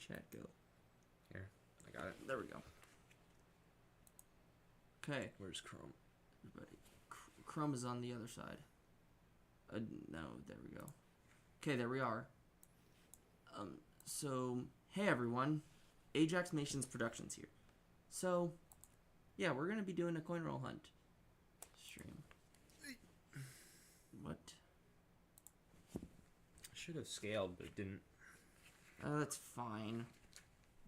chat go? Here, I got it. There we go. Okay. Where's Chrome? Everybody. Chrome is on the other side. No, there we go. Okay, there we are. So, hey everyone. Ajax Masons Productions here. So, yeah, we're going to be doing a coin roll hunt stream. What? I should have scaled, but it didn't. That's fine.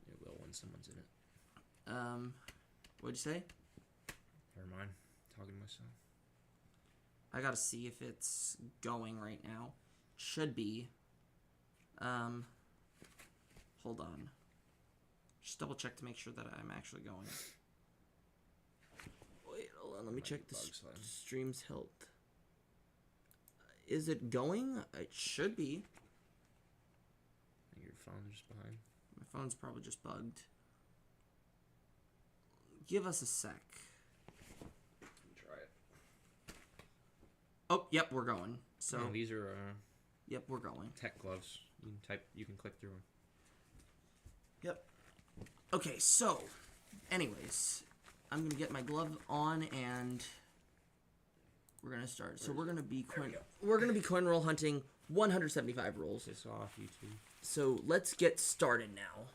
It will when someone's in it. What'd you say? Never mind. Talking to myself. I gotta see if it's going right now. Should be. Hold on. Just double check to make sure that I'm actually going. Wait, hold on. Let me check the stream's health. Is it going? It should be. Your phone's just behind. My phone's probably just bugged. Give us a sec. Try it. Oh, yep, we're going. So these are yep, we're going. tech gloves. You can type. You can click through them. Yep. Okay, so, anyways, I'm gonna get my glove on and we're gonna start. So we're gonna be coin roll hunting 175 rolls. Piss off, YouTube. So let's get started now.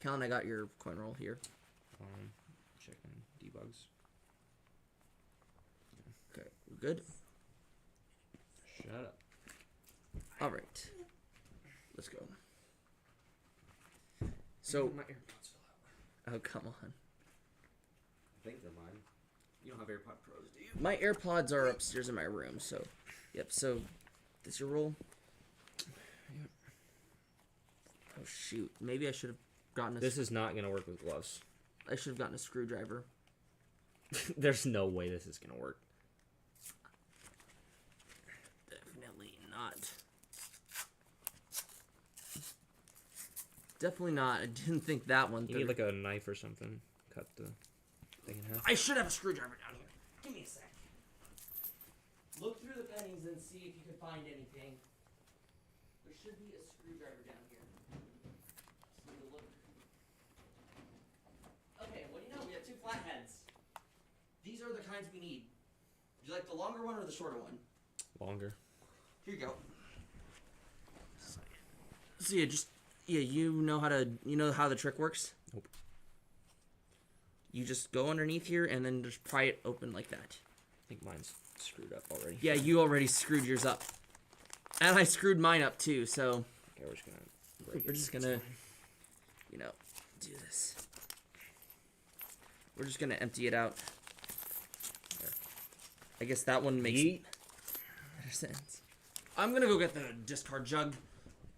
Caelan, I got your coin roll here. Checking debugs. Okay, we're good. Shut up. All right, let's go. So, my AirPods fell out. oh come on. I think they're mine. You don't have AirPod Pros, do you? My AirPods are upstairs in my room. So, yep. So, this your roll? Yep. Oh shoot! Maybe I should have gotten a. This is not gonna work with gloves. I should have gotten a screwdriver. There's no way this is gonna work. Definitely not. Definitely not. I didn't think that one. You need like a knife or something. Cut the thing in half. I should have a screwdriver down here. Give me a sec. Look through the pennies and see if you can find anything. There should be a screwdriver down here. Just need to look. Okay, what do you know? We have two flatheads. These are the kinds we need. Would you like the longer one or the shorter one? Longer. Here you go. So yeah, you know how the trick works? Nope. You just go underneath here and then just pry it open like that. I think mine's screwed up already. Yeah, you already screwed yours up. And I screwed mine up too, so Okay, we're just gonna break it. we're just gonna, do this. We're just gonna empty it out. There. I guess that one makes better sense. I'm gonna go get the discard jug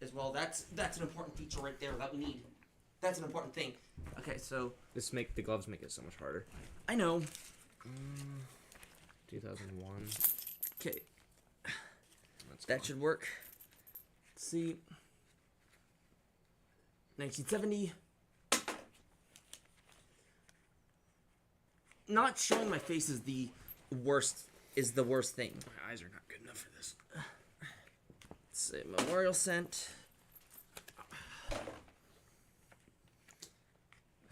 as well. That's an important feature right there that we need. That's an important thing. Okay, so the gloves make it so much harder. I know. 2001. Okay. That should work. Let's see. 1970. Not showing my face is the worst thing. My eyes are not good enough for this. Let's see, memorial cent. I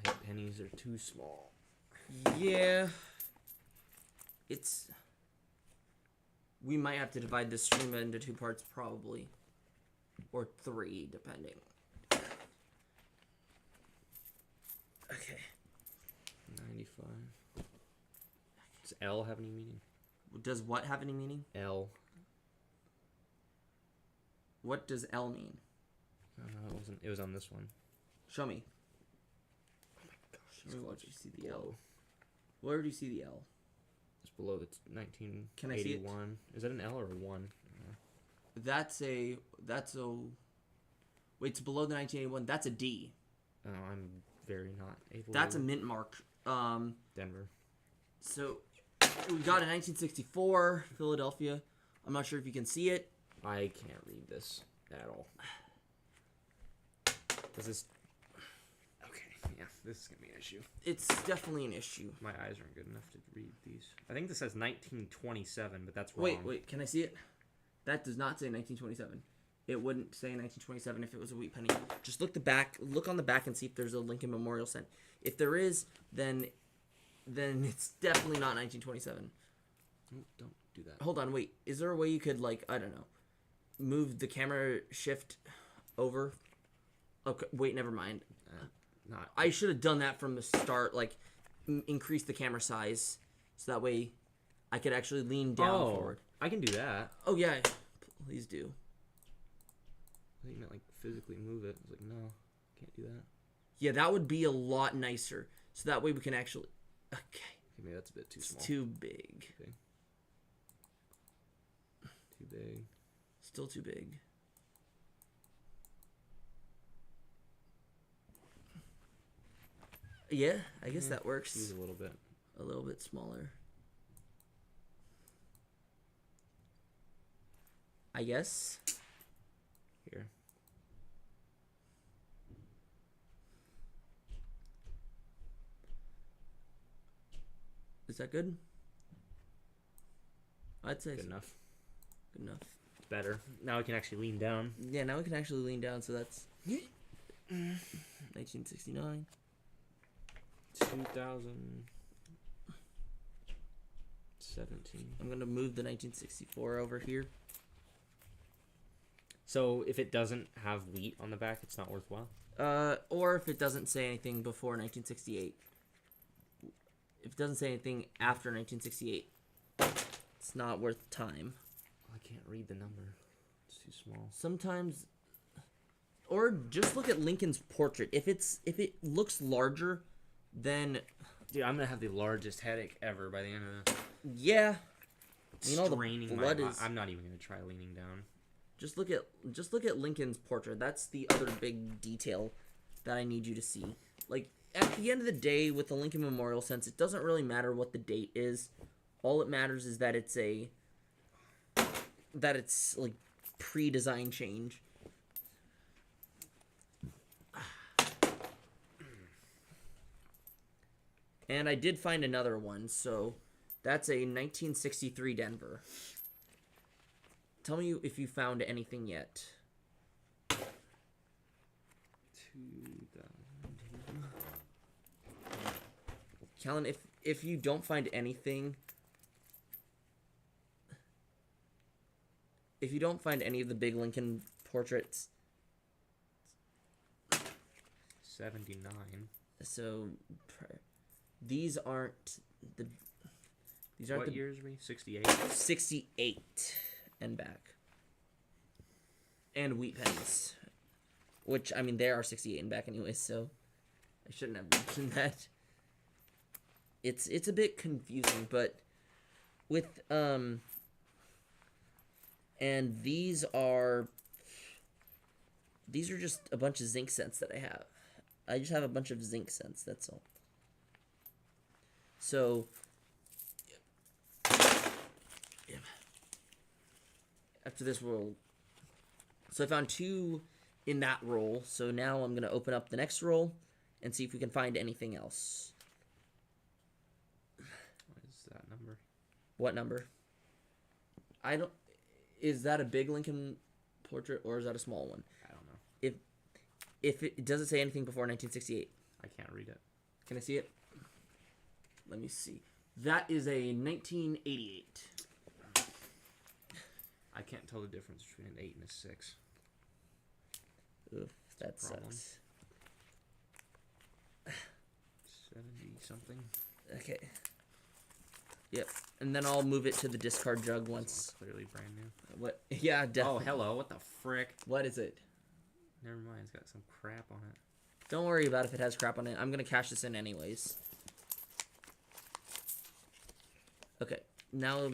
think pennies are too small. Yeah. We might have to divide this stream into two parts probably. Or three, depending. Okay. 95. Does L have any meaning? Does what have any meaning? L. What does L mean? It wasn't. It was on this one. Show me. Oh my gosh. Show me what you see the L. Where do you see the L? It's below the 1981. Can I see it? Is that an L or a 1? That's a wait, it's below the 1981. That's a D. Oh, I'm very not able That's to. a mint mark. Denver. So we got a 1964 Philadelphia. I'm not sure if you can see it. I can't read this at all. This is... Okay, yeah, this is going to be an issue. It's definitely an issue. My eyes aren't good enough to read these. I think this says 1927, but that's wrong. Wait, can I see it? That does not say 1927. It wouldn't say 1927 if it was a wheat penny. Just look on the back and see if there's a Lincoln Memorial cent. If there is, then it's definitely not 1927. Don't do that. Hold on, wait. Is there a way you could, like, I don't know, move the camera shift over? Okay, wait, never mind. Not. I should have done that from the start, like, increase the camera size, so that way I could actually lean down forward. I can do that. Oh, yeah. Please do. I think you meant, like, physically move it. I was like, no, can't do that. Yeah, that would be a lot nicer. So that way we can actually... Okay. Maybe that's a bit too small. It's too big. Too big. Still too big. Yeah, I guess that works. Use a little bit. A little bit smaller. I guess. Here. Is that good? I'd say Good enough. Good enough. It's better. Now we can actually lean down. Yeah, now we can actually lean down, so that's 1969. 2017. I'm going to move the 1964 over here. So if it doesn't have wheat on the back, it's not worthwhile? Or if it doesn't say anything before 1968. If it doesn't say anything after 1968, it's not worth time. I can't read the number. It's too small. Sometimes, or just look at Lincoln's portrait. If it looks larger, then dude, I'm gonna have the largest headache ever by the end of the. Yeah, you know, straining the blood is. I'm not even gonna try leaning down. Just look at Lincoln's portrait. That's the other big detail that I need you to see. Like, at the end of the day, with the Lincoln Memorial Sense, it doesn't really matter what the date is. All it matters is that it's like pre-design change. And I did find another one, so that's a 1963 Denver. Tell me if you found anything yet. 2000. Caelan, if you don't find anything, if you don't find any of the big Lincoln portraits, 79. so these aren't the. These aren't What the years were we? 68. 68 and back. And wheat pennies, which I mean they are 68 and back anyway, so I shouldn't have mentioned that. It's a bit confusing, but with and these are just a bunch of zinc cents that I have. I just have a bunch of zinc cents, that's all. So after this roll, so I found 2 in that roll, so now I'm going to open up the next roll and see if we can find anything else. What is that number? What number? I don't... Is that a big Lincoln portrait, or is that a small one? I don't know. If it doesn't say anything before 1968. I can't read it. Can I see it? Let me see. That is a 1988. I can't tell the difference between an 8 and a 6. Ugh, that Problem. sucks. 70 something. Okay. Yep. And then I'll move it to the discard jug once. Clearly brand new. What? Yeah, definitely. Oh, hello. What the frick? What is it? Never mind. It's got some crap on it. Don't worry about if it has crap on it. I'm going to cash this in anyways. Okay. Now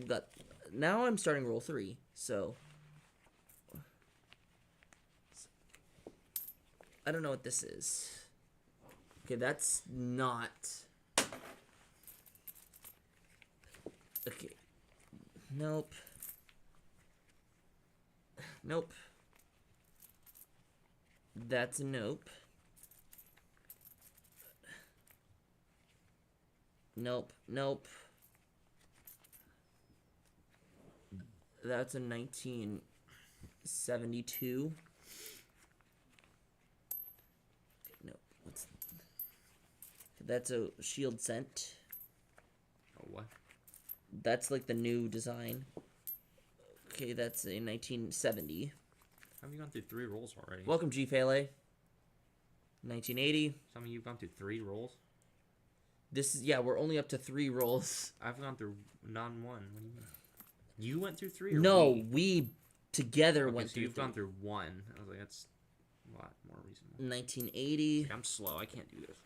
I'm starting roll 3. So I don't know what this is. Okay, that's not. Okay. Nope. Nope. That's a nope. Nope. Nope. That's a 19 72. No, what's that's a shield cent. Oh, what? That's like the new design. Okay, that's a 1970. Have you gone through 3 rolls already? Welcome, G Fele. 1980. Some of you've gone through 3 rolls? This is, yeah, we're only up to 3 rolls. I've gone through non one. What do you mean? You went through 3 or No, we together Okay, went so through you've 3. gone through 1. I was like, that's a lot more reasonable. 1980. I'm slow. I can't do this.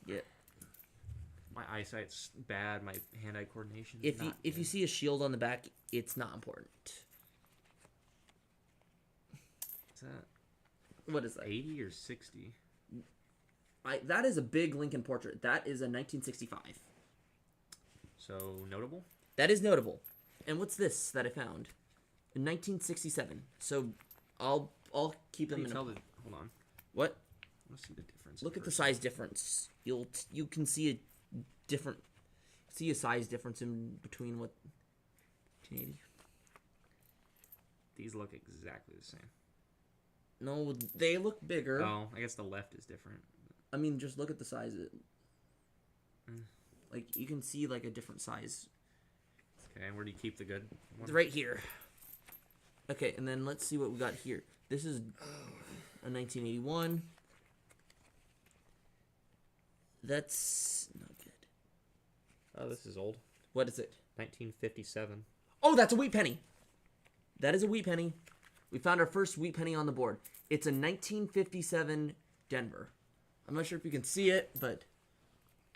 Yeah. My eyesight's bad. My hand-eye coordination. If you see a shield on the back, it's not important. Is that What is that? 80 or 60? That is a big Lincoln portrait. That is a 1965. So notable. That is notable. And what's this that I found? In 1967. So I'll keep them in. Hold on. What? Let's see the difference. Look at the size difference. You can see a different size difference in between what 1980. These look exactly the same. No, they look bigger. Oh, I guess the left is different. I mean, just look at the size. Like you can see like a different size. Okay, and where do you keep the good one? It's right here. Okay, and then let's see what we got here. This is a 1981. That's not good. Oh, this is old. What is it? 1957. Oh, that's a wheat penny. That is a wheat penny. We found our first wheat penny on the board. It's a 1957 Denver. I'm not sure if you can see it, but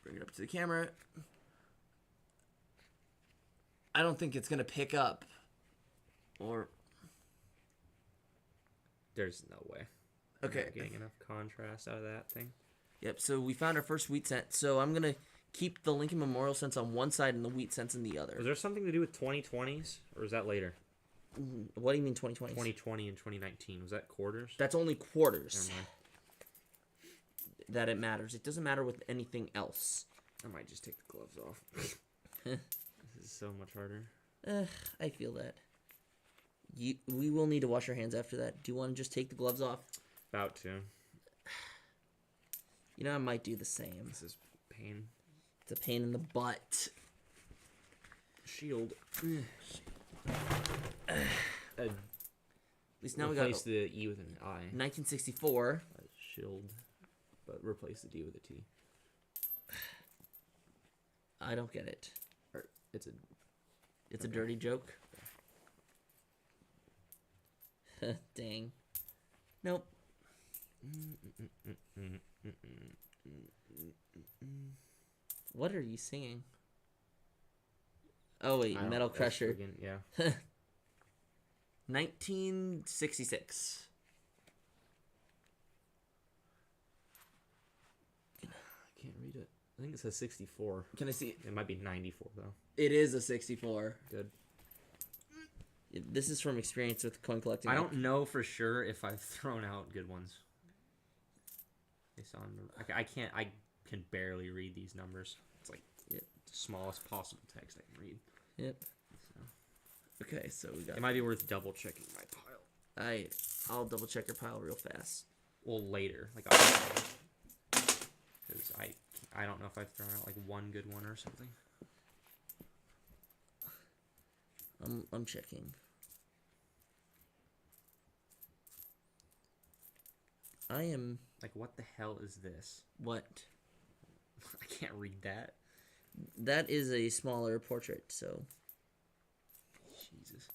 bring it up to the camera. I don't think it's going to pick up. Or... There's no way. Okay. I'm not getting enough contrast out of that thing. Yep, so we found our first wheat cent. So I'm going to keep the Lincoln Memorial cents on one side and the wheat cents in the other. Was there something to do with 2020s? Or is that later? What do you mean 2020? 2020 and 2019. Was that quarters? That's only quarters. Never mind. That it matters. It doesn't matter with anything else. I might just take the gloves off. This is so much harder. I feel that. We will need to wash our hands after that. Do you want to just take the gloves off? About to. You know, I might do the same. This is pain. It's a pain in the butt. Shield. At least now we got replace the E with an I. 1964. Shield, but replace the D with a T. I don't get it. Or it's a dirty joke. Dang. Nope. What are you singing? Oh wait, Metal Crusher. Yeah. 1966. I can't read it. I think it says 64. Can I see it? It might be 94 though. It is a 64. Good. This is from experience with coin collecting. I don't know for sure if I've thrown out good ones. Based on I can barely read these numbers. It's like the smallest possible text I can read. Yep. So. Okay, so we got. It might be worth double checking my pile. I'll double check your pile real fast. Well, later, like because I don't know if I've thrown out like one good one or something. I'm checking. I am. Like, what the hell is this? What? I can't read that. That is a smaller portrait, so. Jesus.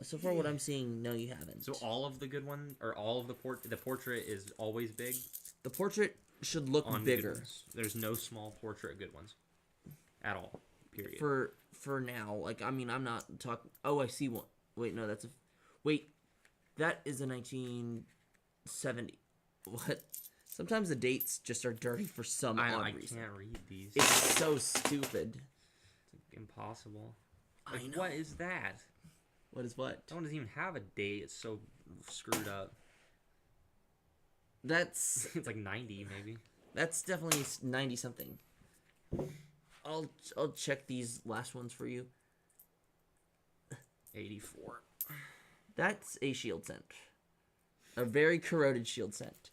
So far, what I'm seeing, no, you haven't. So all of the good one, or all of the portrait is always big. The portrait should look on bigger. There's no small portrait good ones, at all. Period. For now, like I mean, I'm not talking. Oh, I see one. Wait, no, that's a. Wait, that is a 1970. What? Sometimes the dates just are dirty for some odd reason. I can't read these. It's so stupid. It's impossible. I Like, know. what is that? What is what? That one doesn't even have a date. It's so screwed up. That's It's like 90 maybe. that's definitely 90 something. I'll check these last ones for you. 84. That's a shield scent. A very corroded shield scent.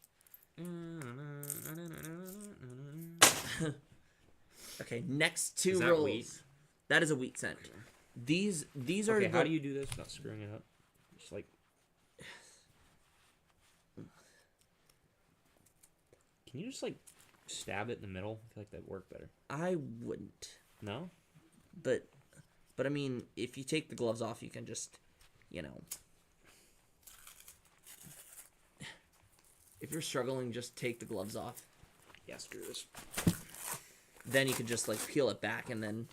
Okay, next two Is that rolls. wheat? That is a wheat scent. These are Okay, the... how do you do this without screwing it up? Just like... Can you just like stab it in the middle? I feel like that'd work better. I wouldn't. No? But I mean, if you take the gloves off, you can just, you know... If you're struggling, just take the gloves off. Yeah, screw this. Then you could just, like, peel it back and then...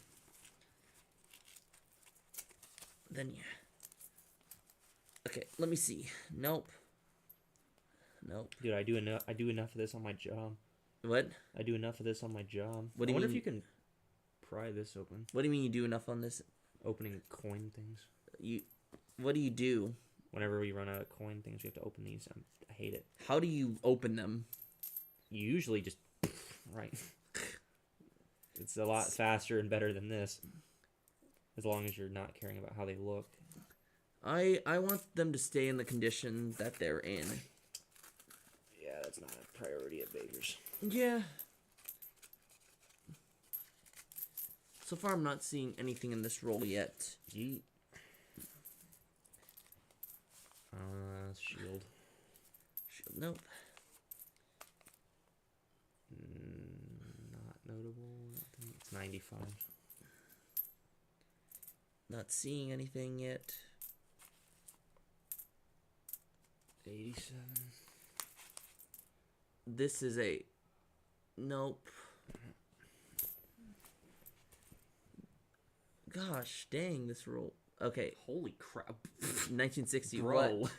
Then, yeah. Okay, let me see. Nope. Nope. Dude, I do enough of this on my job. What? I do enough of this on my job. What do you I wonder mean? if you can pry this open. What do you mean you do enough on this? Opening coin things. What do you do? Whenever we run out of coin things, we have to open these. I hate it. How do you open them? You usually just... Right. It's a lot faster and better than this. As long as you're not caring about how they look. I want them to stay in the condition that they're in. Yeah, that's not a priority at bakers. Yeah. So far, I'm not seeing anything in this roll yet. Yeet. Shield. Shield, nope. Not notable. It's 95. Not seeing anything yet. 87. This is a... Nope. Gosh, dang, this roll. Okay. Holy crap. 1960. Bro. What?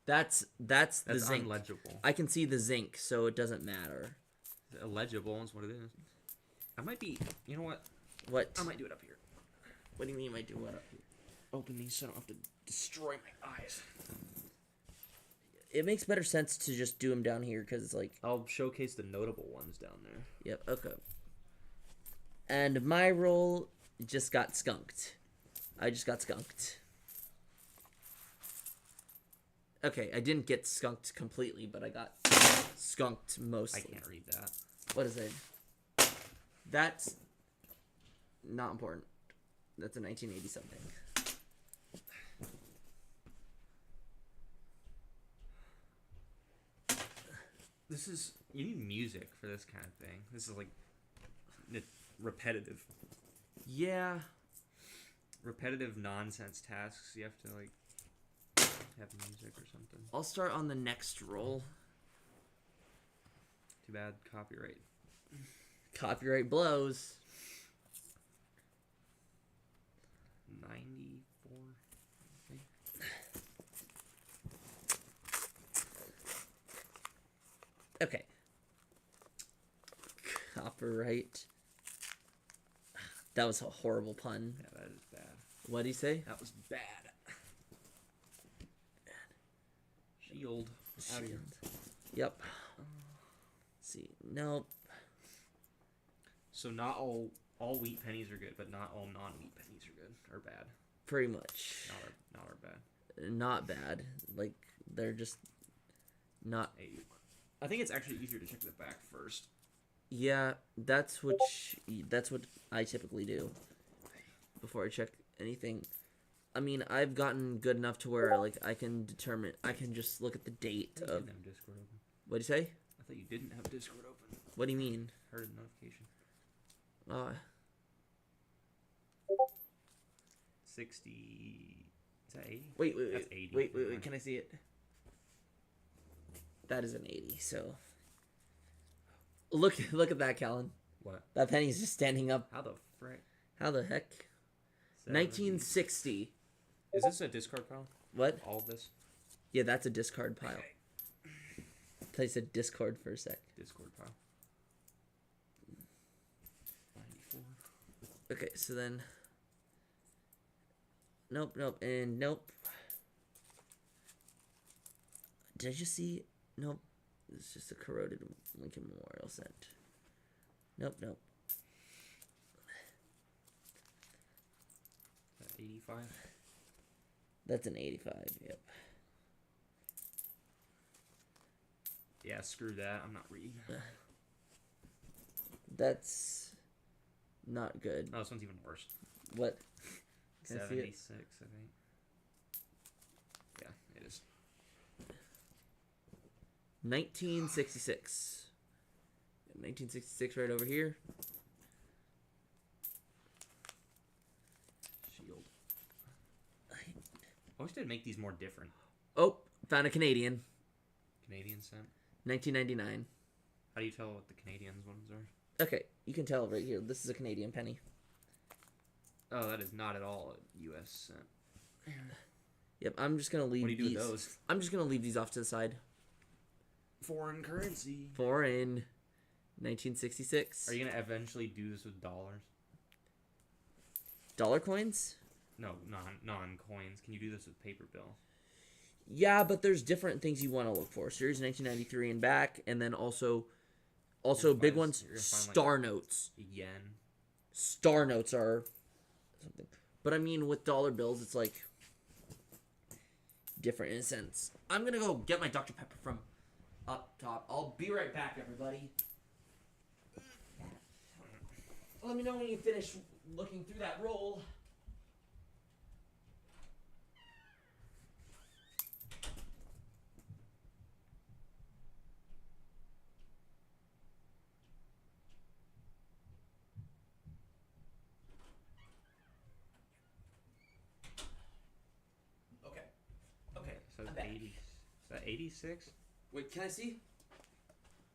That's the zinc. Unlegible. I can see the zinc, so it doesn't matter. Illegible is what it is. I might be... You know what? What? I might do it up here. What do you mean you might do what up here? Open these so I don't have to destroy my eyes. It makes better sense to just do them down here, because it's like... I'll showcase the notable ones down there. Yep, okay. And my roll just got skunked. I just got skunked. Okay, I didn't get skunked completely, but I got skunked mostly. I can't read that. What is it? That's not important. That's a 1980 something. This is... You need music for this kind of thing. This is like... repetitive. Yeah. Repetitive nonsense tasks. You have to like... have music or something. I'll start on the next roll. Too bad. Copyright. Copyright blows. 94. I think. Okay. Copyright. That was a horrible pun. Yeah, that is bad. What do you say? That was bad. Shield. Out of here. Yep. See, nope. So not all wheat pennies are good, but not all non-wheat pennies are good or bad. Pretty much. Not are bad. Not bad. Like, they're just not... I think it's actually easier to check the back first. Yeah, that's what I typically do before I check anything. I mean, I've gotten good enough to where like I can just look at the date You of... didn't have Discord open. What'd you say? I thought you didn't have Discord open. What do you mean? Heard a notification. 60... Is that 80? Wait. That's 80. Wait. Can I see it? That is an 80, so... Look at that, Caelan. What? That penny's just standing up. How the frick? How the heck? 1960. Is this a discard pile? What? All of this? Yeah, that's a discard pile. I thought you said Discord for a sec. Discord pile. 94. Okay, so then... Nope, and nope. Did I just see... Nope. It's just a corroded Lincoln Memorial scent. Nope. 85. That's an 85. Yep. Yeah, screw that. I'm not reading. That's not good. Oh, this one's even worse. What? Can I see it? 76, I think. Yeah, it is. 1966. 1966 right over here. Shield. I wish they'd make these more different. Oh, found a Canadian. Canadian cent. 1999. How do you tell what the Canadians ones are? Okay, you can tell right here. This is a Canadian penny. Oh, that is not at all a U.S. cent. Yep, I'm just gonna leave What do you do these. with those? I'm just gonna leave these off to the side. Foreign currency. Foreign. 1966. Are you gonna eventually do this with dollars? Dollar coins? No, non coins. Can you do this with paper bills? Yeah, but there's different things you want to look for. Series 1993 and back, and then also big ones. Star notes. Yen. Star notes are something. But I mean, with dollar bills, it's like different in a sense. I'm gonna go get my Dr. Pepper from up top. I'll be right back, everybody. Let me know when you finish looking through that roll. Okay. So I'm back. 80. Is that 86? Wait, can I see?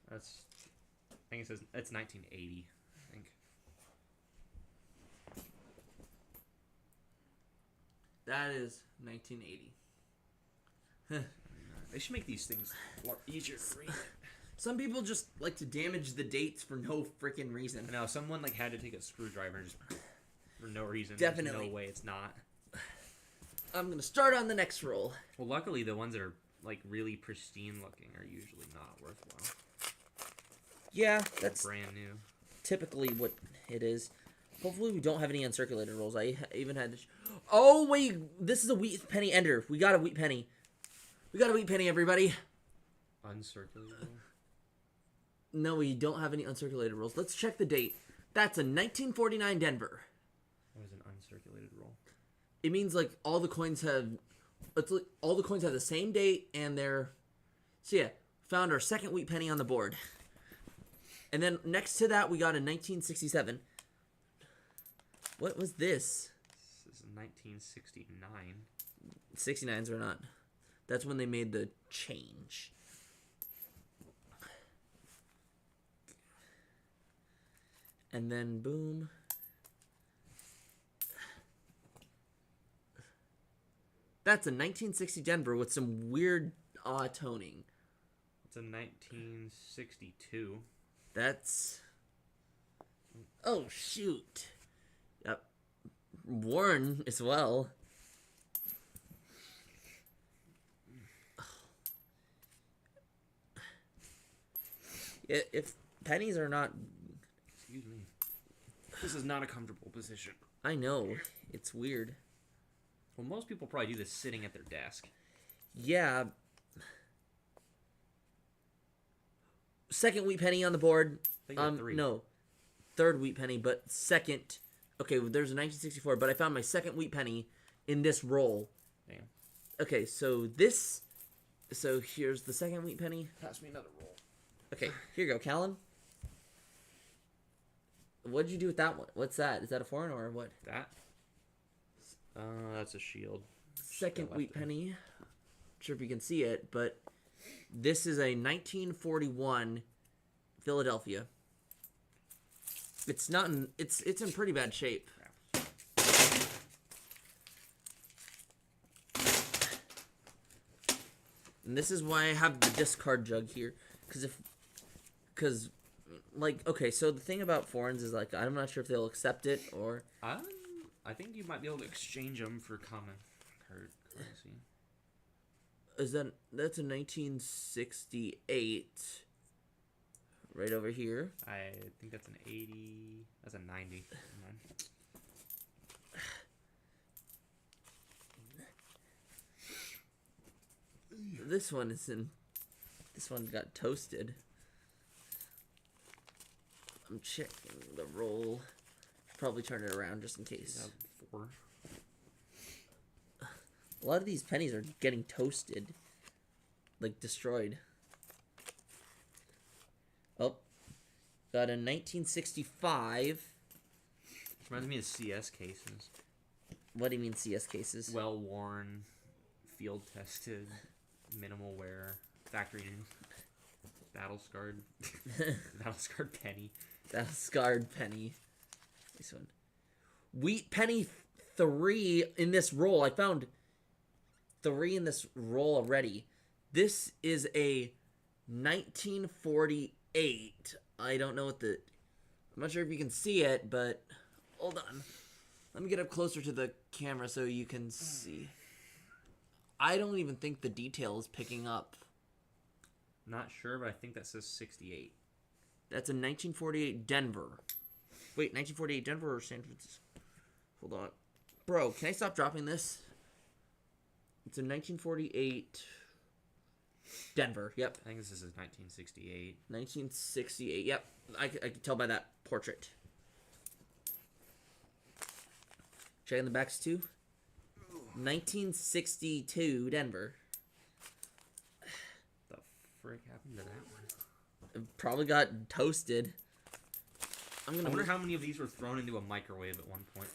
That's. I think it says it's 1980. I think. That is 1980. They should make these things a lot easier to read. Some people just like to damage the dates for no freaking reason. No, someone like had to take a screwdriver and just for no reason. Definitely. There's no way it's not. I'm gonna start on the next roll. Well, luckily the ones that are like really pristine looking are usually not worthwhile. Yeah, that's Brand new. typically what it is. Hopefully we don't have any uncirculated rolls. I even had to... Oh, wait. This is a wheat penny ender. We got a wheat penny. We got a wheat penny, everybody. Uncirculated. No, we don't have any uncirculated rolls. Let's check the date. That's a 1949 Denver. What is an uncirculated roll? It means like all the coins have... It's like all the coins have the same date and they're... So yeah, found our second wheat penny on the board. And then next to that, we got a 1967. What was this? This is 1969. 69s or not. That's when they made the change. And then boom. That's a 1960 Denver with some weird toning. It's a 1962. That's... Oh, shoot. Yep. Worn as well. If pennies are not... Excuse me. This is not a comfortable position. I know. It's weird. Well, most people probably do this sitting at their desk. Yeah. Second wheat penny on the board. I think there are three. No. Third wheat penny, but second. Okay, well, there's a 1964, but I found my second wheat penny in this roll. Damn. Okay, so this... So here's the second wheat penny. Pass me another roll. Okay, here you go, Caelan. What did you do with that one? What's that? Is that a foreign or what? That? That's a shield. Second Just wheat left it. penny. Not sure if you can see it, but this is a 1941 Philadelphia. It's not in, it's in pretty bad shape. And this is why I have the discard jug here, because like, okay, so the thing about foreigns is like I'm not sure if they'll accept it or I think you might be able to exchange them for common currency. is that's a 1968 right over here. I think that's an 80. That's a 90. Never mind. This one is in. This one got toasted. I'm checking the roll. Probably turn it around just in case. 4. A lot of these pennies are getting toasted. Like, destroyed. Oh. Got a 1965. Reminds me of CS cases. What do you mean CS cases? Well worn, field tested, minimal wear, factory in, battle scarred penny. Battle scarred penny. This one. Wheat penny 3 in this roll. I found 3 in this roll already. This is a 1948. I don't know what the... I'm not sure if you can see it, but... Hold on. Let me get up closer to the camera so you can see. I don't even think the detail is picking up. Not sure, but I think that says 68. That's a 1948 Denver. Wait, 1948 Denver or San Francisco? Hold on. Bro, can I stop dropping this? It's a 1948 Denver. Yep. I think this is 1968. 1968. Yep. I can tell by that portrait. Checking the backs too. 1962 Denver. The frick happened to that one? It probably got toasted. I wonder how many of these were thrown into a microwave at one point.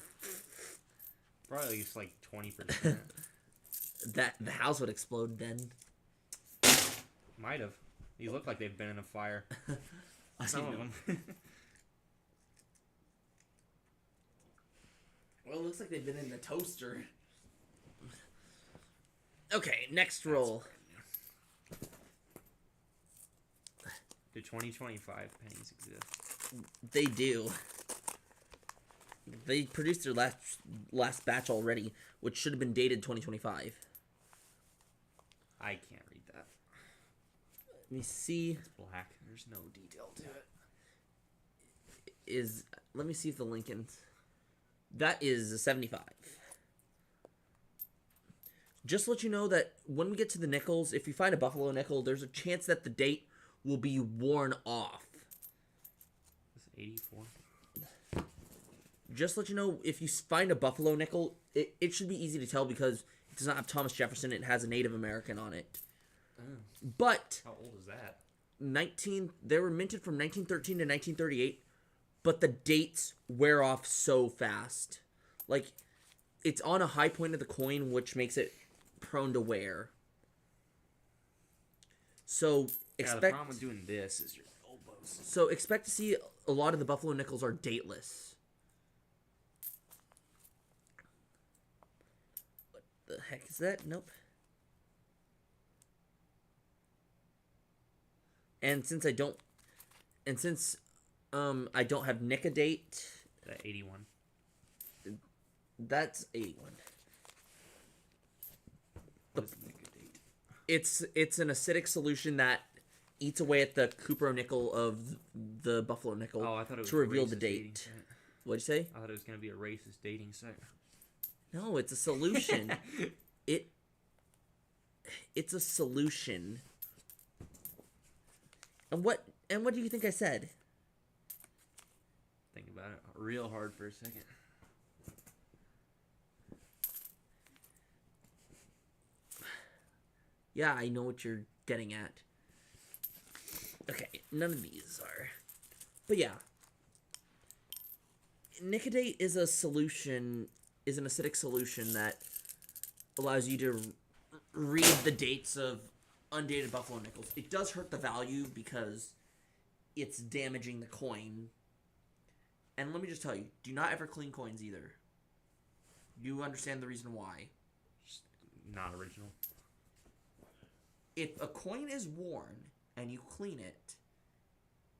Probably at least like 20%. That the house would explode then. Might have. These look like they've been in a fire. Some of them. Well, it looks like they've been in the toaster. Okay, next roll. Do 2025 pennies exist? They do. They produced their last batch already, which should have been dated 2025. I can't read that. Let me see. It's black. There's no detail to it. Let me see if the Lincoln's. That is a 75. Just to let you know that when we get to the nickels, if you find a buffalo nickel, there's a chance that the date will be worn off. It's 84. Just to let you know, if you find a buffalo nickel, it should be easy to tell because it does not have Thomas Jefferson. It has a Native American on it. Oh. But How old is that? they were minted from 1913 to 1938, but the dates wear off so fast. Like, it's on a high point of the coin, which makes it prone to wear. So expect. The problem with doing this is your elbows. So expect to see a lot of the buffalo nickels are dateless. What the heck is that? Nope. And since I don't have Nicka date. That 81. That's 81. What is Nicka date? It's an acidic solution that eats away at the cupronickel of the buffalo nickel. Oh, I thought it was to reveal the racist date. What'd you say? I thought it was gonna be a racist dating site. No, it's a solution. It's a solution. And what do you think I said? Think about it real hard for a second. Yeah, I know what you're getting at. Okay, none of these are. But yeah. Nicodate is a solution, is an acidic solution that allows you to read the dates of undated buffalo nickels. It does hurt the value because it's damaging the coin. And let me just tell you, do not ever clean coins either. You understand the reason why. Just not original. If a coin is worn and you clean it,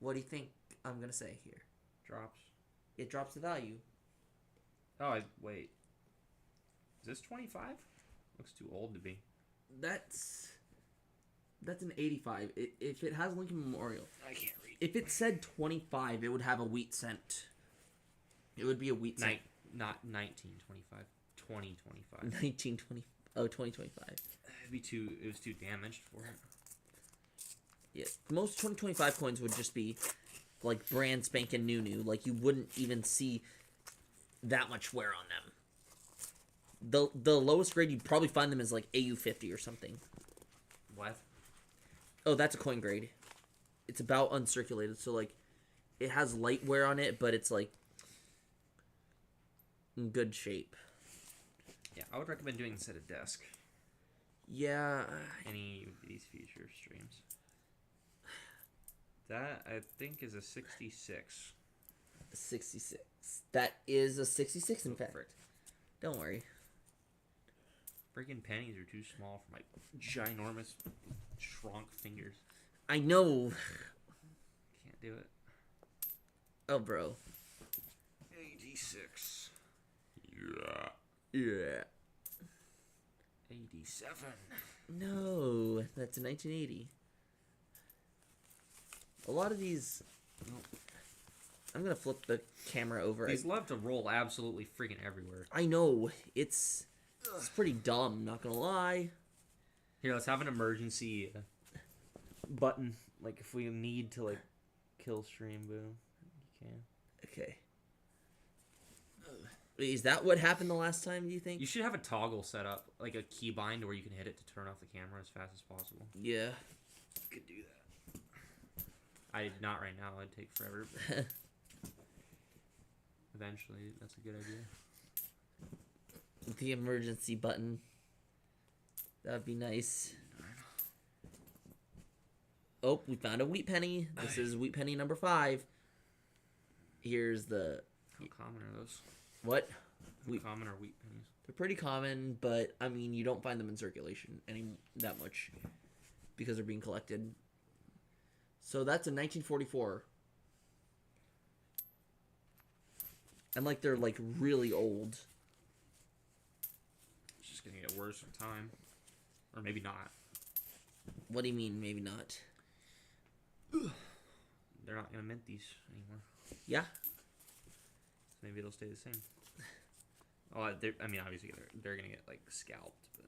what do you think I'm going to say here? Drops. It drops the value. Oh, wait. Is this 25? Looks too old to be. That's an 85. If it has Lincoln Memorial. I can't read. If it said 25, it would have a wheat cent. It would be a wheat cent. Not 1925. 2025. 1920. Oh, 2025. It was too damaged for it. Yeah, most 2025 coins would just be like brand spanking new. Like you wouldn't even see that much wear on them. The lowest grade you'd probably find them is like AU50 or something. What? Oh, that's a coin grade. It's about uncirculated, so like it has light wear on it, but it's like in good shape. Yeah, I would recommend doing this at a desk. Yeah. Any of these future streams. That, I think, is a 66. 66. That is a 66, in Look fact. for it. Don't worry. Freaking pennies are too small for my ginormous, shrunk fingers. I know. Can't do it. Oh, bro. 86. Yeah. 87. No, that's a 1980. A lot of these... I'm going to flip the camera over. These love to roll absolutely freaking everywhere. I know. It's pretty dumb, not going to lie. Here, let's have an emergency button. Like, if we need to, like, kill stream, boom. You can. Okay. Wait, is that what happened the last time, do you think? You should have a toggle set up, like a keybind where you can hit it to turn off the camera as fast as possible. Yeah. You could do that. Not right now. It'd take forever. But eventually, that's a good idea. The emergency button. That'd be nice. Oh, we found a wheat penny. This is wheat penny number 5. Here's the... How common are those? What? How common are wheat pennies? They're pretty common, but, I mean, you don't find them in circulation that much. Because they're being collected. So that's a 1944. And, like, they're, like, really old. It's just gonna get worse with time. Or maybe not. What do you mean, maybe not? They're not gonna mint these anymore. Yeah. So maybe it'll stay the same. Oh, I mean, obviously they're gonna get like scalped, but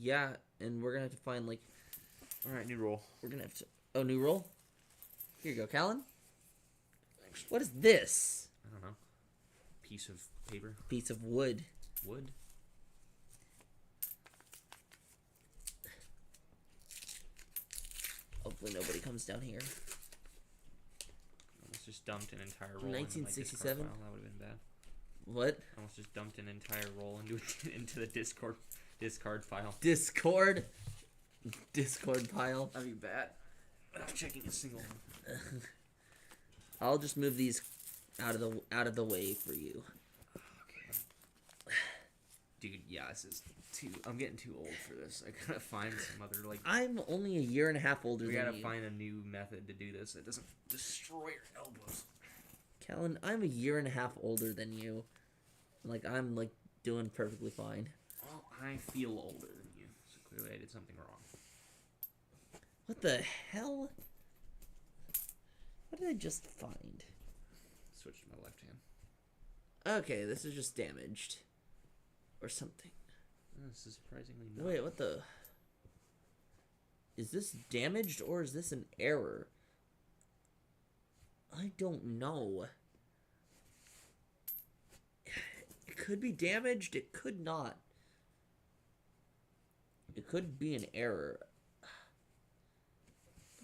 Yeah, and we're gonna have to find like. All right, new roll. We're gonna have to. Oh, new roll. Here you go, Caelan. Thanks. What is this? I don't know. Piece of paper. Piece of wood. Wood. Hopefully nobody comes down here. Almost just dumped an entire roll. 1967. That would have been bad. What? Almost just dumped an entire roll into the discard file. Discord pile. That'd be bad. Without checking a single one. I'll just move these out of the way for you. Okay. Dude, yeah, this is too. I'm getting too old for this. I gotta find some other like. I'm only a year and a half older than you. We gotta find a new method to do this that doesn't destroy your elbows. Callan, I'm a year and a half older than you. Like, I'm, like, doing perfectly fine. Well, I feel older than you, so clearly I did something wrong. What the hell? What did I just find? Switch to my left hand. Okay, this is just damaged. Or something. This is surprisingly not. Wait, what the... Is this damaged or is this an error? I don't know. It could be damaged, it could not. It could be an error.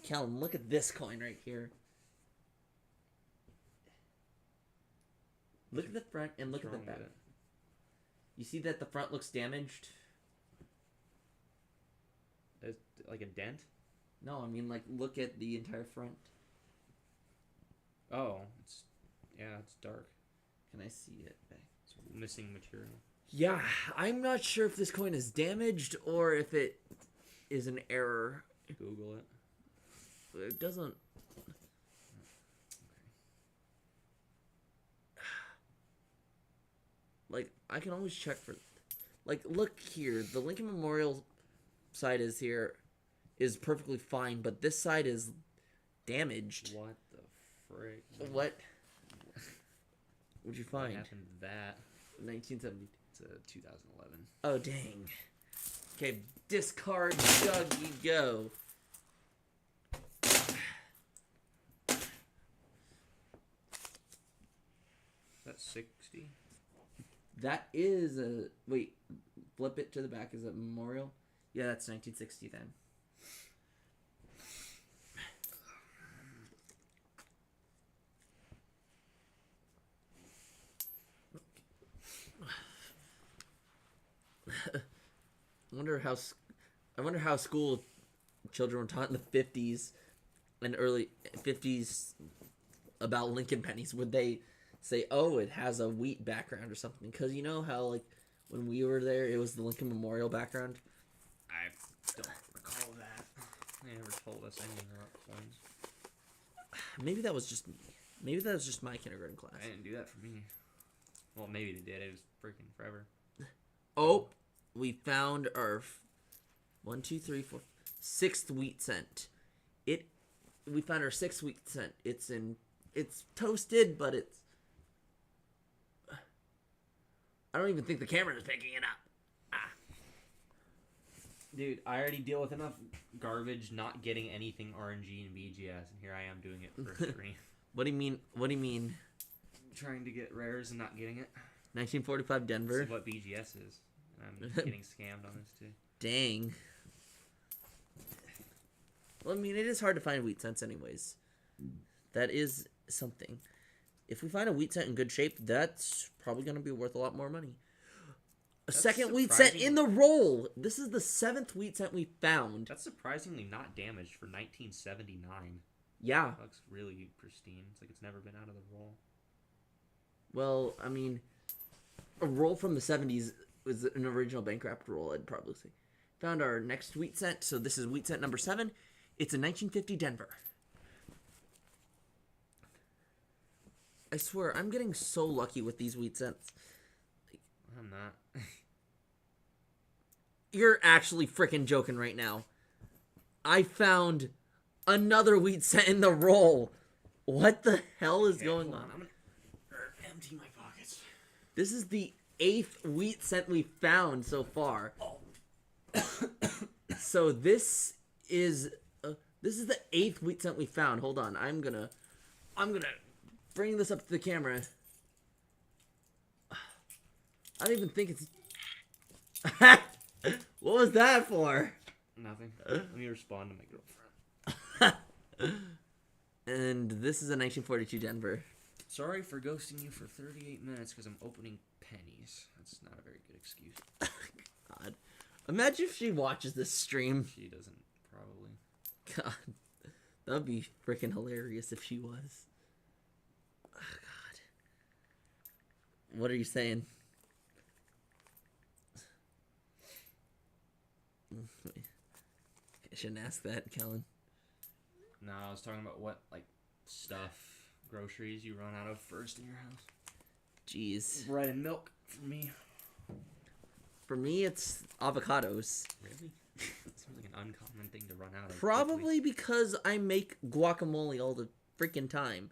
Callum, look at this coin right here. Look at the front and look at the back. You see that the front looks damaged? There's like a dent? No, I mean, like, look at the entire front. Oh, it's dark. Can I see it back? It's missing material. Yeah, I'm not sure if this coin is damaged or if it is an error. Google it. It doesn't... Like, I can always check for... Like, look here. The Lincoln Memorial side is perfectly fine, but this side is damaged. What the frick? What? What'd you find? What happened to that? 1970. It's a 2011. Oh, dang. Okay, discard jug you go. That's 60. That is a... Wait, flip it to the back. Is it memorial? Yeah, that's 1960 then. I wonder how school children were taught in the 50s and early 50s about Lincoln pennies. Would they say, "Oh, it has a wheat background" or something? Because you know how like when we were there, it was the Lincoln Memorial background. I don't recall that. They never told us anything about coins. Maybe that was just me. Maybe that was just my kindergarten class. I didn't do that for me. Well, maybe they did. It was freaking forever. Oh, we found our 6th wheat cent. We found our 6th wheat cent. It's toasted, but it's... I don't even think the camera is picking it up. Dude, I already deal with enough garbage not getting anything RNG and BGS, and here I am doing it for free. What do you mean? What do you mean? Trying to get rares and not getting it. 1945 Denver. This is what BGS is. And I'm getting scammed on this too. Dang. Well, I mean, it is hard to find wheat cents anyways. That is something. If we find a wheat cent in good shape, that's probably going to be worth a lot more money. That's second wheat cent in the roll. This is the 7th wheat cent we found. That's surprisingly not damaged for 1979. Yeah. It looks really pristine. It's like it's never been out of the roll. Well, I mean, a roll from the 70s was an original bank-wrapped roll, I'd probably say. Found our next wheat cent. So this is wheat cent number 7. It's a 1950 Denver. I swear, I'm getting so lucky with these wheat cents. I'm not. You're actually freaking joking right now. I found another wheat cent in the roll. What the hell is going on? I'm gonna empty my pockets. This is the 8th wheat cent we found so far. Oh. So this is the 8th wheat cent we found. Hold on, I'm gonna bring this up to the camera. I don't even think it's... What was that for? Nothing. Let me respond to my girlfriend. And this is a 1942 Denver. Sorry for ghosting you for 38 minutes because I'm opening pennies. That's not a very good excuse. God. Imagine if she watches this stream. She doesn't, probably. God. That would be freaking hilarious if she was. Oh, God. What are you saying? I shouldn't ask that, Caelan. No, I was talking about what, like, stuff, groceries you run out of first in your house. Jeez. Bread and milk for me. For me, it's avocados. Really? That seems like an uncommon thing to run out of. Probably quickly. because I make guacamole all the freaking time.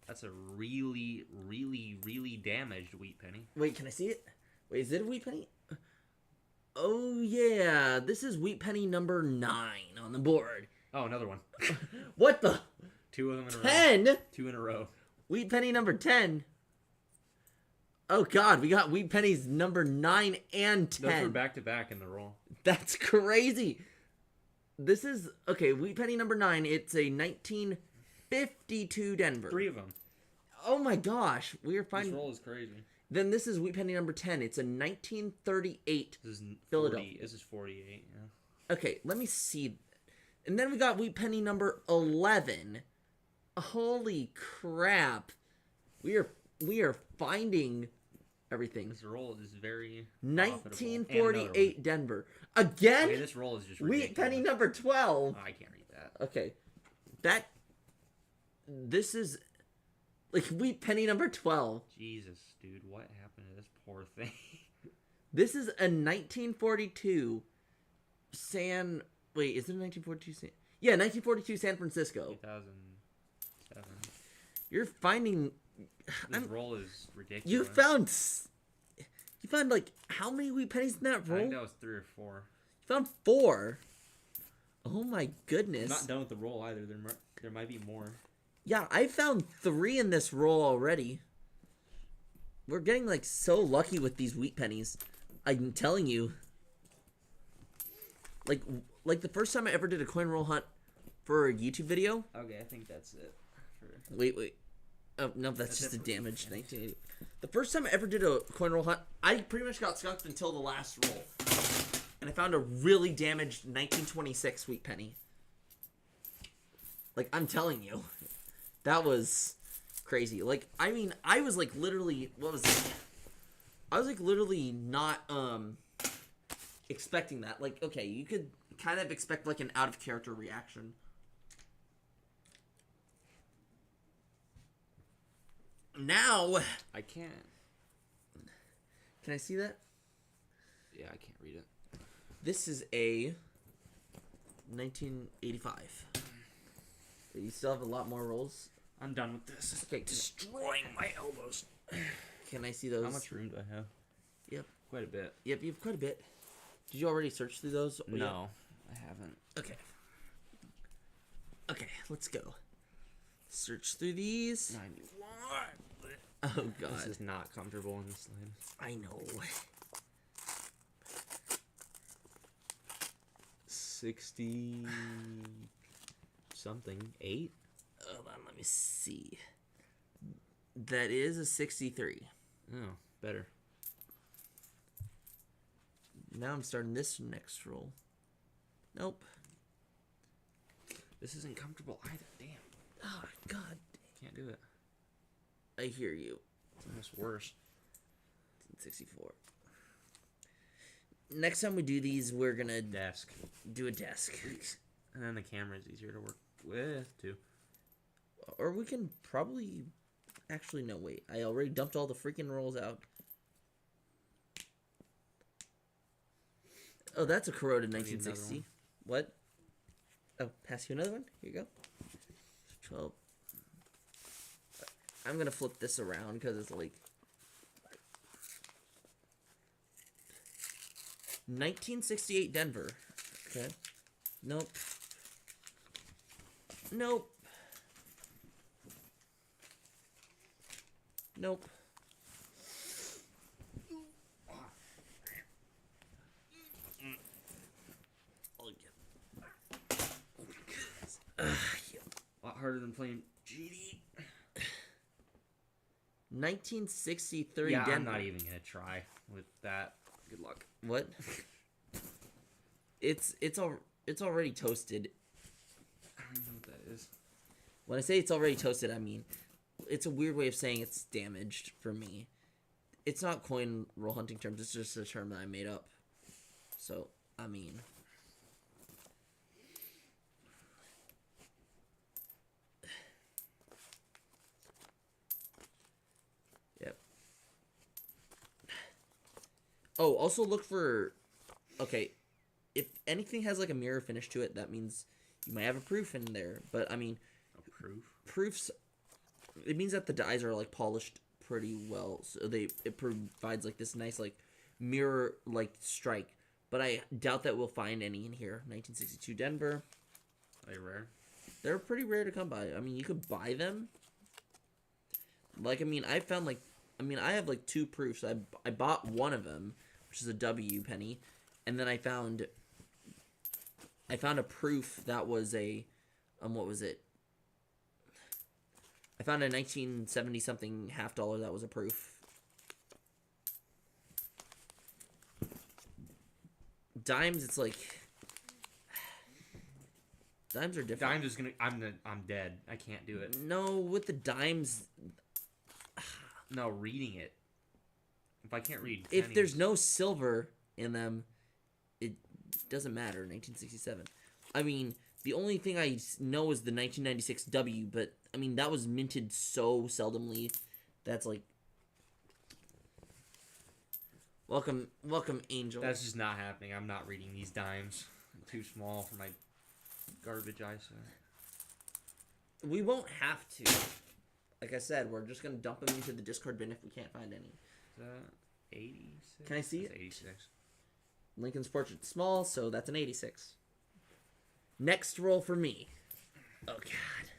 That's a really, really, really damaged wheat penny. Wait, can I see it? Wait, is it a wheat penny? Oh, yeah. This is wheat penny number 9 on the board. Oh, another one. What the? 2 of them in a 10? row. 2 in a row. Wheat penny number 10. Oh, God. We got wheat pennies number 9 and 10. Those were back-to-back in the roll. That's crazy. This is... Okay, wheat penny number 9. It's a 1952 Denver. 3 of them. Oh, my gosh. We are finding... This roll is crazy. Then this is wheat penny number 10. It's a 1938 This is 40, Philadelphia. This is 48, yeah. Okay, let me see. And then we got wheat penny number 11. Holy crap. We are finding everything. This roll is very 1948 Denver. Again? Okay, this roll is just ridiculous. Wheat penny number 12. Oh, I can't read that. Okay. This is like wheat penny number 12. Jesus, dude, what happened to this poor thing? This is a 1942 Wait, is it a 1942 Yeah, 1942 San Francisco. 2007. You're finding... This roll is ridiculous. You found... You found like how many wheat pennies in that I roll? think that was 3 or 4. You found 4. Oh my goodness. I'm not done with the roll either. There might be more. Yeah, I found 3 in this roll already. We're getting like so lucky with these wheat pennies. I'm telling you. Like the first time I ever did a coin roll hunt for a YouTube video. Okay, I think that's it. Wait. Oh no, that's just a damage. 1980. The first time I ever did a coin roll hunt, I pretty much got skunked until the last roll, and I found a really damaged 1926 wheat penny. Like I'm telling you, that was crazy. Like I mean, I was like literally, what was it? I was like literally not expecting that. Like okay, you could kind of expect like an out of character reaction. Now I can't. Can I see that? Yeah, I can't read it. This is a 1985. You still have a lot more rolls. I'm done with this. Okay, Destroying my elbows. can I see those? How much room do I have? Yep. Quite a bit. Yep, you have quite a bit. Did you already search through those? No, I haven't. Okay. Okay, let's go. Search through these. 91. Oh god. This is not comfortable in this lane. I know. 60 something. 8? Hold on, let me see. That is a 63. Oh, better. Now I'm starting this next roll. Nope. This isn't comfortable either. Damn. Oh god. Can't do it. I hear you. It's almost worse. 64. Next time we do these, we're gonna Desk. do a desk. And then the camera is easier to work with, too. Or we can probably... Actually, no, wait. I already dumped all the freaking rolls out. Oh, that's a corroded I need another 1960. What? Oh, pass you another one? Here you go. 12. I'm gonna flip this around because it's like... 1968 Denver. Okay. Nope. Nope. Nope. A lot harder than playing GD. 1963 Yeah, Denver. I'm not even gonna try with that. Good luck. What? It's already toasted. I don't even know what that is. When I say it's already toasted, I mean it's a weird way of saying it's damaged for me. It's not coin roll hunting terms. It's just a term that I made up. So I mean. Yep. Oh, also look for... Okay, if anything has like a mirror finish to it, that means you might have a proof in there. But I mean... A proof? Proofs... It means that the dies are like polished pretty well. So it provides like this nice like mirror like strike. But I doubt that we'll find any in here. 1962 Denver. Are they rare? They're pretty rare to come by. I mean, you could buy them. Like, I mean, I found like... I mean, I have like 2 proofs. I bought one of them, which is a W penny, and then I found a proof that was a what was it? I found a 1970 something half dollar that was a proof. Dimes, it's like dimes are different. Dimes is gonna. I'm dead. I can't do it. No, with the dimes. No, reading it. If I can't read, If pennies. there's no silver in them, it doesn't matter. 1967. I mean, the only thing I know is the 1996 W, but I mean that was minted so seldomly. That's like, welcome, Angel. That's just not happening. I'm not reading these dimes. I'm too small for my garbage eyesight. We won't have to. Like I said, we're just gonna dump them into the discard bin if we can't find any. Is that 86. Can I see That's it? 86. Lincoln's portrait's small, so that's an 86. Next roll for me. Oh god.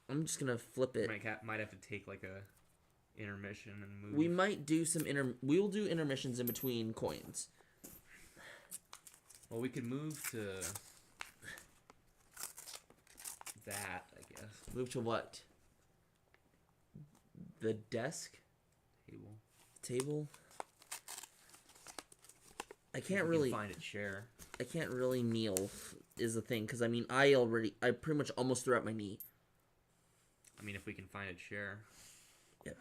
I'm just gonna flip it. Might have to take like a intermission and move. We might do some we will do intermissions in between coins. Well, we could move to that, I guess. Move to what? The desk? Table. Table? I If can't we really can find a chair. I can't really kneel is the thing, because I mean I pretty much almost threw out my knee. I mean, if we can find a chair. Yeah.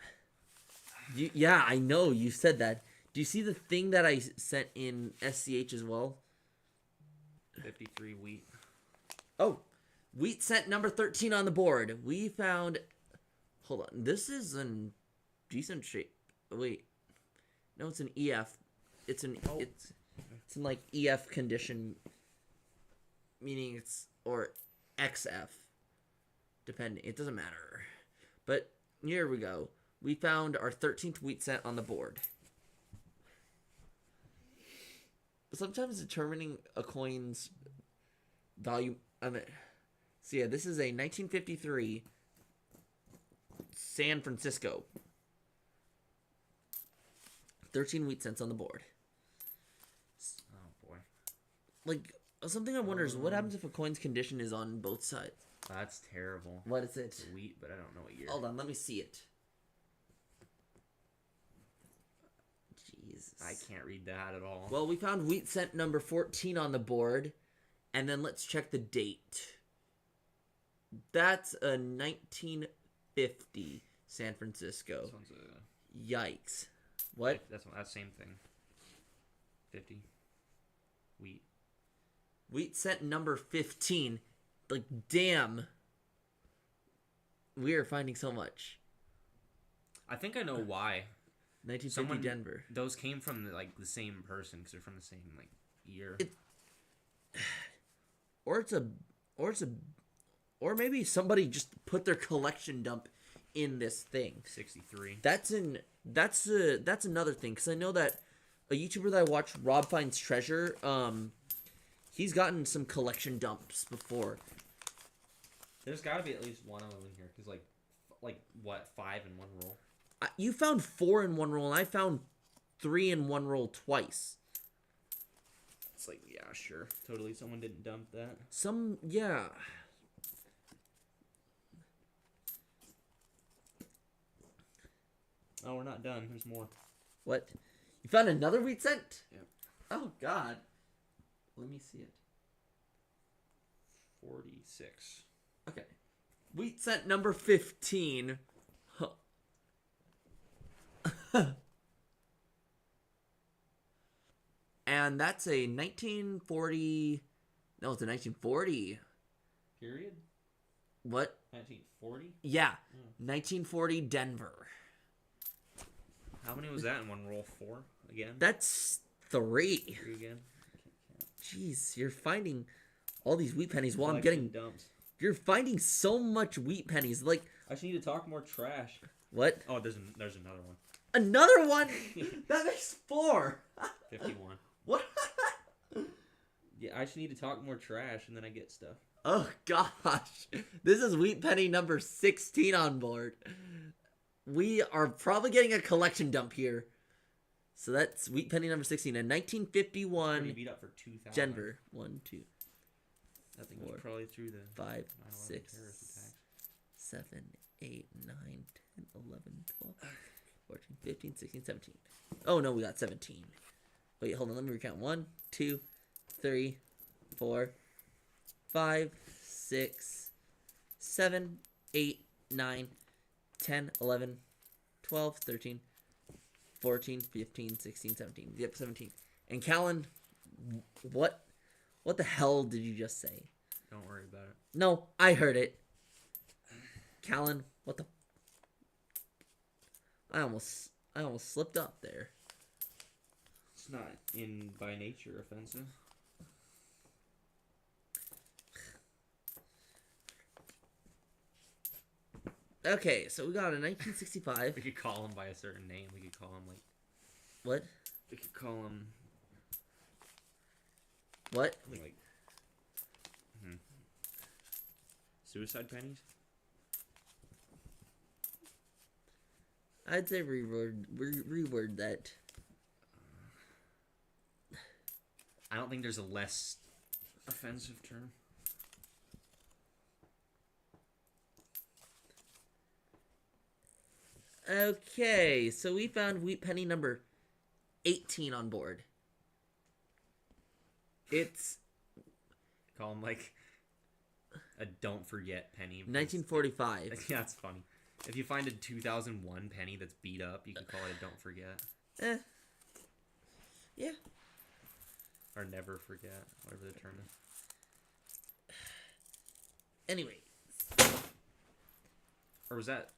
Yeah, I know you said that. Do you see the thing that I sent in SCH as well? 53 wheat. Oh, wheat sent number 13 on the board. We found. Hold on, this is in decent shape. Wait, no, it's an EF. It's in it's in like EF condition, meaning it's or XF, depending. It doesn't matter. But here we go. We found our 13th wheat cent on the board. Sometimes determining a coin's value. So yeah, this is a 1953 San Francisco. 13 wheat cents on the board. Oh boy. Like, something I wonder is what happens if a coin's condition is on both sides? That's terrible. What is it? It's wheat, but I don't know what year. Hold on, let me see it. Jesus. I can't read that at all. Well, we found wheat cent number 14 on the board, and then let's check the date. That's a 1950 San Francisco. This one's a... Yikes. What? That's same thing. 50. Wheat. Wheat cent number 15. Like, damn. We are finding so much. I think I know why. 1950 Denver. Those came from the same person because they're from the same year. Or maybe somebody just put their collection dump in this thing. 63. That's another thing, because I know that a YouTuber that I watch, Rob Finds Treasure, he's gotten some collection dumps before. There's got to be at least one of them in here because what, 5 in one roll? You found 4 in one roll, and I found 3 in one roll twice. It's like, yeah, sure. Totally, someone didn't dump that. Yeah. Oh, we're not done. There's more. What? You found another wheat cent? Yep. Oh, God. Let me see it. 46. Okay. Wheat cent number 15. Huh. And that's a 1940... No, it's a 1940. Period? What? 1940? Yeah. 1940 Denver. How many was that in one roll? 4 again? That's 3. 3 again? Jeez, you're finding all these wheat pennies while I'm Collection getting... dumps. You're finding so much wheat pennies. Like... I just need to talk more trash. What? Oh, there's another one. Another one? That makes 4. 51. What? Yeah, I just need to talk more trash and then I get stuff. Oh, gosh. This is wheat penny number 16 on board. We are probably getting a collection dump here. So that's wheat penny number 16. In 1951, You beat up for 2,000. Denver. 1, 2, I think 4, you probably threw the 5, 9/11 6, terrorist attacks. 7, 8, 9, 10, 11, 12, 14, 15, 16, 17. Oh, no, we got 17. Wait, hold on. Let me recount. 1, 2, 3, 4, 5, 6, 7, 8, 9, 10, 11, 12, 13, 14, 15, 16, 17. Yep, 17. And Caelan, what the hell did you just say? Don't worry about it. No, I heard it. Caelan, what the... I almost slipped up there. It's not in by nature offensive. Okay, so we got a 1965. We could call him by a certain name. We could call him like. What? We could call him What? like. Suicide pennies. I'd say reword that. I don't think there's a less offensive term. Okay, so we found wheat penny number 18 on board. It's Call him like a don't forget penny. 1945. Yeah, that's funny. If you find a 2001 penny that's beat up, you can call it a don't forget. Yeah. Or never forget, whatever the term is. Anyway, Or was that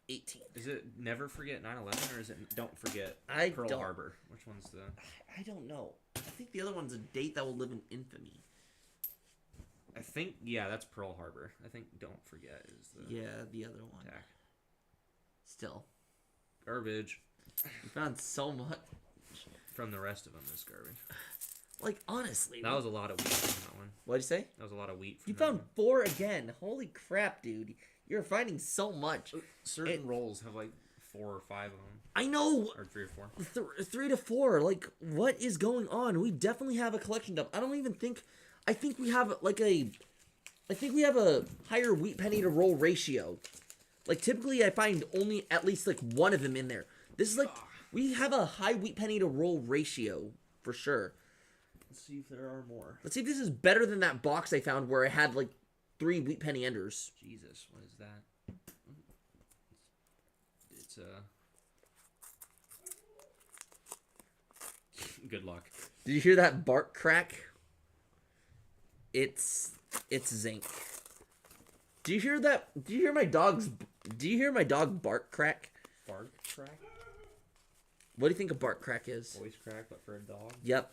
18. Is it never forget 9/11 or is it don't forget I Pearl don't- Harbor? Which one's the? I don't know. I think the other one's a date that will live in infamy. I think that's Pearl Harbor. I think don't forget is the Yeah, the other one. attack. Still, Garbage we found so much. from the rest of them is garbage. Like, honestly. That was a lot of wheat from that one. What'd you say? That was a lot of wheat. From You that found one. 4 again. Holy crap, dude. You're finding so much. Certain rolls have like 4 or 5 of them, I know. or 3 or 4. 3 to 4. Like, what is going on? We definitely have a collection dump. I don't even think. I think we have like a. I think we have a higher wheat penny to roll ratio. Like, typically I find only at least like one of them in there. This is like we have a high wheat penny to roll ratio for sure. Let's see if there are more. Let's see if this is better than that box I found where I had like 3 wheat penny enders. Jesus, what is that? It's good luck. Did you hear that bark crack? It's zinc. Do you hear that? Do you hear my dog bark crack? Bark crack? What do you think a bark crack is? Voice crack, but for a dog? Yep.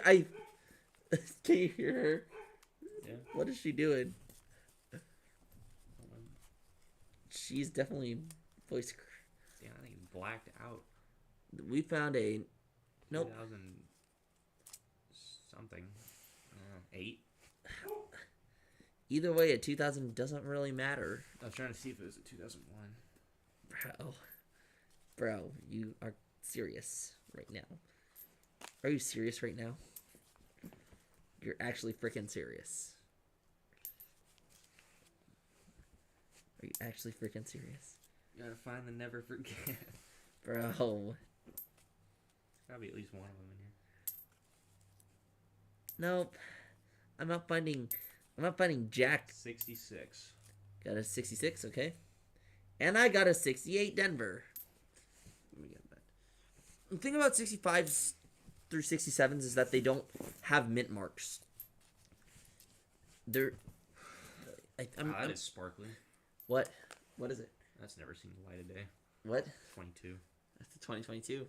I can you hear her? Yeah. What is she doing? Hold on. She's definitely voice. Yeah, I think it's blacked out. We found a. Nope. 2000 something. 8. Either way, a 2000 doesn't really matter. I was trying to see if it was a 2001. Bro, you are serious right now. Are you serious right now? You're actually freaking serious. Are you actually freaking serious? You gotta find the never forget. Bro. Gotta be at least one of them in here. Nope. I'm not finding Jack. 66. Got a 66, okay. And I got a 68 Denver. Let me get that. The thing about 65s through 67s is that they don't have mint marks. They're... That is sparkly. What? What is it? That's never seen the light of day. What? 22. That's the 2022.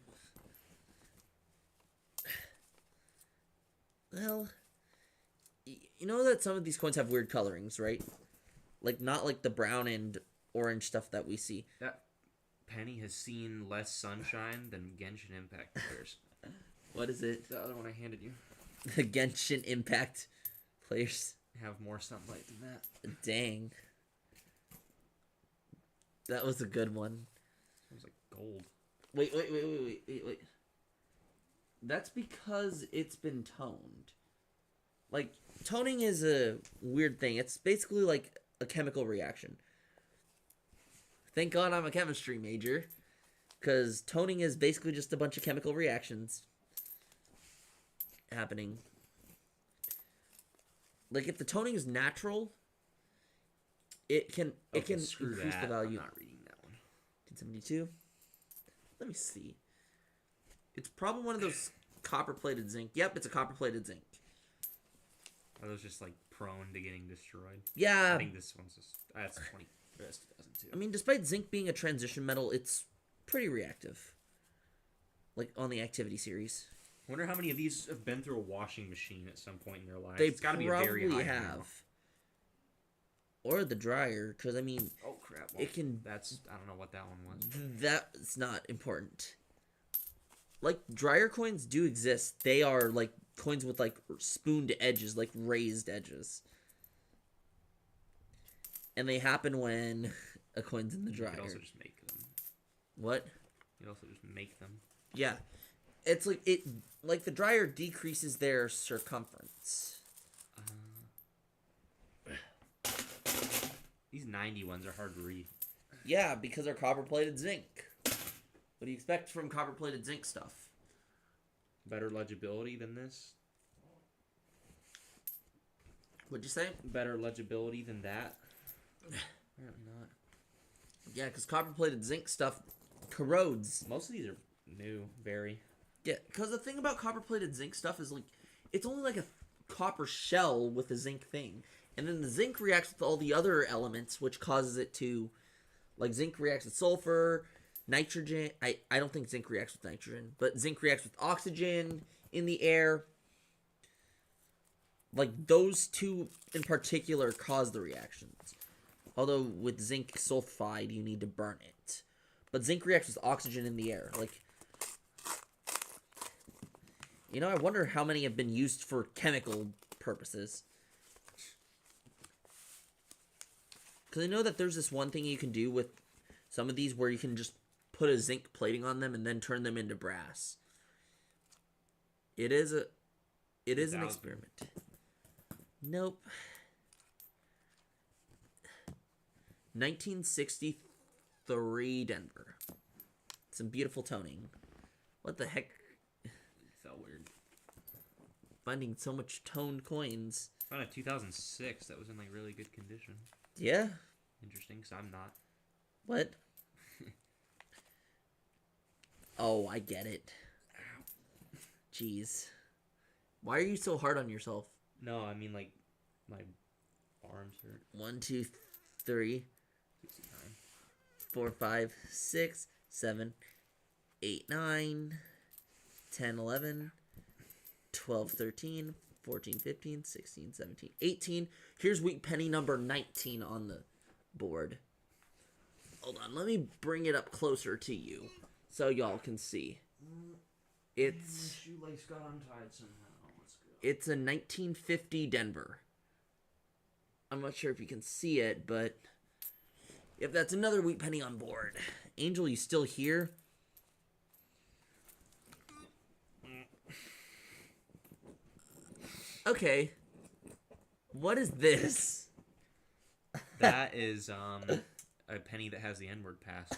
Well, you know that some of these coins have weird colorings, right? Like, not like the brown and orange stuff that we see. That penny has seen less sunshine than Genshin Impact players. What is it? The other one I handed you The Genshin Impact players. have more sunlight than that. Dang. That was a good one. It was like gold. Wait. That's because it's been toned. Like, toning is a weird thing. It's basically like a chemical reaction. Thank God I'm a chemistry major. Because toning is basically just a bunch of chemical reactions happening. Like, if the toning is natural, it can Screw increase that. the value. I'm not reading that one. 1972. Let me see. It's probably one of those copper-plated zinc. Yep, it's a copper-plated zinc. Are those just like prone to getting destroyed? Yeah. I think this one's just that's 20. That's 2002. I mean, despite zinc being a transition metal, it's pretty reactive. Like, on the activity series. I wonder how many of these have been through a washing machine at some point in their lives. They It's got to be a probably very high have. amount. Or the dryer, because I mean, Oh crap! it can. That's I don't know what that one was. That's not important. Like, dryer coins do exist. They are like coins with like spooned edges, like raised edges. And they happen when a coin's in the You dryer. could also just make them. What? You could also just make them. Yeah. It's like like the dryer decreases their circumference. These 90 ones are hard to read. Yeah, because they're copper-plated zinc. What do you expect from copper-plated zinc stuff? Better legibility than this. What'd you say? Better legibility than that. Apparently not. Yeah, because copper-plated zinc stuff corrodes. Most of these are new, very. Yeah, because the thing about copper-plated zinc stuff is, like, it's only like a copper shell with a zinc thing. And then the zinc reacts with all the other elements, which causes it to... Like, zinc reacts with sulfur, nitrogen... I don't think zinc reacts with nitrogen, but zinc reacts with oxygen in the air. Like, those two in particular cause the reactions. Although, with zinc sulfide, you need to burn it. But zinc reacts with oxygen in the air. Like... You know, I wonder how many have been used for chemical purposes. Because I know that there's this one thing you can do with some of these where you can just put a zinc plating on them and then turn them into brass. It is an experiment. Nope. 1963 Denver. Some beautiful toning. What the heck? Felt weird. Finding so much toned coins. Found a 2006 that was in like really good condition. Yeah. Interesting, because I'm not. What? Oh, I get it. Jeez. Why are you so hard on yourself? No, I mean like my arms hurt. 1, 2, 3, 4, 5, 6, 7, 8, 9, 10, 11, 12, 13, 14, 15, 16, 17, 18. Here's weak penny number 19 on the board. Hold on, let me bring it up closer to you so y'all can see. It's shoelace got untied somehow. Let's go. it's a 1950 Denver. I'm not sure if you can see it, but if that's another weak penny on board. Angel, you still here? Okay. What is this? That is a penny that has the N-word passed.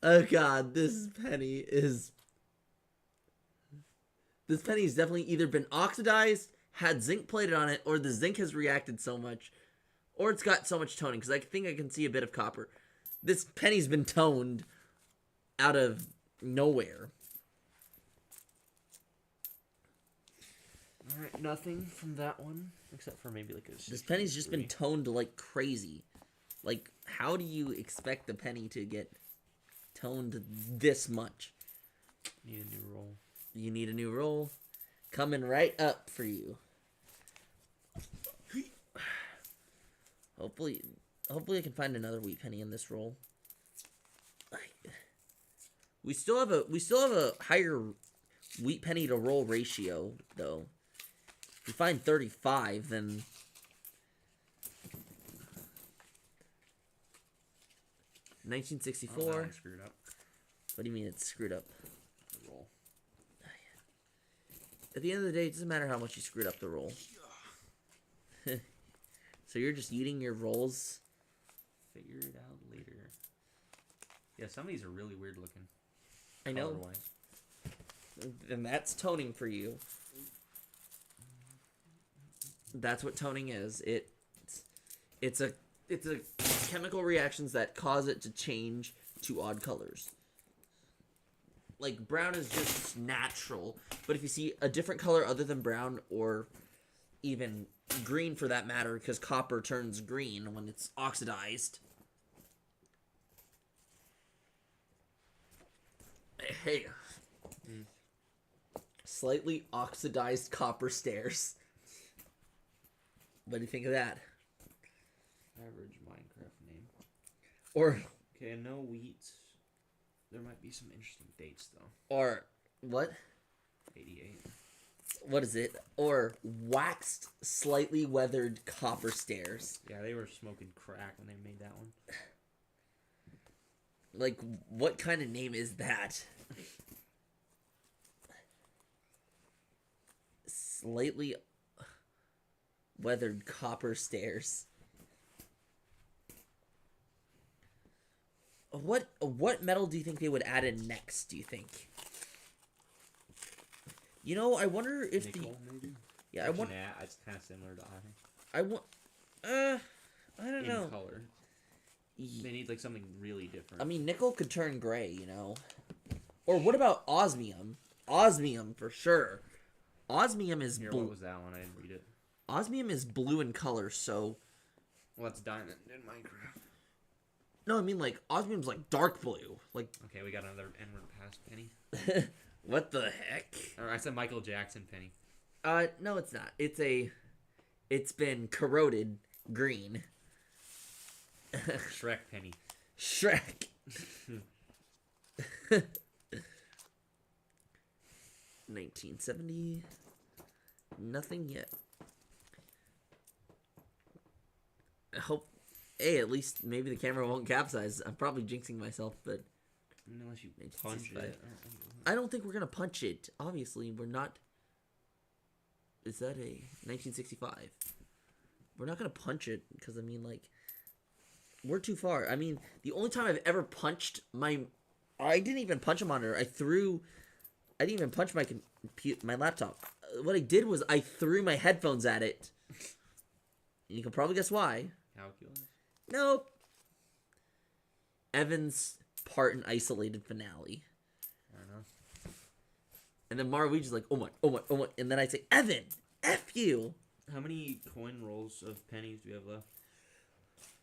Oh god, this penny is definitely either been oxidized, had zinc plated on it, or the zinc has reacted so much, or it's got so much toning, because I think I can see a bit of copper. This penny's been toned out of nowhere. Alright, nothing from that one. Except for maybe like a... This penny's just been toned like crazy. Like, how do you expect the penny to get toned this much? Need a new roll. You need a new roll. Coming right up for you. Hopefully I can find another wheat penny in this roll. We still have a higher wheat penny to roll ratio though. If you find 35, then 1964. Oh, that one screwed up. What do you mean it's screwed up? The roll. At the end of the day, it doesn't matter how much you screwed up the roll. So you're just eating your rolls? Figure it out later. Yeah, some of these are really weird looking. I know. Color-wise. And that's toning for you. That's what toning is. It's a chemical reactions that cause it to change to odd colors. Like brown is just natural, but if you see a different color other than brown, or even green for that matter, because copper turns green when it's oxidized. Hey. Slightly oxidized copper stairs. What do you think of that? Average Minecraft name. Or Okay, no wheat. There might be some interesting dates though. or what? 88. What is it? Or waxed, slightly weathered copper stairs. Yeah, they were smoking crack when they made that one. Like, what kind of name is that? Slightly weathered copper stairs. What metal do you think they would add in next, do you think? You know, I wonder if Nickel, maybe? Yeah, I want... Nah, it's kind of similar to iron. I want... I don't know. In color. They need, like, something really different. I mean, nickel could turn gray, you know? Or what about osmium? Osmium, for sure. Osmium is Here, blue. what was that one? I didn't read it. Osmium is blue in color, so... Well, that's diamond in Minecraft. No, I mean, like, osmium's, like, dark blue. Like... Okay, we got another N-word pass, Penny. What the heck? Or I said Michael Jackson, Penny. No, it's not. It's been corroded green. Shrek, Penny. Shrek. 1970. Nothing yet. I hope. Hey, at least maybe the camera won't capsize. I'm probably jinxing myself, but Unless you punch 1965. it. I don't think we're gonna punch it. Obviously, we're not. Is that a 1965? We're not gonna punch it because I mean, like, we're too far. I mean, the only time I've ever punched I didn't even punch a monitor. I didn't even punch my laptop. What I did was I threw my headphones at it. And you can probably guess why. Calculus? Nope. Evan's part in isolated finale. I don't know. And then Maruigi's like, oh my. And then I say, Evan, F you. How many coin rolls of pennies do we have left?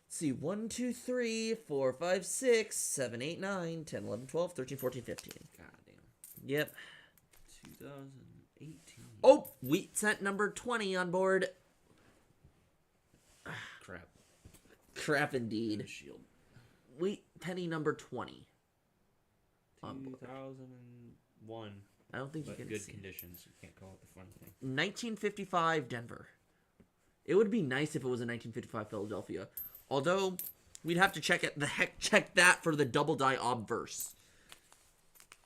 Let's see, 1, 2, 3, 4, 5, 6, 7, 8, 9, 10, 11, 12, 13, 14, 15. God damn. Yep. 2018. Oh, wheat cent number 20 on board. Crap. Crap indeed. Shield. Wheat penny number 20. On board. 2001. I don't think But you can good see. conditions. You can't call it the fun thing. 1955 Denver. It would be nice if it was a 1955 Philadelphia. Although, we'd have to check that for the double die obverse.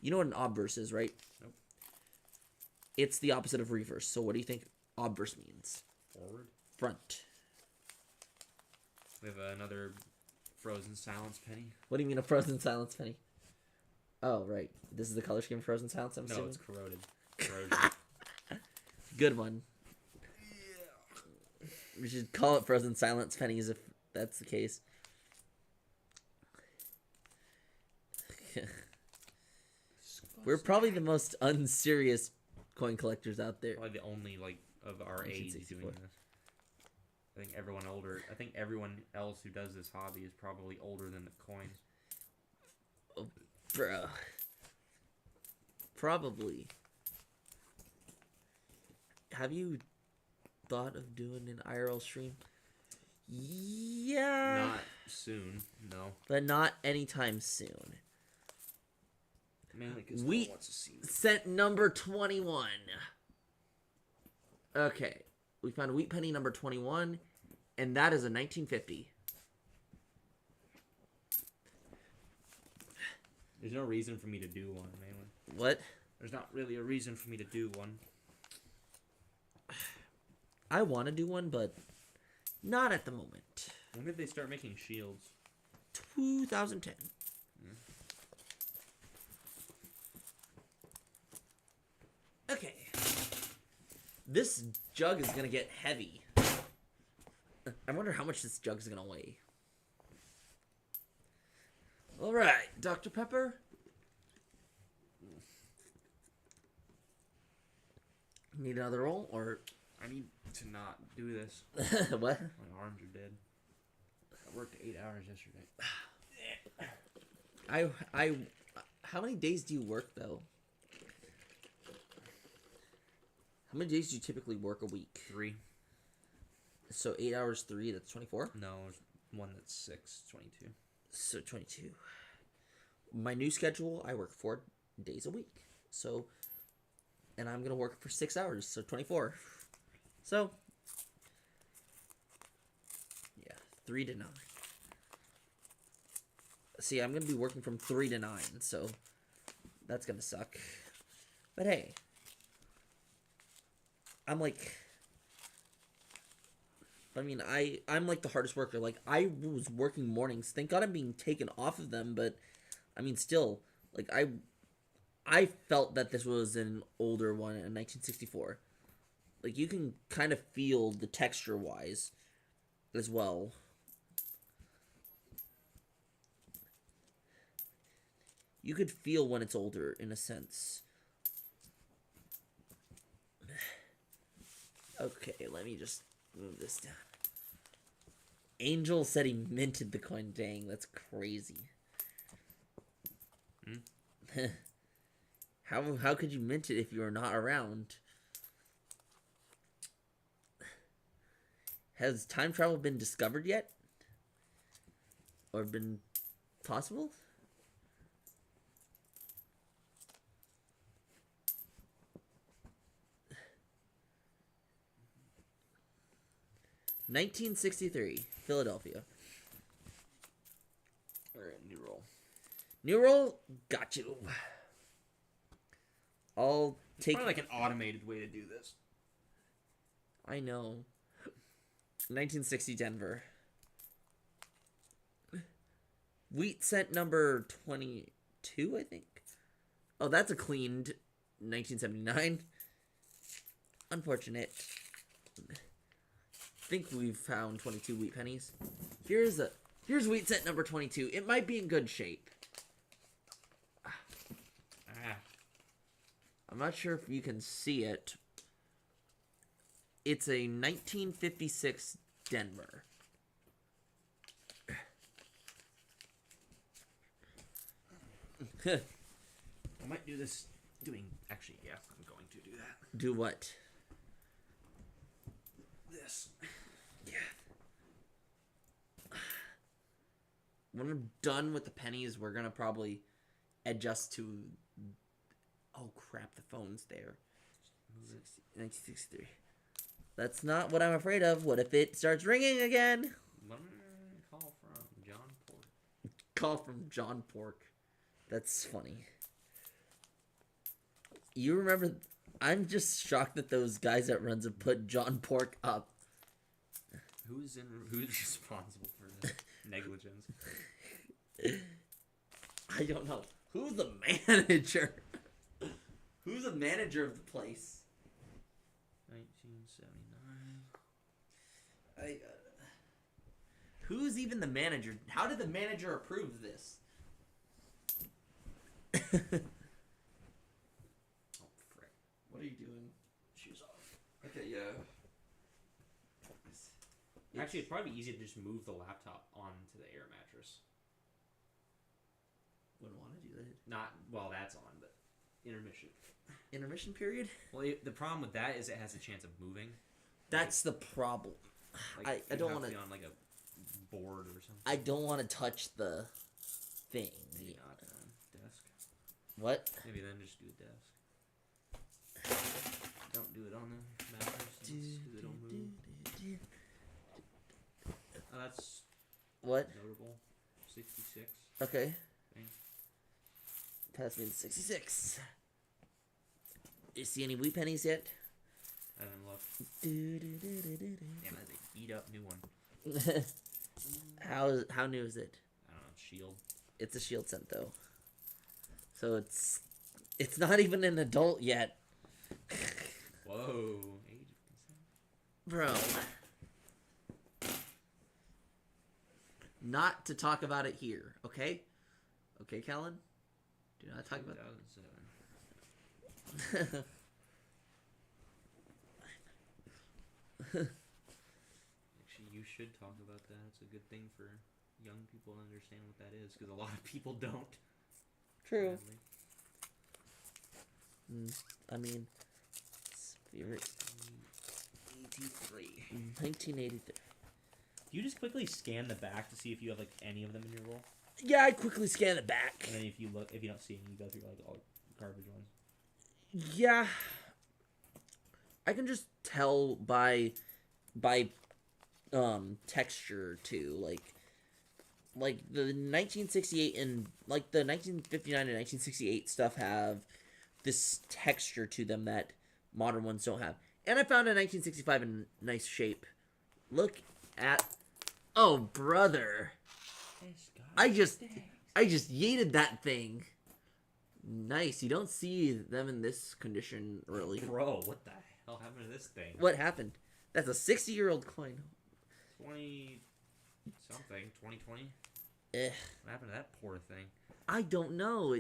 You know what an obverse is, right? Nope. It's the opposite of reverse. So what do you think obverse means? Forward. Front. We have another Frozen Silence penny. What do you mean a frozen silence penny? Oh, right. This is the color scheme of frozen silence, I'm No, assuming? it's corroded. Corrosion. Good one. We should call it frozen silence pennies if that's the case. We're probably the most unserious coin collectors out there. Probably the only, like, of our age 1964. doing this. I think everyone else who does this hobby is probably older than the coins. Oh, bro. Probably. Have you thought of doing an IRL stream? Yeah. Not soon, no. But not anytime soon. Mainly because Wheat wants to see me. cent number 21. Okay. We found wheat penny number 21, and that is a 1950. There's no reason for me to do one, mainly. What? There's not really a reason for me to do one. I want to do one, but not at the moment. When did they start making shields? 2010. Okay. This jug is going to get heavy. I wonder how much this jug is going to weigh. All right, Dr. Pepper. Need another roll, or I need to not do this. what? My arms are dead. I worked 8 hours yesterday. How many days do you work though? How many days do you typically work a week? 3. So 8 hours 3. That's 24. No, there's one that's 6, 22. So 22. My new schedule, I work 4 days a week. So, and I'm gonna work for 6 hours. So 24. So, yeah, 3 to 9. See, I'm gonna be working from 3 to 9. So, that's gonna suck. But hey, I'm like. I mean, I'm like the hardest worker. Like, I was working mornings. Thank God I'm being taken off of them, but I mean, still, like, I felt that this was an older one in 1964. Like, you can kind of feel the texture-wise as well. You could feel when it's older, in a sense. Okay, let me just move this down. Angel said he minted the coin. Dang, that's crazy. How could you mint it if you are not around? Has time travel been discovered yet? Or been possible? $1963, Philadelphia. Alright, new roll. New roll, got you. I'll take. Probably like an automated way to do this. I know. 1960 Denver. Wheat cent number 22, I think. Oh, that's a cleaned 1979. Unfortunate. I think we've found 22 wheat pennies. Here's wheat cent number 22. It might be in good shape. I'm not sure if you can see it. It's a 1956 Denver. I might do this. Actually, yeah, I'm going to do that. Do what? This. Yeah. When we're done with the pennies, we're gonna probably adjust to. Oh crap! The phone's there. 1963. That's not what I'm afraid of. What if it starts ringing again? Call from John Pork. Call from John Pork. That's funny. You remember? I'm just shocked that those guys at Runs have put John Pork up. Who's responsible for this negligence? I don't know. Who's the manager? Who's the manager of the place? 1979. Who's even the manager? How did the manager approve this? Oh, frick. What are you doing? Shoes off. Okay, yeah. Actually, it'd probably be easy to just move the laptop onto the air mattress. Wouldn't want to do that. Well, that's on, but intermission. Intermission period? Well, the problem with that is it has a chance of moving. That's the problem. Like, I don't want to to be on like a board or something. I don't want to touch the thing. Maybe not desk. What? Maybe then just do a desk. Don't do it on the mattress. So they don't move. Oh, that's What? notable. 66. Okay. Thing. Pass me the 66. You see any wheat pennies yet? I haven't looked. Damn, that's a beat up new one. How new is it? I don't know. Shield. It's a shield cent though. So it's not even an adult yet. Whoa. Age of consent. Bro. Not to talk about it here, okay? Okay, Caelan? Do not talk about 2007. Actually, you should talk about that. It's a good thing for young people to understand what that is, because a lot of people don't. True. Sadly. I mean, favorite. 1983. Do you just quickly scan the back to see if you have like any of them in your roll? Yeah, I quickly scan the back. And then if you don't see any, you go through like all garbage ones. Yeah. I can just tell by texture too, like the 1968 and like the 1959 and 1968 stuff have this texture to them that modern ones don't have. And I found a 1965 in nice shape. Look at, oh brother, I just yeeted that thing. Nice. You don't see them in this condition really. Bro, what the hell happened to this thing? What happened? That's a 60-year-old coin. 20 something, 2020. Eh, What happened to that poor thing? I don't know.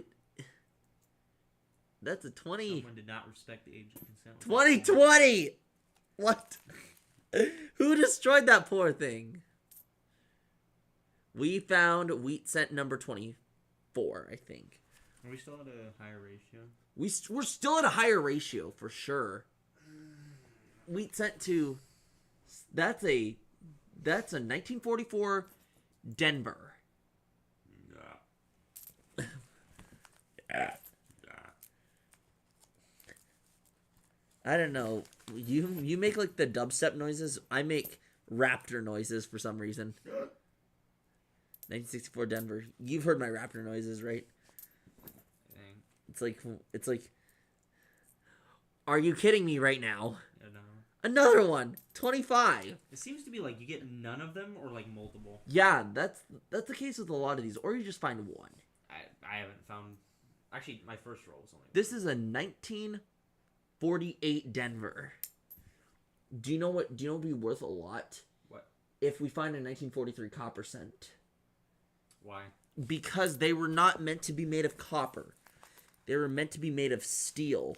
That's a 20. Someone did not respect the age of consent. 2020. What? Who destroyed that poor thing? We found wheat cent number 24, I think. Are we still at a higher ratio? We're still at a higher ratio for sure. Wheat cent to that's a 1944 Denver. I don't know. You make like the dubstep noises. I make raptor noises for some reason. 1964 Denver. You've heard my raptor noises, right? It's like. Are you kidding me right now? No. Another one. 25. It seems to be like you get none of them or like multiple. Yeah, that's the case with a lot of these, or you just find one. I haven't found. Actually, my first roll was only. This is a 1948 Denver. Do you know what? Do you know what would be worth a lot? What? If we find a 1943 copper cent. Why? Because they were not meant to be made of copper. They were meant to be made of steel.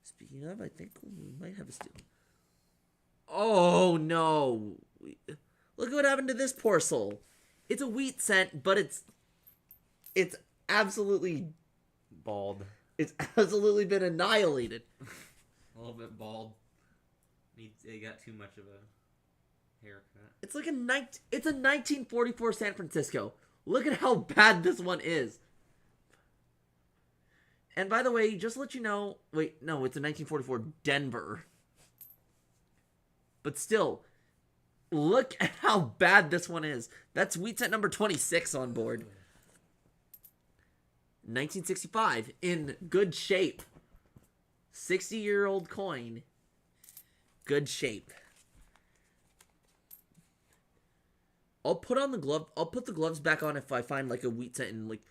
Speaking of, I think we might have a steel. Oh no! Look at what happened to this poor soul. It's a wheat cent, but it's absolutely Bald. It's absolutely been annihilated. A little bit bald. They got too much of a haircut. It's like it's a 1944 San Francisco. Look at how bad this one is. And by the way, just to let you know, wait, no, it's a 1944 Denver. But still, look at how bad this one is. That's wheat cent number 26 on board. 1965, in good shape. 60-year-old coin. Good shape. I'll put the gloves back on if I find like a wheat cent in like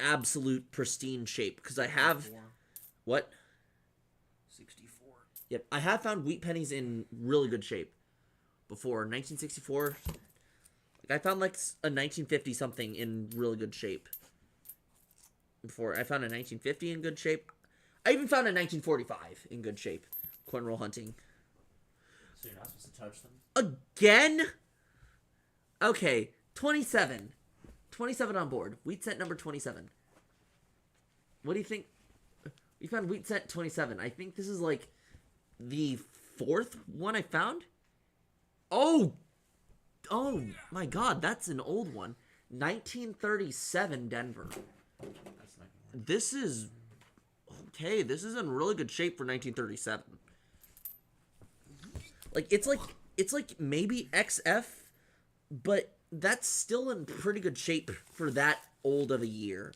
absolute pristine shape, because I have 64. What? 64. Yep, I have found wheat pennies in really good shape before. 1964, like I found like a 1950 something in really good shape. Before I found a 1950 in good shape. I even found a 1945 in good shape. Coin roll hunting. So you're not supposed to touch them? Again? Okay, 27. 27 on board. Wheat cent number 27. What do you think? We found wheat cent 27. I think this is like the fourth one I found. Oh my god, that's an old one. 1937 Denver. That's not gonna work. This is okay. This is in really good shape for 1937. It's like maybe XF, but that's still in pretty good shape for that old of a year.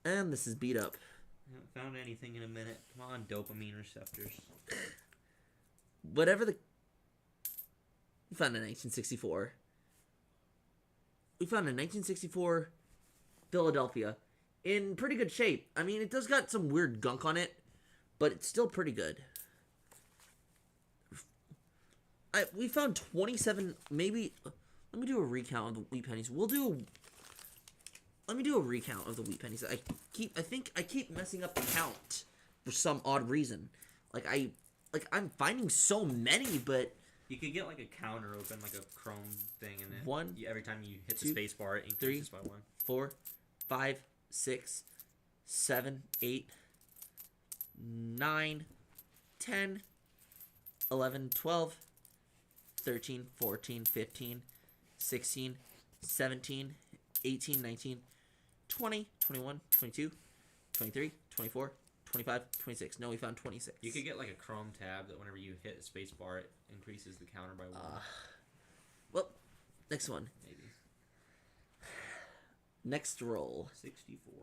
And this is beat up. I haven't found anything in a minute. Come on, dopamine receptors. Whatever the... We found a 1964. We found a 1964 Philadelphia in pretty good shape. I mean, it does got some weird gunk on it, but it's still pretty good. We found 27, maybe... Let me do a recount of the wheat pennies. Let me do a recount of the wheat pennies. I think I keep messing up the count for some odd reason. I'm finding so many, but You could get like a counter open, like a Chrome thing, and it One, every time you hit two, the space bar, it increases by 1. 4, 5, 6, 7, 8, 9, 10, 11, 12, 13, 14, 15, 16, 17, 18, 19, 20, 21, 22, 23, 24, 25, 26. No, we found 26. You could get like a Chrome tab that whenever you hit a space bar, it increases the counter by 1. Well, next one. Maybe. Next roll. 64.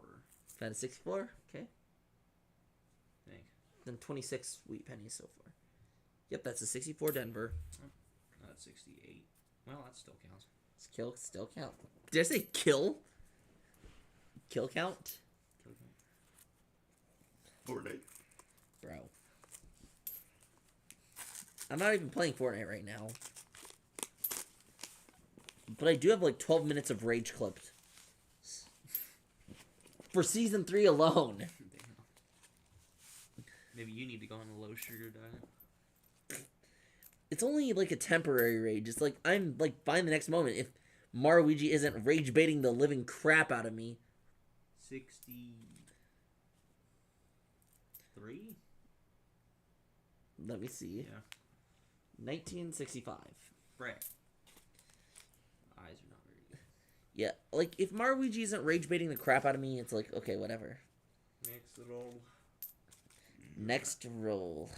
Found a 64. Okay. I think. Then 26 wheat pennies so far. Yep, that's a 64 Denver. That's 68. Well, that still counts. Still count. Did I say kill? Kill count? Fortnite. Bro. I'm not even playing Fortnite right now. But I do have like 12 minutes of rage clipped. For season 3 alone. Maybe you need to go on a low sugar diet. It's only like a temporary rage. It's like I'm like fine the next moment if Maruigi isn't rage baiting the living crap out of me. 63? Let me see. Yeah. 1965. Frick. Eyes are not very good. Yeah, like if Maruigi isn't rage baiting the crap out of me, it's like okay, whatever. Next little. Next roll.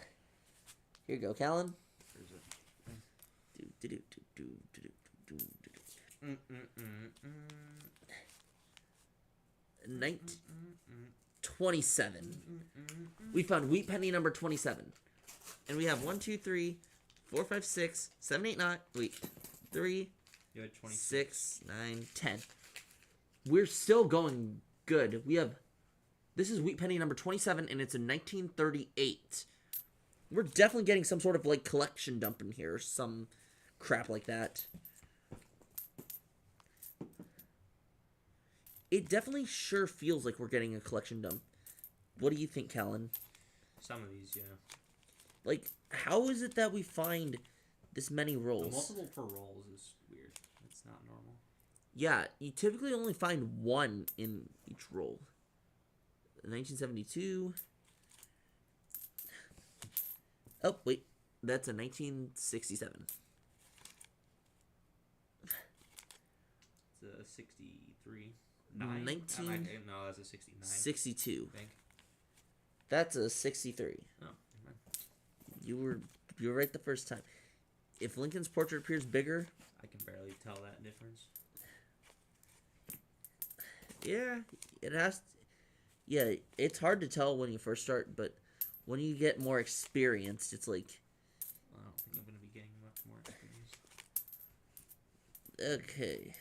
Here you go, Caelan. There's a. Do, do, do, do, do, do, do, do, do. 27. We found wheat penny number 27. And we have 1, 2, 3, 4, 5, 6, 7, 8, 9. Wait. 3, You had 26. 6, 9, 10. We're still going good. We have. This is wheat penny number 27, and it's a 1938. We're definitely getting some sort of like collection dump in here, some crap like that. It definitely sure feels like we're getting a collection dump. What do you think, Caelan? Some of these, yeah. Like, how is it that we find this many The rolls? multiple per rolls is weird. It's not normal. Yeah, you typically only find one in each roll. 1972. Oh, wait. That's a 1967. It's a 63. 9? 19 No, that's a 69. 62. I think. That's a 63. Oh, never mind. You were right the first time. If Lincoln's portrait appears bigger, I can barely tell that difference. yeah, it has. Yeah, it's hard to tell when you first start, but when you get more experienced, it's like, Well, I don't think I'm going to be getting much more experience. okay.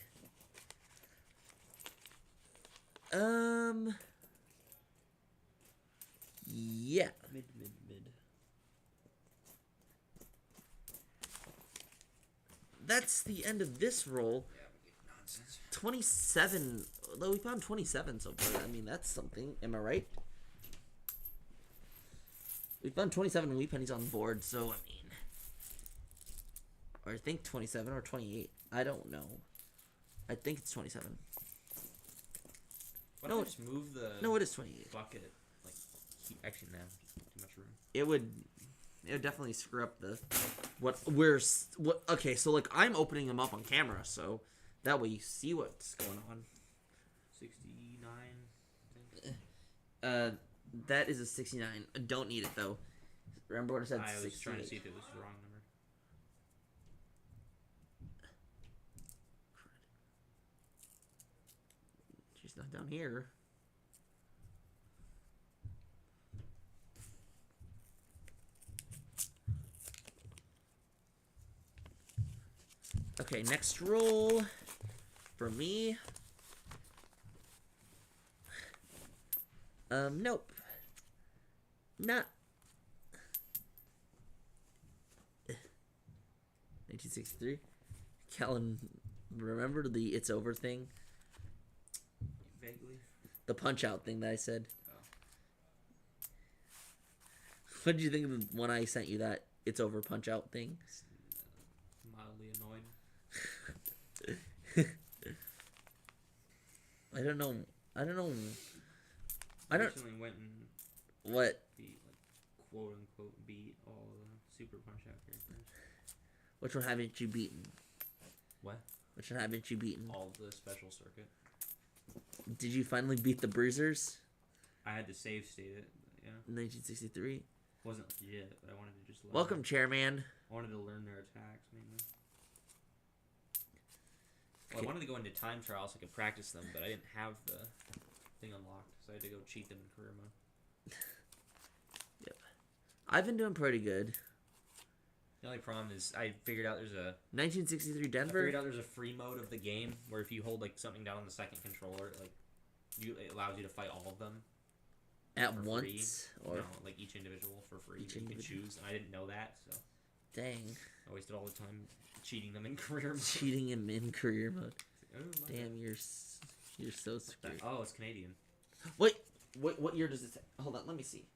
Yeah. Mid. That's the end of this roll. Yeah, we get nonsense. 27. Though we found 27 so far. I mean, that's something. Am I right? We found 27 wheat pennies on the board, so I mean. Or I think 27 or 28. I don't know. I think it's 27. Why No, don't I just move the No, it is 28. bucket? Like, actually, no, too much room. It would definitely screw up the okay, so like I'm opening them up on camera, so that way you see what's going on. 69. I think. That is a 69. I don't need it though. Remember what I said? I was 68. trying to see if it was the wrong number. She's not down here. Okay, next roll for me. Nope. Not. 1963. Caelan, remember the "it's over" thing? Vaguely. The punch out thing that I said. Oh. What did you think of when I sent you that "it's over" punch out thing? I don't know. I don't. Recently went and What? beat, like, quote unquote, beat all the Super Punch Out characters. Which one haven't you beaten? What? Which one haven't you beaten? All of the special circuit. Did you finally beat the Bruisers? I had to save state it, but yeah. 1963. Wasn't legit, but I wanted to just learn. Welcome, Chairman. I wanted to learn their attacks, mainly. Well, Okay. I wanted to go into time trials so I could practice them, but I didn't have the thing unlocked, so I had to go cheat them in career mode. Yep. I've been doing pretty good. The only problem is I figured out there's a 1963 Denver. a free mode of the game where if you hold like something down on the second controller, like it allows you to fight all of them At for once? free. Or No, like each individual for free. Each You can individual. choose, and I didn't know that, so dang. I wasted all the time cheating them in career mode. Cheating him in career mode. Oh, my Damn, God. you're so screwed. Oh, it's Canadian. Wait, what year does it say? Hold on, let me see.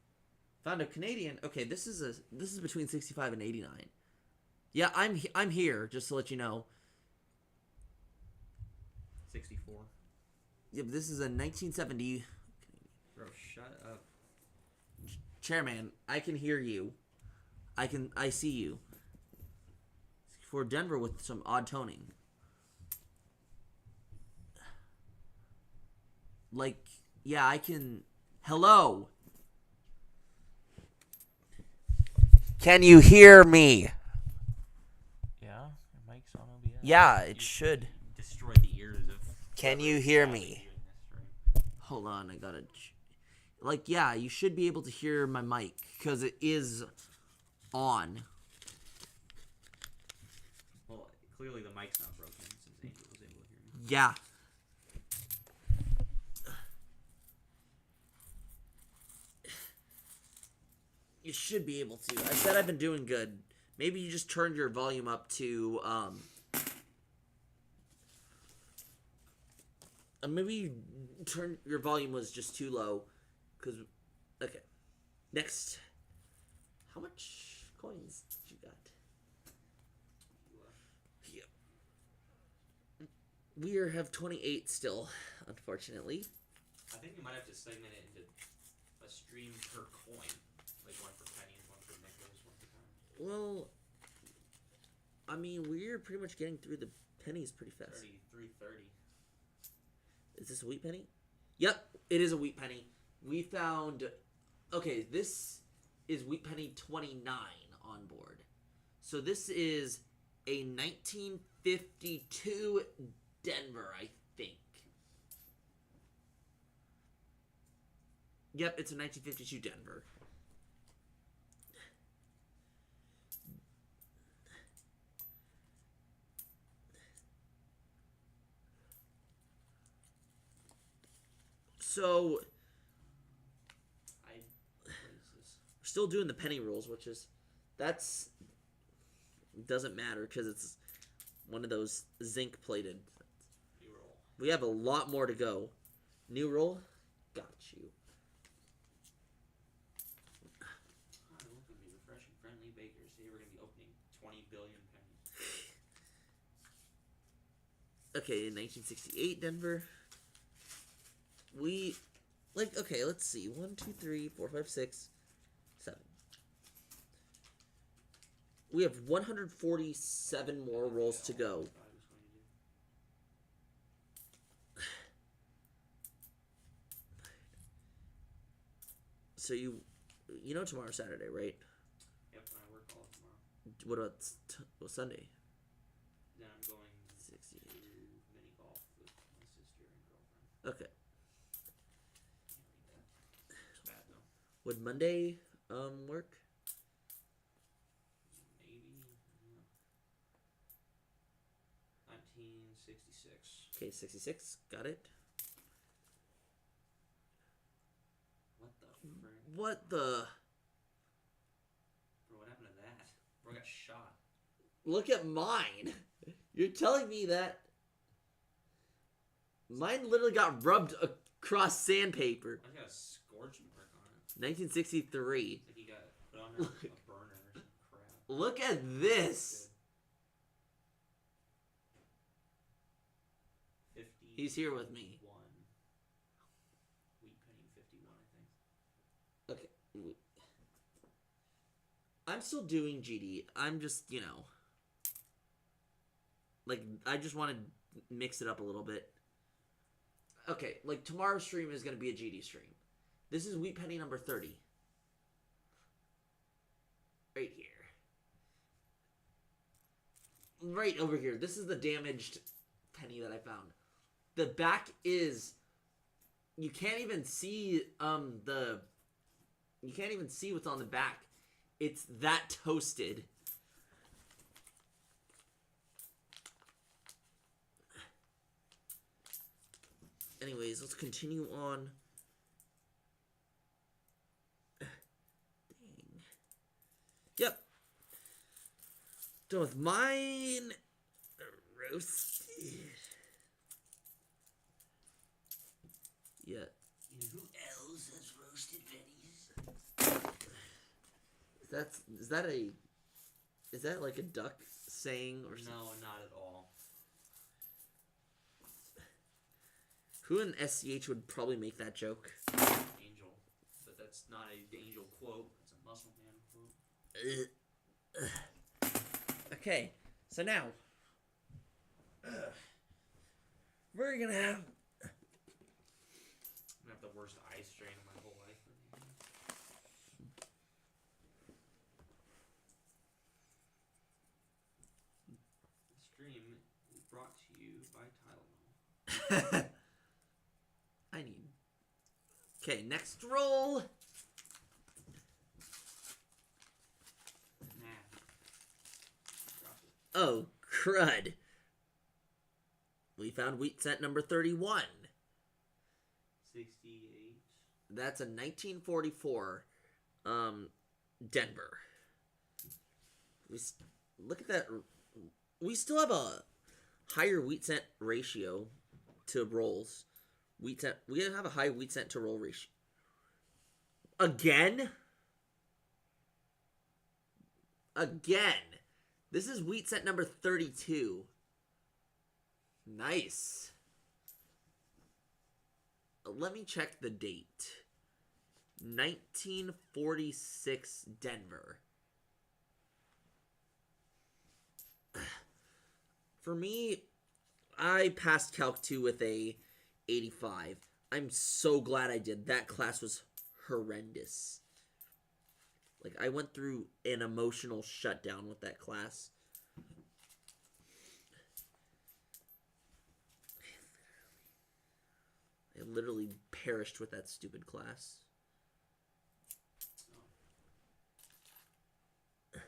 Found a Canadian. Okay, this is between 65 and 89. Yeah, I'm here just to let you know. 64. Yeah, but this is a 1970. Bro, shut up. Chairman, I can hear you. I see you. For Denver with some odd toning. Like, yeah, I can. Hello. Can you hear me? Yeah, your mic's on OBS. Yeah, it should. Destroyed the ears of. Can you hear me? Hold on, I gotta. Like, yeah, you should be able to hear my mic because it is on. Well, clearly the mic's not broken since Angel was able to hear me. Yeah. You should be able to. I said I've been doing good. Maybe you just turned your volume up to, maybe you your volume was just too low. Because, okay. Next. How much coins did you got? Yeah. We have 28 still, unfortunately. I think we might have to segment it into a stream per coin. Like one for pennies, one for nickels, one for Well, dimes. I mean, we're pretty much getting through the pennies pretty fast. 330. Is this a wheat penny? Yep, it is a wheat penny. We found... Okay, this is wheat penny 29 on board. So this is a 1952 Denver, I think. Yep, it's a 1952 Denver. So, What is this? we're still doing the penny rules, which is, doesn't matter because it's one of those zinc plated. New roll. We have a lot more to go. New roll? Got you. Oh, look at me, refreshing, friendly bakers. Today we're going to be opening 20 billion pennies. Okay, in 1968 Denver. Okay, let's see. 1, 2, 3, 4, 5, 6, 7. We have 147 more rolls to go. So you know tomorrow's Saturday, right? Yep, I work all tomorrow. What about Sunday? Then I'm going to 68. mini golf with my sister and girlfriend. Okay. Can't read that. It's bad though. Would Monday work? Maybe. Yeah. 1966. Okay, 66. Got it. What the frick? What the? Bro, what happened to that? Bro got shot. Look at mine. You're telling me that mine literally got rubbed across sandpaper. I got a scorch mark on it. 1963. It's like he got put on a burner or some crap. Look at this. He's here with me. Wheat penny 51, I think. Okay. I'm still doing GD. I'm just, like, I just want to mix it up a little bit. Okay, like, tomorrow's stream is going to be a GD stream. This is Wheat Penny number 30. Right here. Right over here. This is the damaged penny that I found. The back is... You can't even see, You can't even see what's on the back. It's that toasted. Anyways, let's continue on. Dang. Yep. Done with mine. Roasted. Yeah. You know who else has roasted pennies? Is that like a duck saying or something? No, not at all. Who in SCH would probably make that joke? Angel. But that's not an Angel quote. It's a Muscle Man quote. Okay, so now we're gonna have I'm gonna have the worst eye strain of my whole life. The stream is brought to you by Tylenol. I need. Okay, next roll. Nah. Dropped it. Oh, crud. We found wheat cent number 31. 68. That's a 1944 Denver. Look at that. We still have a higher wheat cent ratio to rolls. Wheat cent. We have a high wheat cent to roll ratio. Again? This is wheat cent number 32. Nice. Let me check the date. 1946 Denver. For me, I passed Calc 2 with a 85. I'm so glad I did. That class was horrendous. Like, I went through an emotional shutdown with that class. I literally perished with that stupid class. Oh.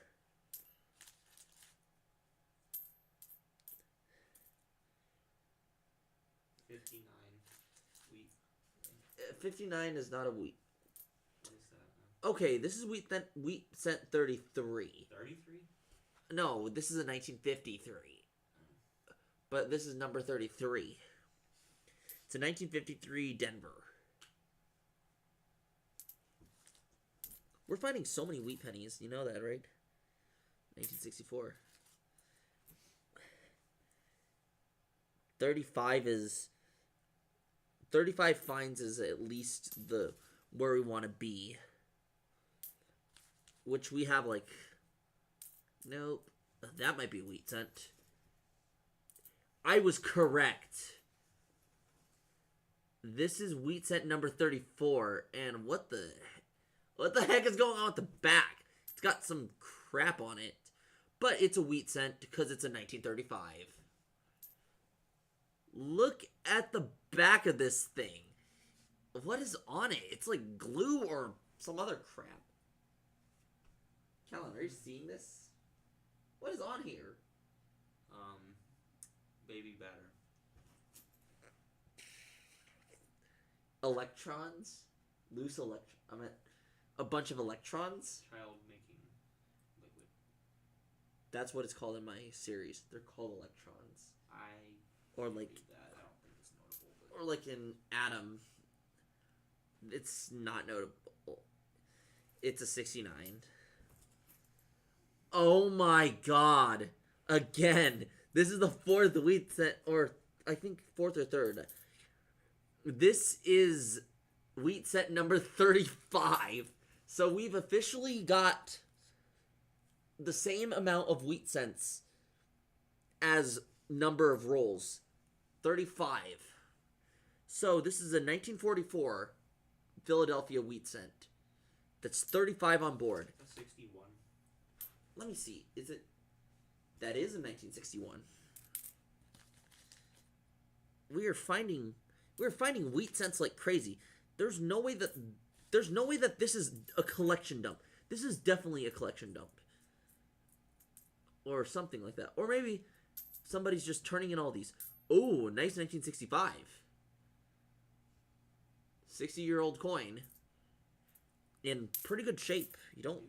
59 wheat. 59 is not a wheat. What is that? Okay, this is wheat cent 33. 33? No, this is a 1953. But this is number 33. It's a 1953 Denver. We're finding so many wheat pennies. You know that, right? 1964. 35 finds is at least where we want to be. Which we have like... Nope. That might be a wheat cent. I was correct. This is wheat cent number 34. And what the heck is going on with the back? It's got some crap on it. But it's a wheat cent because it's a 1935. Look at the back of this thing. What is on it? It's like glue or some other crap. Caelan, are you seeing this? What is on here? Baby batter. Electrons? Loose I meant a bunch of electrons? Child making liquid. That's what it's called in my series. They're called electrons. Or like Read that. I don't think it's notable. But... Or like an atom. It's not notable. It's a 69. Oh my god. Again. This is the fourth wheat cent, or I think fourth or third. This is wheat set number 35. So we've officially got the same amount of wheat cents as number of rolls. 35. So this is a 1944 Philadelphia wheat cent. That's 35 on board. That's 61. Let me see. Is it? That is in 1961. We're finding wheat cents like crazy. There's no way that this is a collection dump. This is definitely a collection dump. Or something like that. Or maybe somebody's just turning in all these. Oh, nice 1965. 60-year-old coin. In pretty good shape. You don't...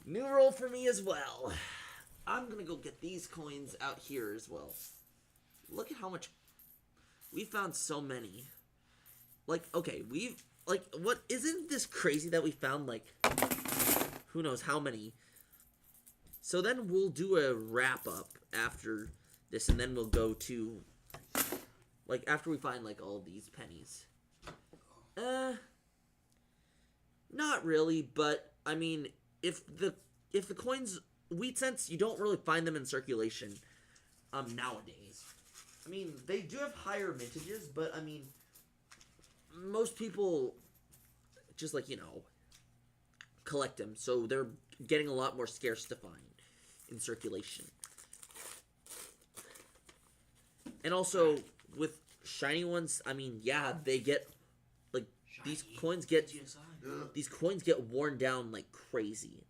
New roll for me as well. I'm gonna go get these coins out here as well. Look at how much... We found so many. Like, okay, we've... Like, what... Isn't this crazy that we found, like... Who knows how many... So then we'll do a wrap-up after this, and then we'll go to... Like, after we find, like, all these pennies. Not really, but, I mean, if the coins... Wheat cents, you don't really find them in circulation, nowadays. I mean, they do have higher mintages, but, I mean, most people just, like, you know, collect them, so they're getting a lot more scarce to find in circulation. And also, with shiny ones, I mean, yeah, they get, like, these coins get worn down like crazy.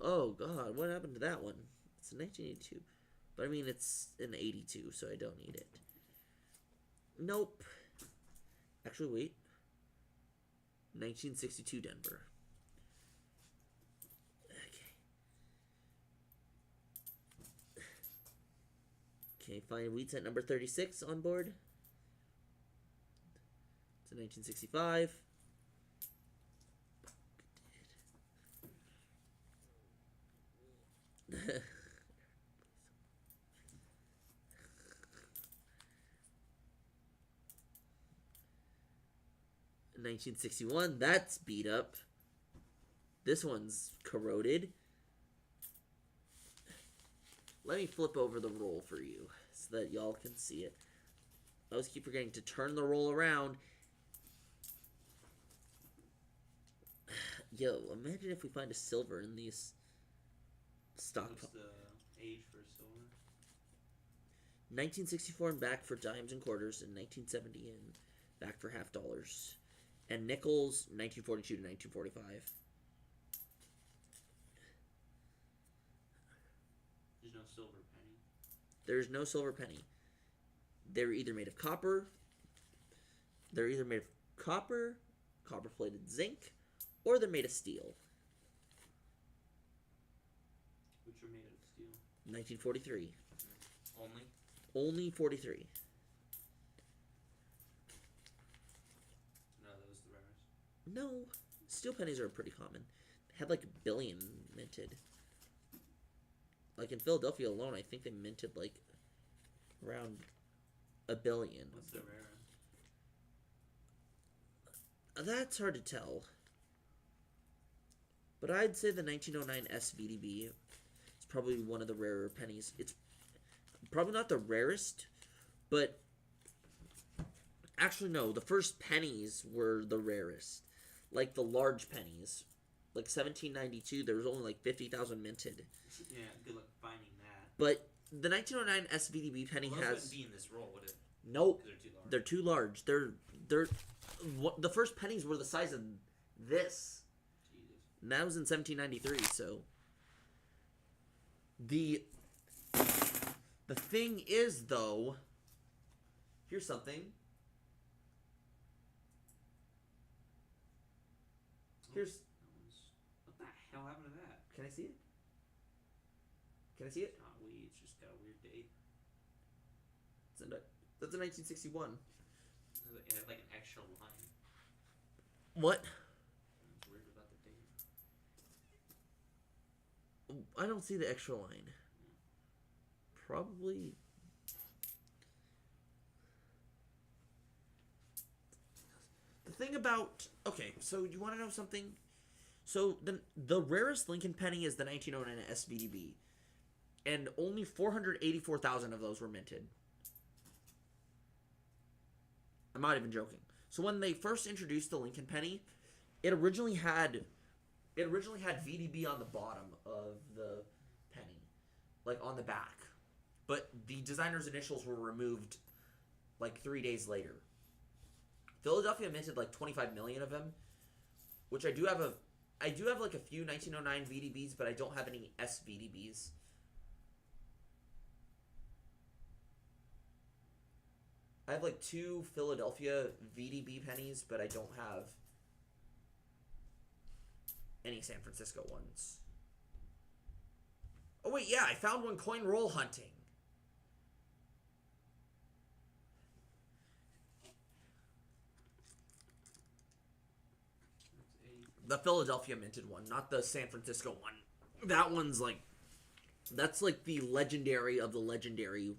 Oh, God, what happened to that one? It's a 1982. But, I mean, it's an 82, so I don't need it. Nope. Actually, wait. 1962 Denver. Okay, find wheat cent number 36 on board. It's a 1965. 1961, that's beat up. This one's corroded. Let me flip over the roll for you so that y'all can see it. I always keep forgetting to turn the roll around. Yo, imagine if we find a silver in these stock. What's the age for silver? 1964 and back for dimes and quarters, and 1970 and back for half dollars. And nickels, 1942 to 1945. There's no silver penny. There's no silver penny. They're either made of copper, copper-plated zinc, or they're made of steel. Which are made of steel? 1943. Only? Only 43. No, that was the rarest. No, steel pennies are pretty common. They had like a billion minted. Like in Philadelphia alone, I think they minted like around a billion. What's the rarest? That's hard to tell. But I'd say the 1909 SVDB is probably one of the rarer pennies. It's probably not the rarest, but actually no, the first pennies were the rarest. Like the large pennies. Like 1792, there was only like 50,000 minted. Yeah, good luck finding that. But the 1909 SVDB penny Well, those has... wouldn't be in this roll, would it? Nope. 'Cause they're too large. They're too large. They're the first pennies were the size of this. Jesus. And that was in 1793, so the thing is though, here's something. Here's What the hell happened to that? Can I see it? Can I see it? It's not weed, it's just got a weird date. That's a 1961. It had like an extra line. What? It's weird about the date. I don't see the extra line. probably. The thing about so you want to know something? So the rarest Lincoln penny is the 1909 SVDB, and only 484,000 of those were minted. I'm not even joking. So when they first introduced the Lincoln penny, it originally had VDB on the bottom of the penny, like on the back, but the designer's initials were removed like 3 days later. Philadelphia minted like 25 million of them, which I do have like a few 1909 VDBs, but I don't have any SVDBs. I have like 2 Philadelphia VDB pennies, but I don't have any San Francisco ones. Oh wait, yeah, I found one coin roll hunting. The Philadelphia minted one, not the San Francisco one. That one's like, that's like the legendary of the legendary.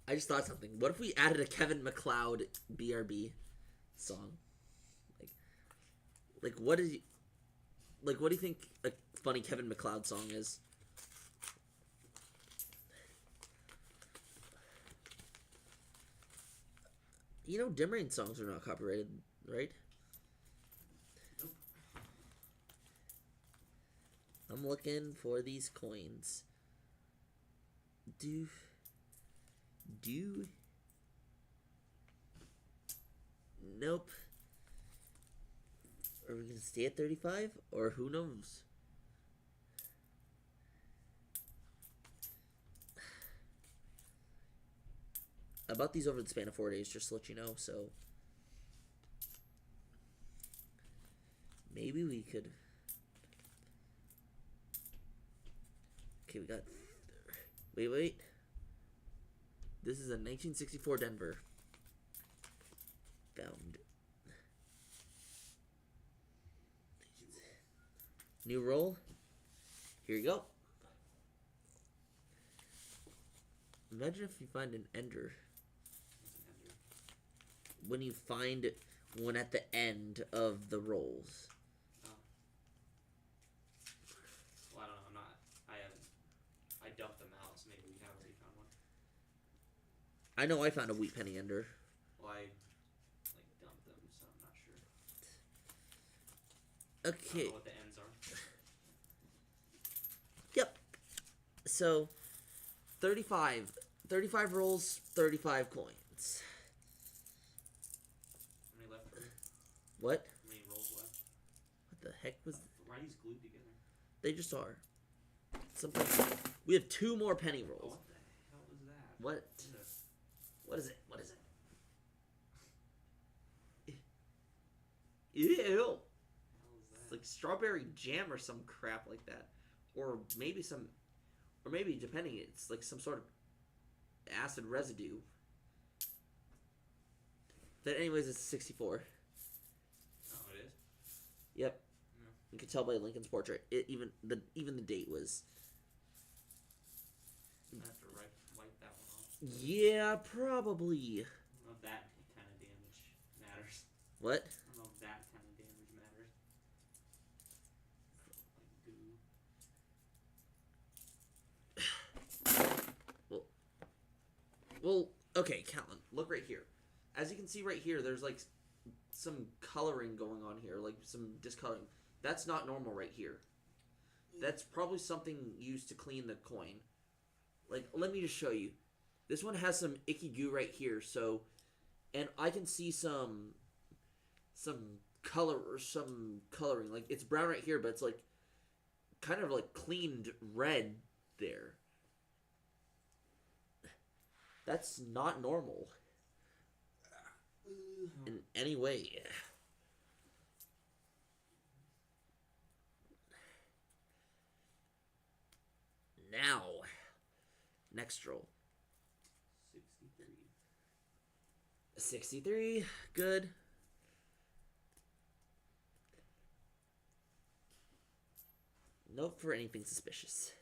I just thought something. What if we added a Kevin MacLeod BRB song? Like what do you think a funny Kevin MacLeod song is? You know, dim rain songs are not copyrighted, right? Nope. I'm looking for these coins. Nope. Are we gonna stay at 35? Or who knows? I bought these over the span of 4 days, just to let you know, so maybe we could. Okay, we got. Wait. This is a 1964 Denver. Found. New roll. Here you go. Imagine if you find an ender. When you find one at the end of the rolls. Oh. Well, I don't know. I'm not. I dumped them out, so maybe we have already found one. I know I found a wheat penny ender. Well, I dumped them, so I'm not sure. Okay. I don't know what the ends are. Yep. So, 35 rolls, 35 coins. How many left? What? How many rolls left? What the heck was? Why are these glued together? They just are. Something. We have 2 more penny Oh, rolls. what the hell is that? What? What is it? What is it? Ew. What the hell is It's that? like strawberry jam or some crap like that. Or maybe depending, it's like some sort of acid residue. But anyways, it's 64. Oh, it is? Yep. Yeah. You can tell by Lincoln's portrait. Even the date was. I have to wipe that one off. Yeah, probably. I don't know if that kind of damage matters. What? I don't know if that kind of damage matters. Like goo. Well, okay, Caelan, look right here. As you can see right here, there's like some coloring going on here, like some discoloring. That's not normal right here. That's probably something used to clean the coin. Like, let me just show you. This one has some icky goo right here, so, and I can see some color or some coloring. Like, it's brown right here, but it's like kind of like cleaned red there. That's not normal in any way. Now, next roll. 63. 63, good. Note for anything suspicious.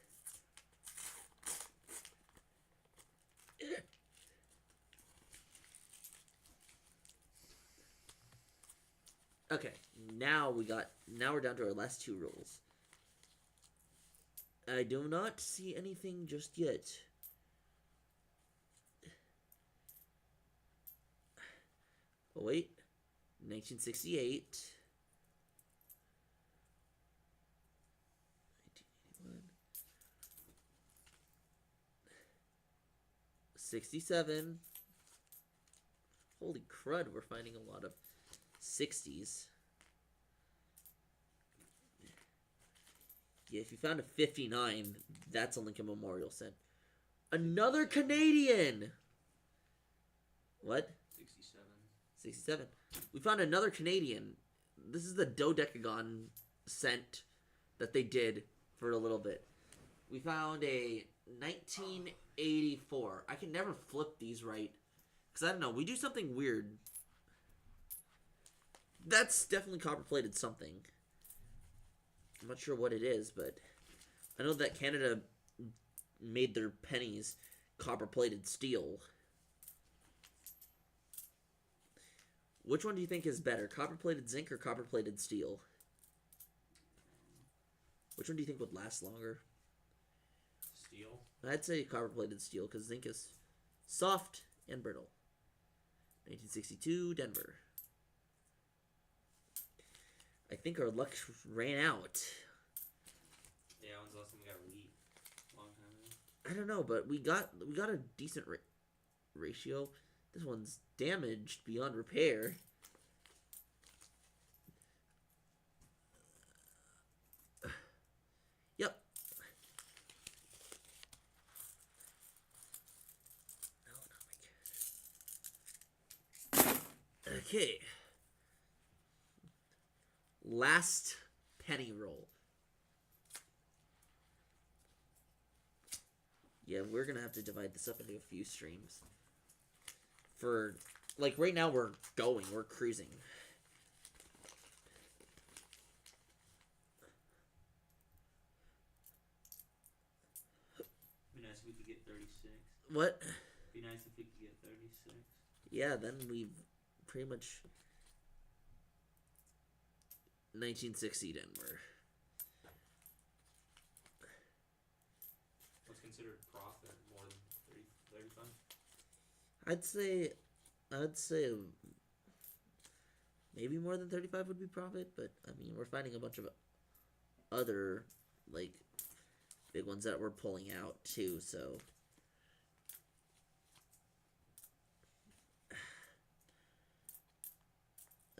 Okay, now we're down to our last two rolls. I do not see anything just yet. Oh wait, 1968. 1981. 67. Holy crud, we're finding a lot of 60s. Yeah, if you found a 59, that's a Lincoln Memorial cent. Another Canadian! What? 67. 67. We found another Canadian. This is the dodecagon cent that they did for a little bit. We found a 1984. I can never flip these right. Because I don't know, we do something weird. That's definitely copper-plated something. I'm not sure what it is, but I know that Canada made their pennies copper-plated steel. Which one do you think is better, copper-plated zinc or copper-plated steel? Which one do you think would last longer? Steel? I'd say copper-plated steel, because zinc is soft and brittle. 1962, Denver. I think our luck ran out. Yeah, when's the last time we got wheat? Long time ago. I don't know, but we got a decent ratio. This one's damaged beyond repair. Yep. No, not my cat. Okay. Last penny roll. Yeah, we're gonna have to divide this up into a few streams. For, like, right now we're cruising. Be nice if we could get 36. What? Be nice if we could get 36. Yeah, then we've pretty much 1960 Denver. What's considered profit? More than 30, 35? I'd say maybe more than 35 would be profit, but I mean, we're finding a bunch of other, like, big ones that we're pulling out too, so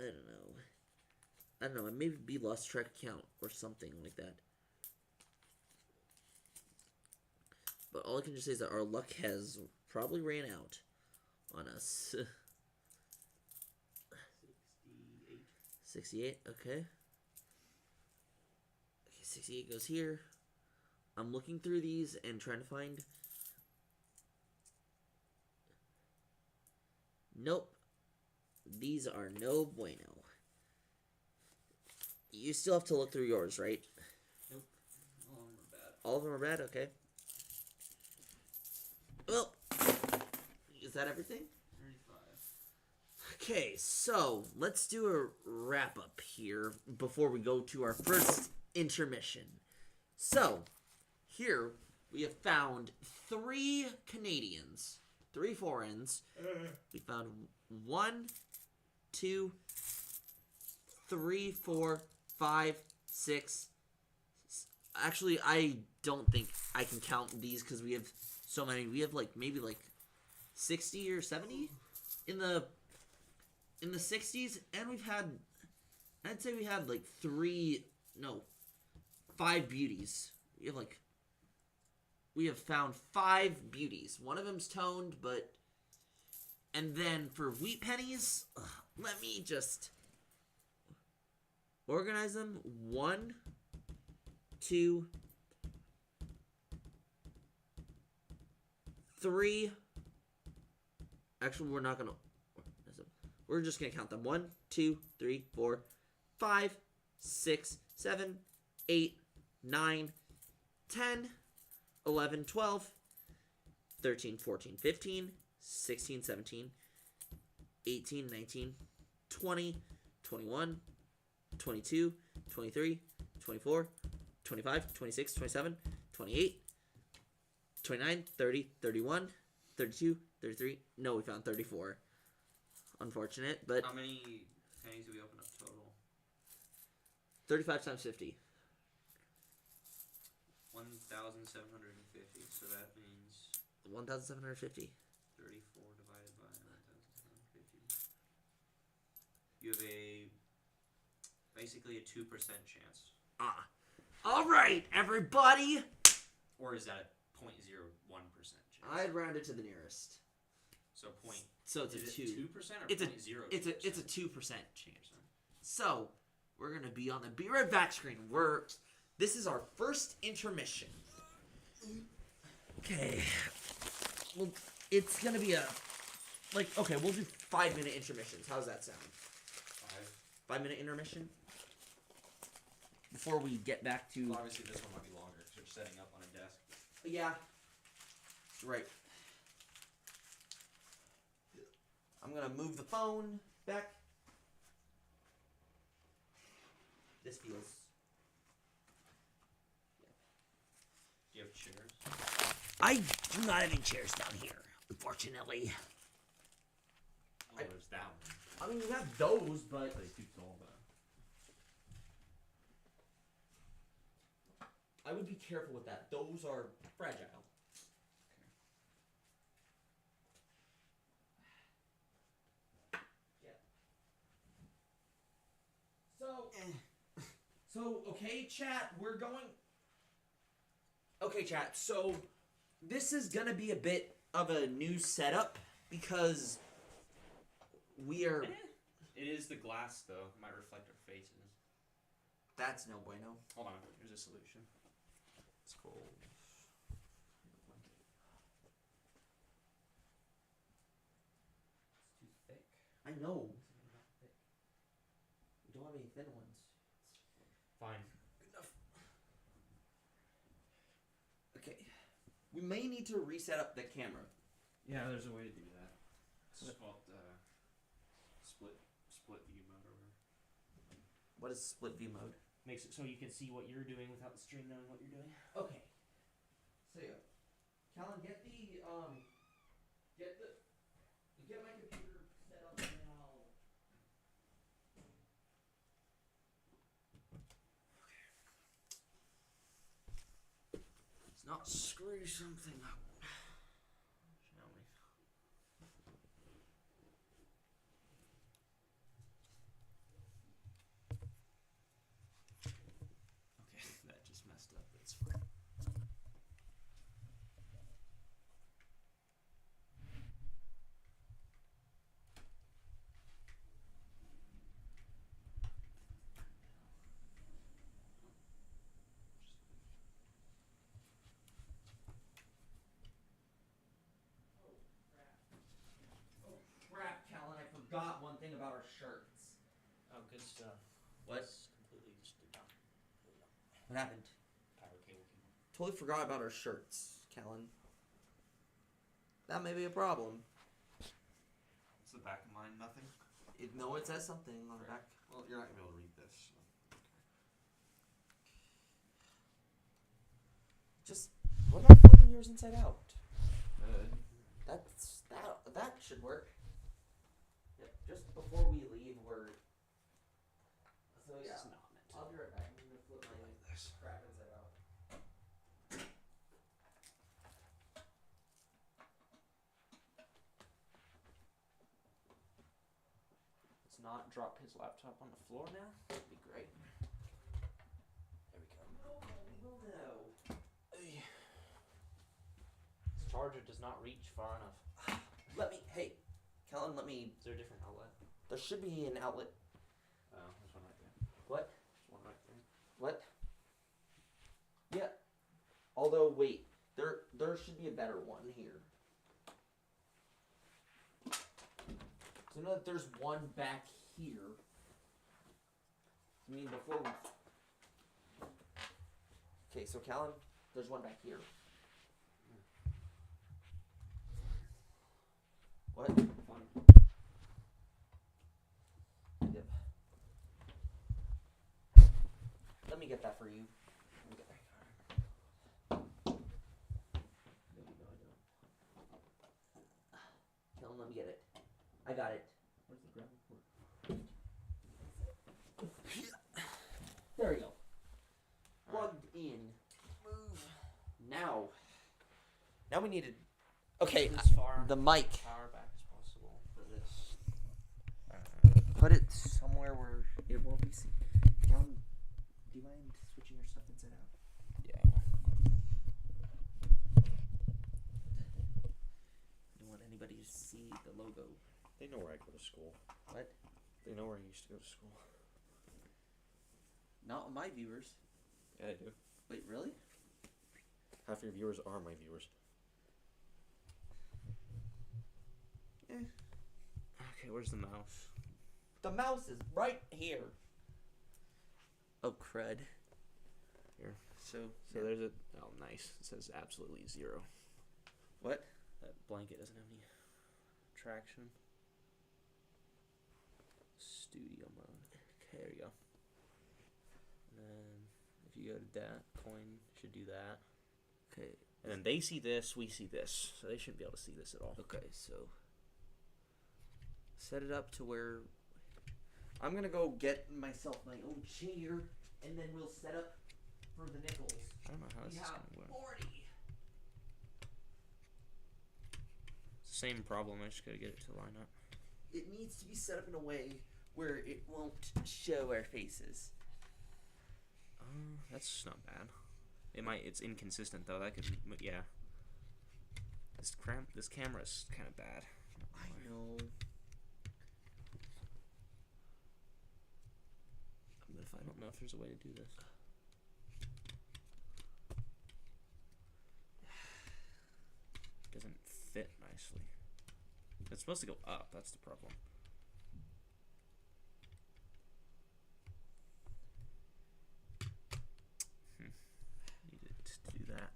I don't know, maybe be lost track count or something like that. But all I can just say is that our luck has probably ran out on us. 68. 68, okay. Okay, 68 goes here. I'm looking through these and trying to find... Nope. These are no bueno. You still have to look through yours, right? Nope. All of them are bad. All of them are bad? Okay. Well, is that everything? 35. Okay, so let's do a wrap-up here before we go to our first intermission. So, here we have found 3 Canadians, 3 foreigns. We found 1, 2, 3, 4, 5, 6. Actually, I don't think I can count these because we have so many. We have like maybe like 60 or 70 in the 60s, and we've had, I'd say we had like 5 beauties. We have found 5 beauties. One of them's toned, but, and then for wheat pennies, let me just organize them. 1, 2, 3. Actually, we're not gonna. We're just gonna count them. 1, 2, 3, 4, 5, 6, 7, 8, 9, 10, 11, 12, 13, 14, 15, 16, 17, 18, 19, 20, 21, 22, 23, 24, 25, 26, 27, 28, 29, 30, 31, 32, 33. No, we found 34. Unfortunate, but How many pennies do we open up total? 35 times 50. 1,750. So that means 1,750. 34 divided by 1,750. You have basically a 2% chance. All right, everybody. Or is that a 0.01% chance? I'd round it to the nearest. So point. So it's is a 2. It 2% or It's a 0.02%? it's a 2% chance. So we're gonna be on the Be Right Back screen. This is our first intermission. Okay. Well, it's gonna be okay. We'll do 5-minute intermissions. How's that sound? 5-minute intermission. Before we get back to. Well, obviously, this one might be longer because you're setting up on a desk. Yeah. Right. I'm gonna move the phone back. This feels. Do you have chairs? I do not have any chairs down here, unfortunately. Oh, there's that one. I mean, you have those, but They're too tall, though. I would be careful with that. Those are fragile. So, okay, chat, we're going... Okay, chat, so this is gonna be a bit of a new setup because we are... It is the glass, though. It might reflect our faces. That's no bueno. Hold on. Here's a solution. It's cold. It's too thick. I know. We don't have any thin ones. Fine. Good enough. Okay. We may need to reset up the camera. Yeah, there's a way to do that. It's called split view mode or whatever. What is split view mode? Makes it so you can see what you're doing without the stream knowing what you're doing. Okay. So yeah. Caelan, get my computer set up now. Let's not screw something up. Shall we? Okay, that just messed up. That's fine. Crap, Caelan, I forgot one thing about our shirts. Oh, good stuff. What? It's completely just down. What happened? Power cable came up. Totally forgot about our shirts, Caelan. That may be a problem. What's the back of mine? Nothing? No, it says something on the back. Well, you're not going to be able to read this. So. Just, what about flipping yours inside out? Good. That should work. Yep, just before we leave, So yeah, This is not meant to. I'll be right back. I'm gonna flip my crap inside out. Let's not drop his laptop on the floor now. That'd be great. There we go. No. This charger does not reach far enough. Hey, Caelan, Is there a different outlet? there should be an outlet. Oh, there's one right there. What? There's one right there. What? Yeah. Although, wait, there should be a better one here. So know that there's one back here. I mean, before we... so Caelan, there's one back here. What? Fun. Yep. Let me get that for you. Let me get that. No, I don't. Caelan, let me get it. I got it. Where's the ground report? There we go. Plugged in. Move. Now we need to. Okay, As far the mic. power back as possible for this. Put it somewhere where it won't be seen. Caelan, do you mind switching your stuff inside out? Yeah. Don't want anybody to see the logo. They know where I go to school. What? They know where I used to go to school. Not my viewers. Yeah, I do. Wait, really? Half your viewers are my viewers. Okay, where's the mouse? The mouse is right here. Oh, crud. Here. So There's a... Oh, nice. It says absolutely 0. what? That blanket doesn't have any traction. Studio mode. Okay, there you go. And then if you go to that, coin should do that. Okay. And then they see this, we see this. So they shouldn't be able to see this at all. Okay, so set it up to where I'm gonna go get myself my own chair, and then we'll set up for the nickels. I don't know how this We is have going to work. 40. Same problem, I just gotta get it to line up. It needs to be set up in a way where it won't show our faces. That's not bad. It's inconsistent though. That could, yeah. This camera's kind of bad. I know. But if I don't know if there's a way to do this. It doesn't fit nicely. It's supposed to go up. That's the problem. Need it to do that.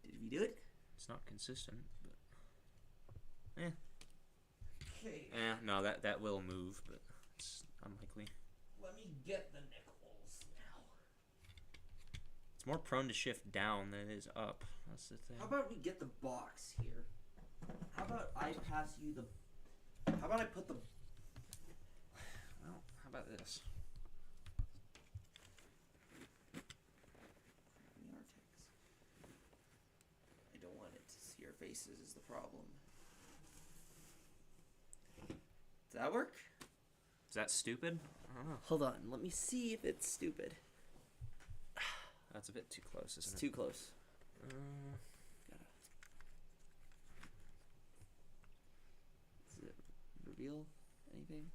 Did we do it? It's not consistent, but Okay. no, that will move, but it's unlikely. Let me get the nickels now. It's more prone to shift down than it is up. That's the thing. How about we get the box here? How about I pass you the... How about I put the... Well, how about this? I don't want it to see our faces is the problem. Does that work? Is that stupid? I don't know. Hold on, let me see if it's stupid. That's a bit too close, isn't It's it? too close. Does it reveal anything?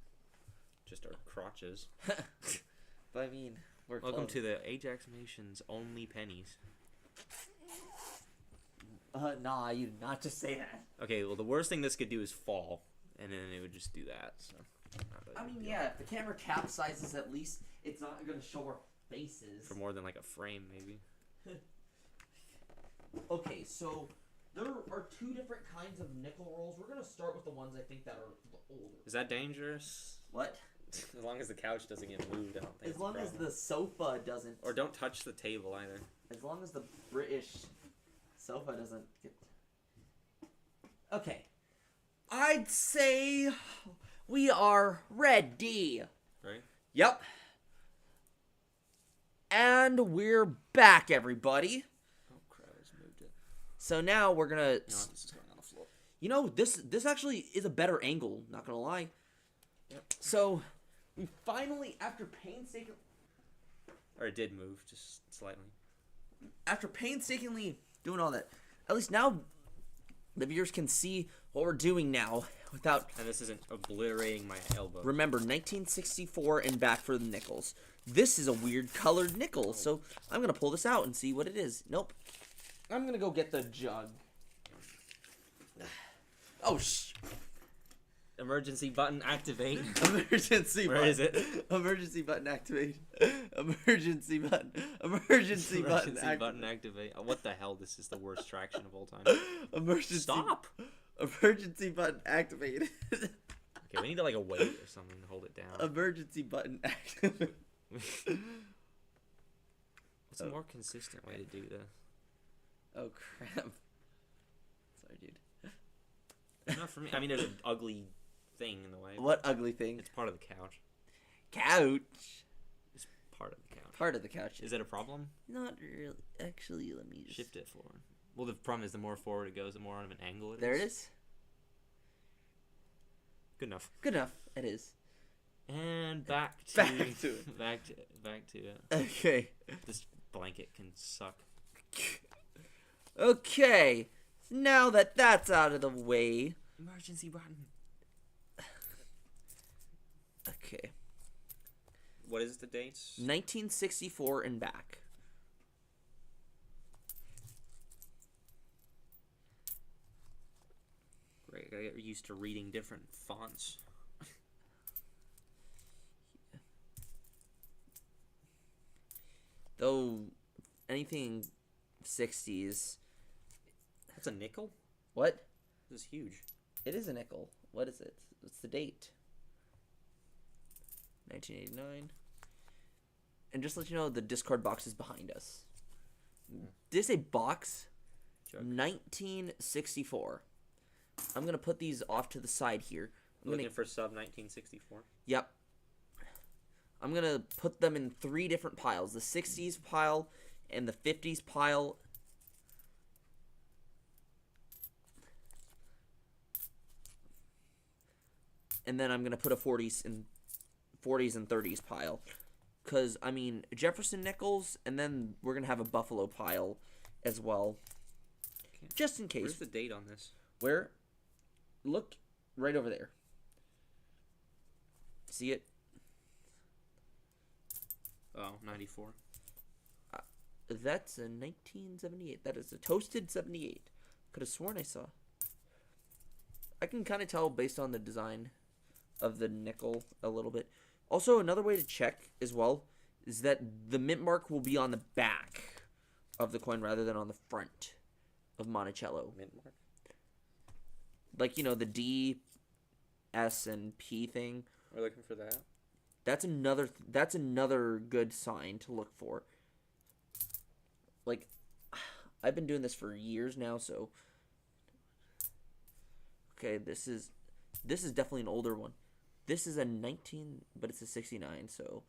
Just our crotches. But I mean, we're Welcome close. to the Ajax Nation's only pennies. Nah, you did not just say that. Okay, well, the worst thing this could do is fall, and then it would just do that. So. not really I a mean, big deal. yeah, if the camera capsizes, at least it's not going to show our faces. For more than like a frame, maybe. Okay, so there are two different kinds of nickel rolls. We're going to start with the ones I think that are the older. Is that dangerous? What? As long as the couch doesn't get moved, I don't think. As long as the sofa doesn't... Or don't touch the table either. As long as the British sofa doesn't get... Okay. I'd say we are ready. Right? Yep. And we're back, everybody. Oh crap! I just moved it. So now we're gonna... You know what? This is going on the floor. You know, this actually is a better angle, not gonna lie. Yep. So, we finally, after painstakingly Just slightly. Doing all that, at least now the viewers can see what we're doing now without... And this isn't obliterating my elbow. Remember, 1964 and back for the nickels. This is a weird colored nickel, so I'm gonna pull this out and see what it is. Nope. I'm gonna go get the jug. Oh, Emergency button activate. Emergency Where button. is it? Emergency button activate. Emergency button. Emergency button activate. Oh, what the hell? This is the worst traction of all time. Emergency. Stop. Emergency button activate. Okay, we need like a weight or something to hold it down. Emergency button activate. What's a more consistent way to do this? Oh crap. Sorry, dude. Not for me. I mean, there's an ugly thing in the way. What ugly thing? It's part of the couch. Couch. It's part of the couch. Part of the couch. Is it a problem? Not really. Actually, let me just Shift it forward. Well, the problem is the more forward it goes, the more on an angle it is. There it is. Good enough. Good enough. It is. And back to Back to it. back to it. Okay. This blanket can suck. Okay. Now that that's out of the way. Emergency button. Okay. What is the dates? 1964 and back. Great. I get used to reading different fonts. Though anything 60s. That's a nickel? What? This is huge. It is a nickel. What is it? What's the date? 1989. And just to let you know, the discard box is behind us. Did I say box? Joke. 1964. I'm going to put these off to the side here. Looking for sub 1964. Yep. I'm going to put them in 3 different piles. The 60s pile and the 50s pile. And then I'm going to put a 40s and 30s pile. Because, I mean, Jefferson nickels, and then we're going to have a Buffalo pile as well. Okay. Just in case. Where's the date on this? Where? Look right over there. See it? Oh, 94. That's a 1978. That is a toasted 78. Could have sworn I saw. I can kind of tell based on the design of the nickel a little bit. Also, another way to check as well is that the mint mark will be on the back of the coin rather than on the front of Monticello. Mint mark? Like, you know, the D, S, and P thing. We're looking for that. That's another good sign to look for. Like, I've been doing this for years now, so okay, this is definitely an older one. This is a 19, but it's a 69, so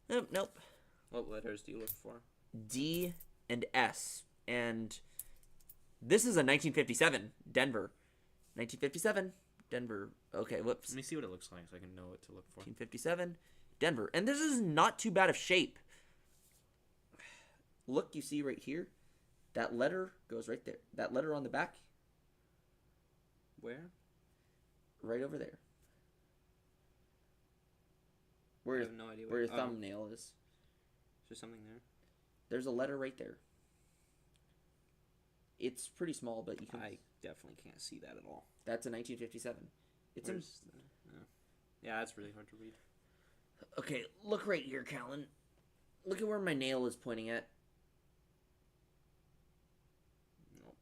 nope. What letters do you look for? D and S, and this is a 1957 Denver. 1957 Denver. Okay, whoops. Let me see what it looks like so I can know what to look for. 1957 Denver, and this is not too bad of shape. Look, you see right here, that letter goes right there. That letter on the back, Where? right over there. I Where have no idea your oh, thumbnail is. Is there something there? There's a letter right there. It's pretty small, but you can. I definitely can't see that at all. That's a 1957. It's in. Where's yeah, that's really hard to read. Okay, look right here, Caelan. Look at where my nail is pointing at. Nope.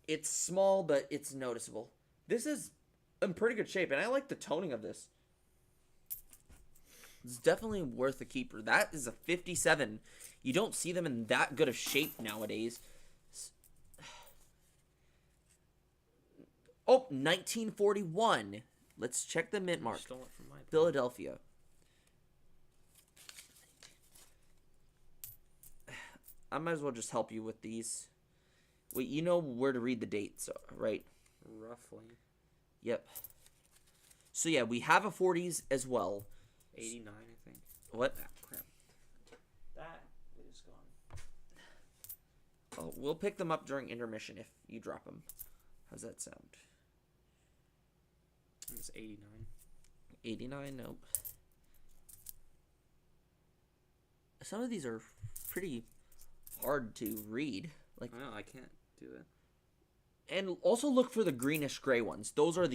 It's small, but it's noticeable. This is in pretty good shape, and I like the toning of this. It's definitely worth a keeper. That is a 57. You don't see them in that good of shape nowadays. Oh, 1941. Let's check the mint You mark. stole it from my Philadelphia. I might as well just help you with these. Wait, you know where to read the dates, right? Roughly. Yep. So yeah, we have a 40s as well. 89, I think. What? Ah, crap. That is gone. Oh, we'll pick them up during intermission if you drop them. How's that sound? It's 89. 89? Nope. Some of these are pretty hard to read. Like, I know, I can't do it. and also look for the greenish gray ones. Those are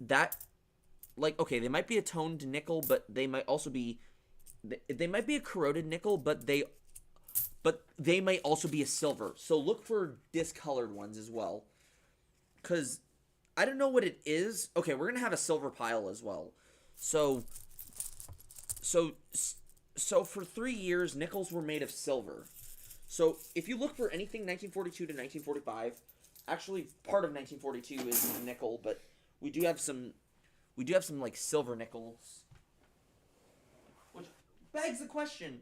that, like, okay, they might be a toned nickel, but they might also be, they might be a corroded nickel, but they might also be a silver. So look for discolored ones as well, because I don't know what it is. Okay, we're gonna have a silver pile as well. So for 3 years, nickels were made of silver. So if you look for anything 1942 to 1945, actually part of 1942 is nickel, but we do have some like silver nickels. Which begs the question,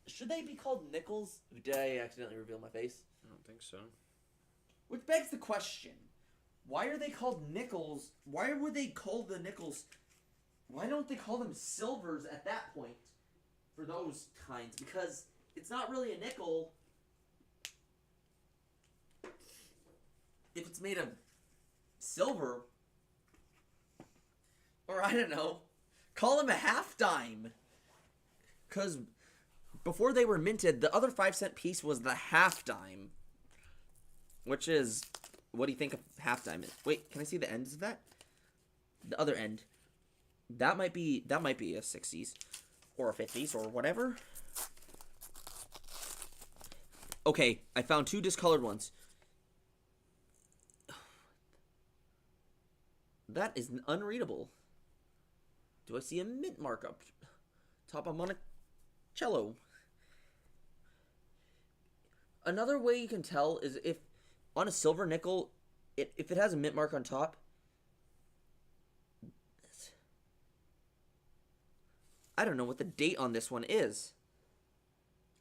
should they be called nickels? Did I accidentally reveal my face? I don't think so. Which begs the question, why are they called nickels? Why would they call the nickels? Why don't they call them silvers at that point for those kinds? Because it's not really a nickel if it's made of silver. Or I don't know, call them a half dime. Because before they were minted, the other 5-cent piece was the half dime. Which is, what do you think a half dime is? Wait, can I see the ends of that? The other end. That might be a 60s or a 50s or whatever. Okay, I found 2 discolored ones. That is unreadable. Do I see a mint mark up top of Monticello? Another way you can tell is if on a silver nickel, if it has a mint mark on top, I don't know what the date on this one is.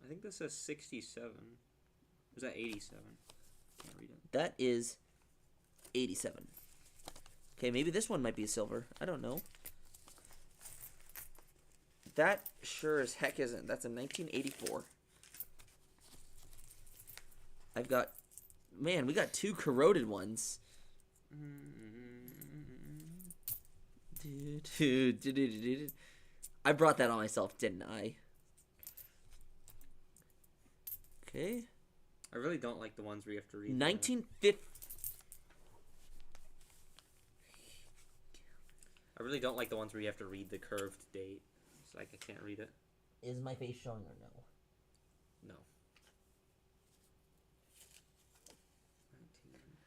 I think this says 67. Was that 87? Can't read it. That is 87. Okay, maybe this one might be a silver. I don't know. That sure as heck isn't. That's a 1984. I've got... Man, we got 2 corroded ones. I brought that on myself, didn't I? Okay. I really don't like the ones where you have to read. 1950. I really don't like the ones where you have to read the curved date. It's like I can't read it. Is my face showing or no? No.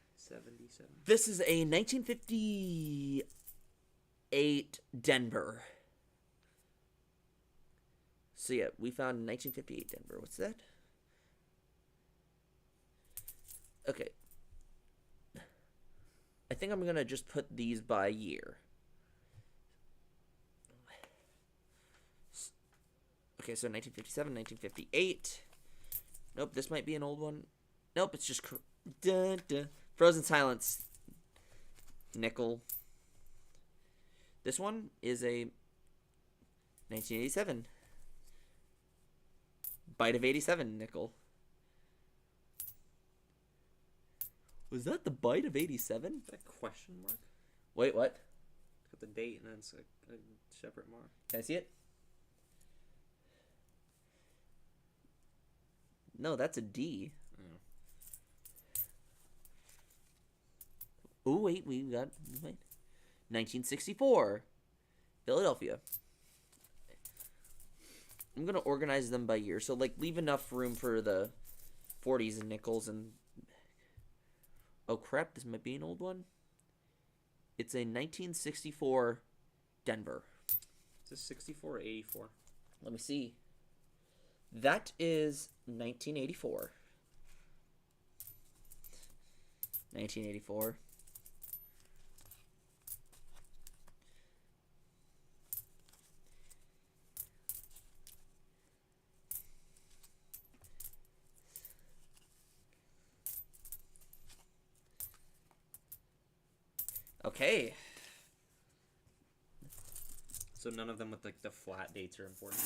1977. This is a 1958 Denver. So yeah, we found 1958 Denver. What's that? Okay. I think I'm gonna just put these by year. Okay, so 1957, 1958. Nope, this might be an old one. Nope, it's just Frozen Silence. Nickel. This one is a 1987. Bite of 87 nickel. Was that the bite of 87? Is that a question mark? Wait, what? It's got the date and then it's a separate mark. Can I see it? No, that's a D. Oh, wait, we got... Wait. 1964. Philadelphia. I'm going to organize them by year. So, like, leave enough room for the 40s and nickels and... Oh, crap. This might be an old one. It's a 1964 Denver. Is this 64 or 84? Let me see. That is 1984. 1984. Okay. So none of them with like the flat dates are important.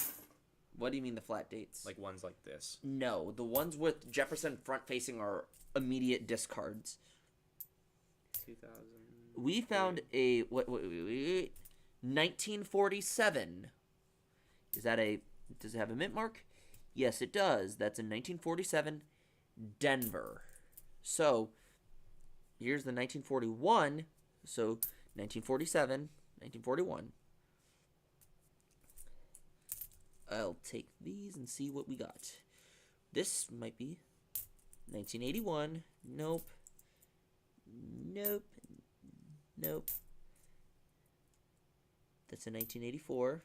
What do you mean the flat dates? Like ones like this. No, the ones with Jefferson front facing are immediate discards. 2000. We found a what 1947. Is that a does it have a mint mark? Yes, it does. That's a 1947 Denver. So, here's the 1941. So, 1947, 1941. I'll take these and see what we got. This might be 1981. Nope. Nope. Nope. That's a 1984.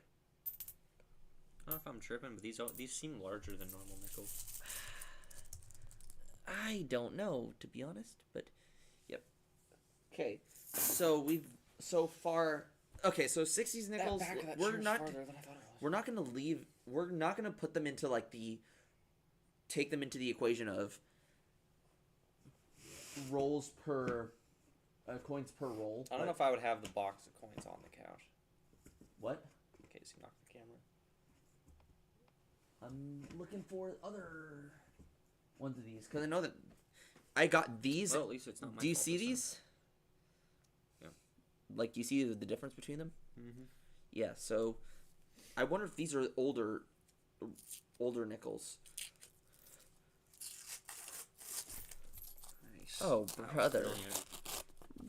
I don't know if I'm tripping, but these seem larger than normal nickels. I don't know, to be honest, but yep. Okay, so we've so far. Okay, so 60s nickels. We're not gonna leave. We're not gonna put them into like take them into the equation of rolls per coins per roll. I don't know if I would have the box of coins on the couch. What? In case you knock the camera. I'm looking for other ones of these because I know that I got these. Well, at least it's not my Do you fault see this time. these? Yeah. Like, do you see the difference between them? Mm-hmm. Yeah. So, I wonder if these are older nickels. Nice. Oh, brother. Brilliant.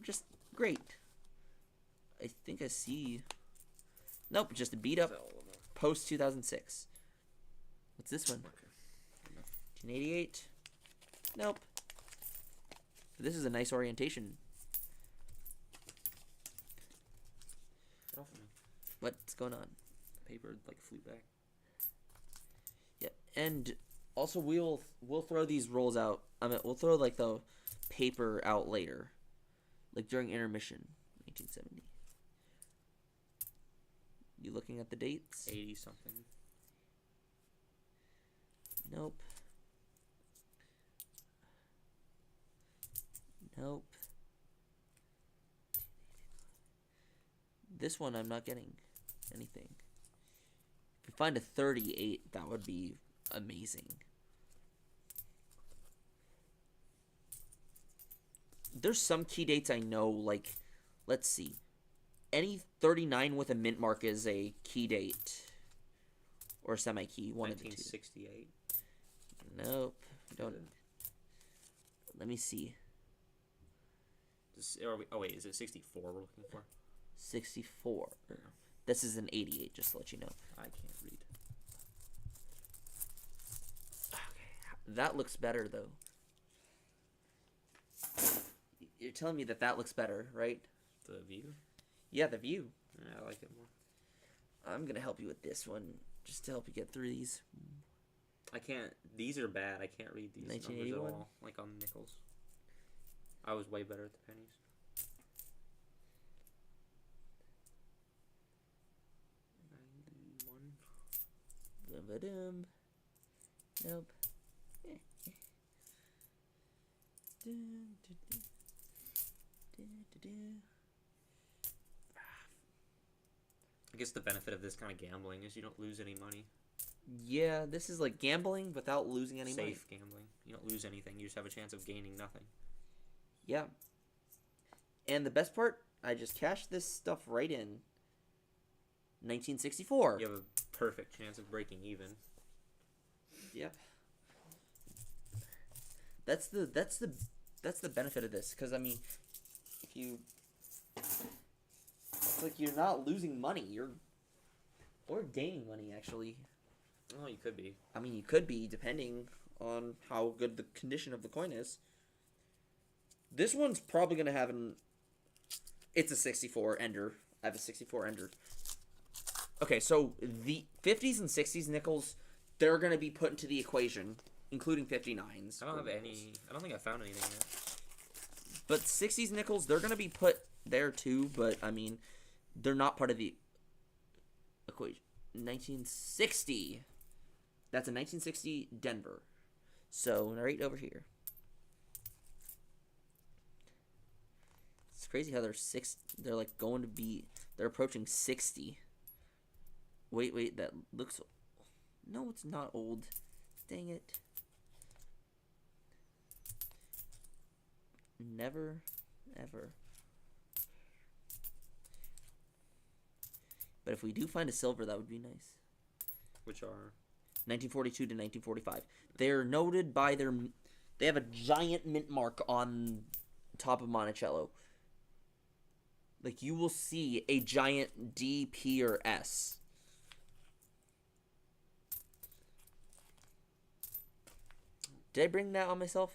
Just great. I think I see. Nope, just a beat up post 2006. What's this one? 1988. Nope. This is a nice orientation. Get off of me. What's going on? Paper like flew back. Yeah, and also we'll throw these rolls out. We'll throw like the paper out later, like during intermission, 1970. You looking at the dates? 80 something. Nope. Nope. This one I'm not getting anything. If we find a 38, that would be amazing. There's some key dates I know, like, let's see. Any 39 with a mint mark is a key date. Or semi-key, one of the two. 1968. Nope. Don't. Let me see. Oh wait, is it 64 we're looking for? 64. This is an 88, just to let you know. I can't read. Okay. That looks better, though. You're telling me that looks better, right? The view? Yeah, the view. Yeah, I like it more. I'm going to help you with this one, just to help you get through these. I can't. These are bad. I can't read these numbers at 1981? all. Like on the nickels. I was way better at the pennies. Ba-ba-dum. Nope. I guess the benefit of this kind of gambling is you don't lose any money. Yeah, this is like gambling without losing any money. Safe gambling. You don't lose anything. You just have a chance of gaining nothing. Yeah. And the best part, I just cashed this stuff right in. 1964. You have a perfect chance of breaking even. Yep. That's the benefit of this, because I mean, if you, it's like you're not losing money, or gaining money actually. Oh, you could be. I mean, you could be depending on how good the condition of the coin is. This one's probably gonna have it's a 64 ender. I have a 64 ender. Okay, so the 50s and 60s nickels, they're gonna be put into the equation, including 59s. I don't have any. I don't think I found anything yet. But 60s nickels, they're gonna be put there too. But I mean, they're not part of the equation. 1960. That's a 1960 Denver. So right over here. It's crazy how they're like going to be. They're approaching 60. Wait, that looks. No, it's not old. Dang it. Never, ever. But if we do find a silver, that would be nice. Which are 1942 to 1945. They're noted by their. They have a giant mint mark on top of Monticello. Like, you will see a giant D, P, or S. Did I bring that on myself?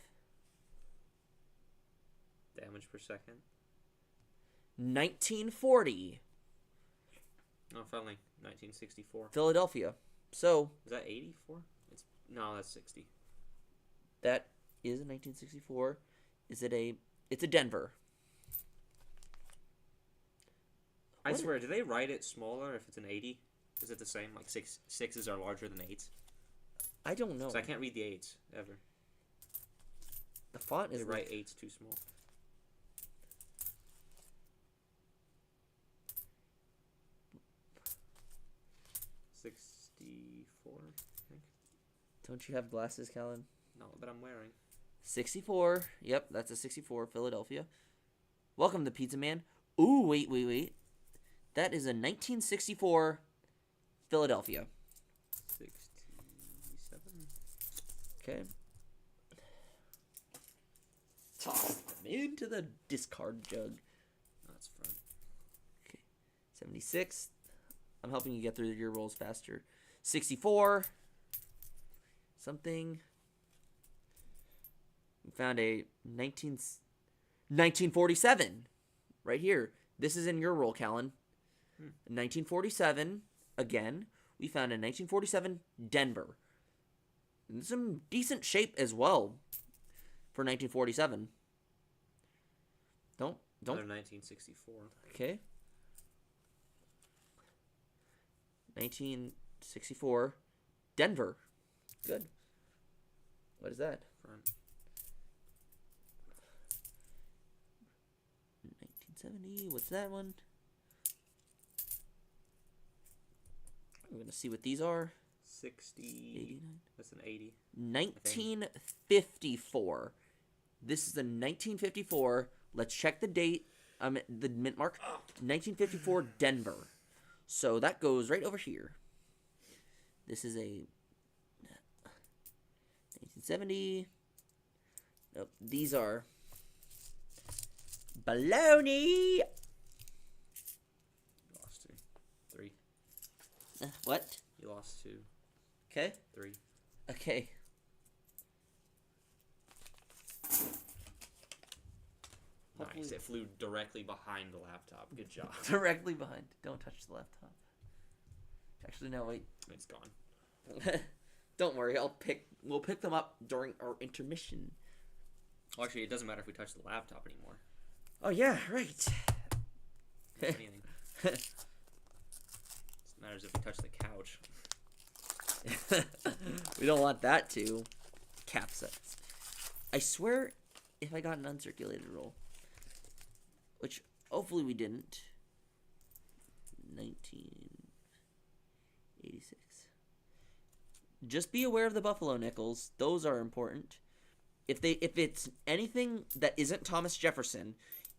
Damage per second. 1940. Oh, finally, 1964. Philadelphia. So, Is that 84? No, that's 60. that is a 1964. Is it a... It's a Denver. I What? swear, do they write it smaller if it's an 80? Is it the same? Like sixes are larger than 8s? I don't know. So I can't read the 8s ever. The font They is... write 8s too small. $64, I think. Don't you have glasses, Caelan? No, but I'm wearing. 64. Yep, that's a 64, Philadelphia. Welcome to Pizza Man. Ooh, wait. That is a 1964 Philadelphia. 67. Okay. Toss them into the discard jug. That's fun. 76. I'm helping you get through your rolls faster. 64. Something. We found a 1947 right here. This is in your roll, Caelan. 1947. Again, we found a 1947 Denver. In some decent shape as well for 1947. Don't. Another 1964. Okay. 1964 Denver. Good. What is that? Front. 1970. What's that one? We're going to see what these are. 60. 89. That's an 80. 1954. This is the 1954. Let's check the date. The mint mark. 1954 Denver. So that goes right over here. This is a 1970. Nope, these are baloney. You lost 2. 3. What? You lost 2. Okay. 3. Okay. Nice. It flew directly behind the laptop. Good job. Directly behind. Don't touch the laptop. Actually, no, wait. It's gone. Don't worry. We'll pick them up during our intermission. Well, actually, it doesn't matter if we touch the laptop anymore. Oh yeah, right. Anything. It matters if we touch the couch. We don't want that to capsize. I swear, if I got an uncirculated roll, which hopefully we didn't. 1986. Just be aware of the buffalo nickels. Those are important. If it's anything that isn't Thomas Jefferson,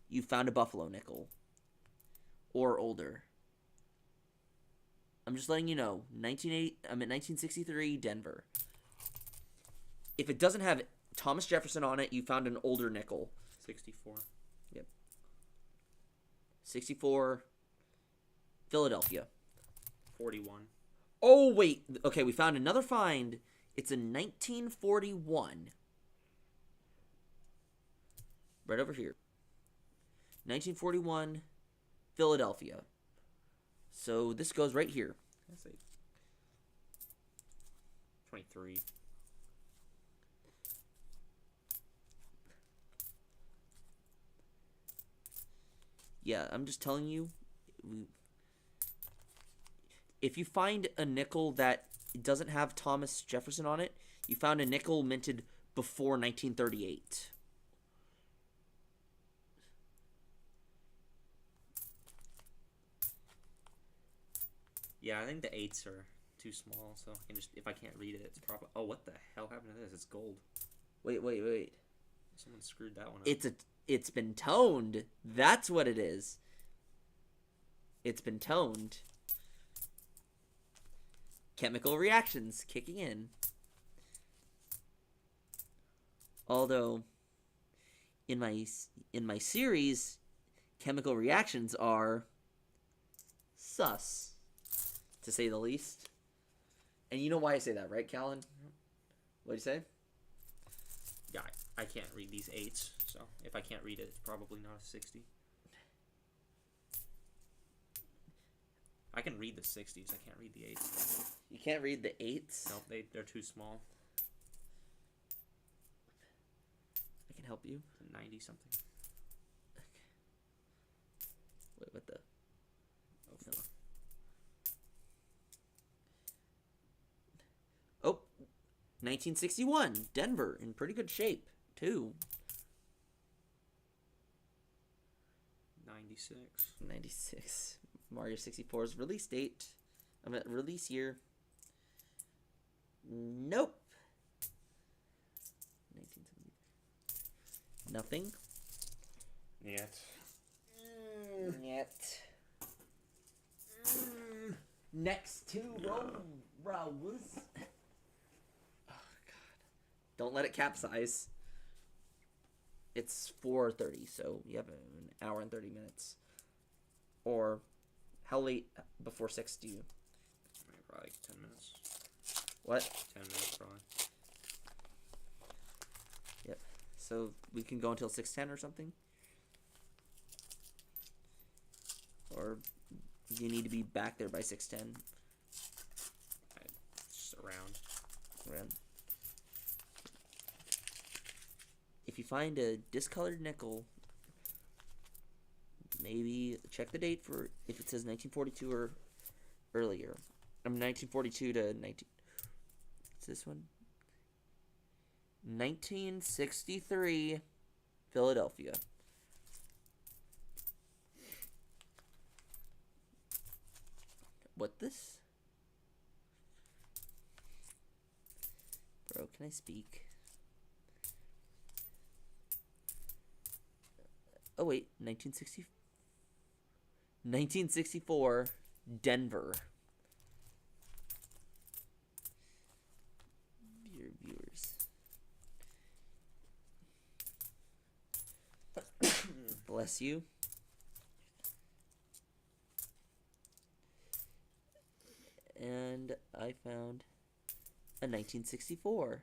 you found a buffalo nickel or older. I'm just letting you know. 1963 Denver. If it doesn't have Thomas Jefferson on it, you found an older nickel. 64. Yep. 64 Philadelphia. 41. Oh, wait. Okay, we found another find. It's a 1941. Right over here. 1941 Philadelphia. So this goes right here. Let's see. 23. Yeah, I'm just telling you. If you find a nickel that doesn't have Thomas Jefferson on it, you found a nickel minted before 1938. Yeah, I think the 8s are too small, so I can just, if I can't read it, it's probably. Oh, what the hell happened to this? It's gold. Wait. Someone screwed that one up. It's been toned. That's what it is. It's been toned. Chemical reactions kicking in. Although in my series, chemical reactions are sus, to say the least. And you know why I say that, right, Caelan? What'd you say? Yeah, I can't read these 8s, so if I can't read it, it's probably not a 60. I can read the 60s. I can't read the 8s. You can't read the 8s? Nope, they're too small. I can help you. 90 something. Wait, what the? Oh, No. Oh, 1961. Denver in pretty good shape, too. 96. 96. Mario 64's release date. Release year. Nope. 1970. Nothing. Yet. Yet. Next two rows. Oh, God. Don't let it capsize. It's 4:30, so you have an hour and 30 minutes. Or how late before 6 do you? Probably 10 minutes. What? 10 minutes, probably. Yep. So we can go until 6:10 or something? Or you need to be back there by 6:10? Just around. If you find a discolored nickel, maybe check the date for if it says 1942 or earlier. 1942 to 19. What's this one? 1963, Philadelphia. What this? Bro, can I speak? Oh wait, 1964, Denver. Dear viewers. Bless you. And I found a 1964.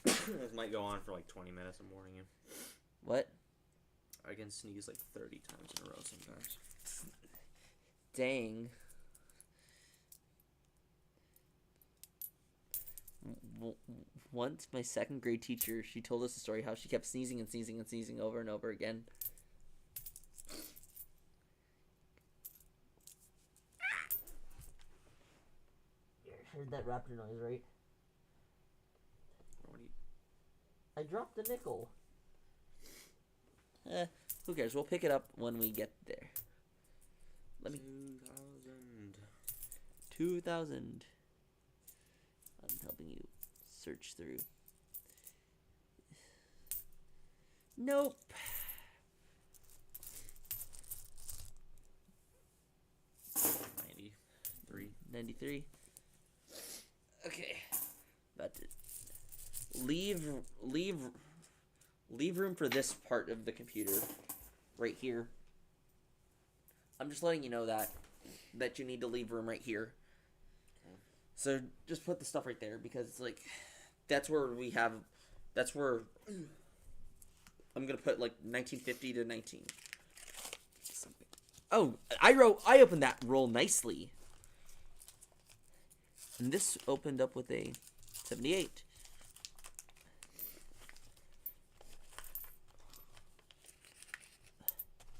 This might go on for like 20 minutes. I'm warning you. What? I can sneeze like 30 times in a row sometimes. Dang. Once my second grade teacher, she told us a story how she kept sneezing and sneezing and sneezing over and over again. Heard that raptor noise, right? What do you... I dropped the nickel. Who cares? We'll pick it up when we get there. Let me. 2000. I'm helping you search through. Nope. 93. Okay. About to leave room for this part of the computer right here. I'm just letting you know that you need to leave room right here. So just put the stuff right there because it's like that's where I'm gonna put like 1950 to 19 something. Oh, I opened that roll nicely. And this opened up with a 78.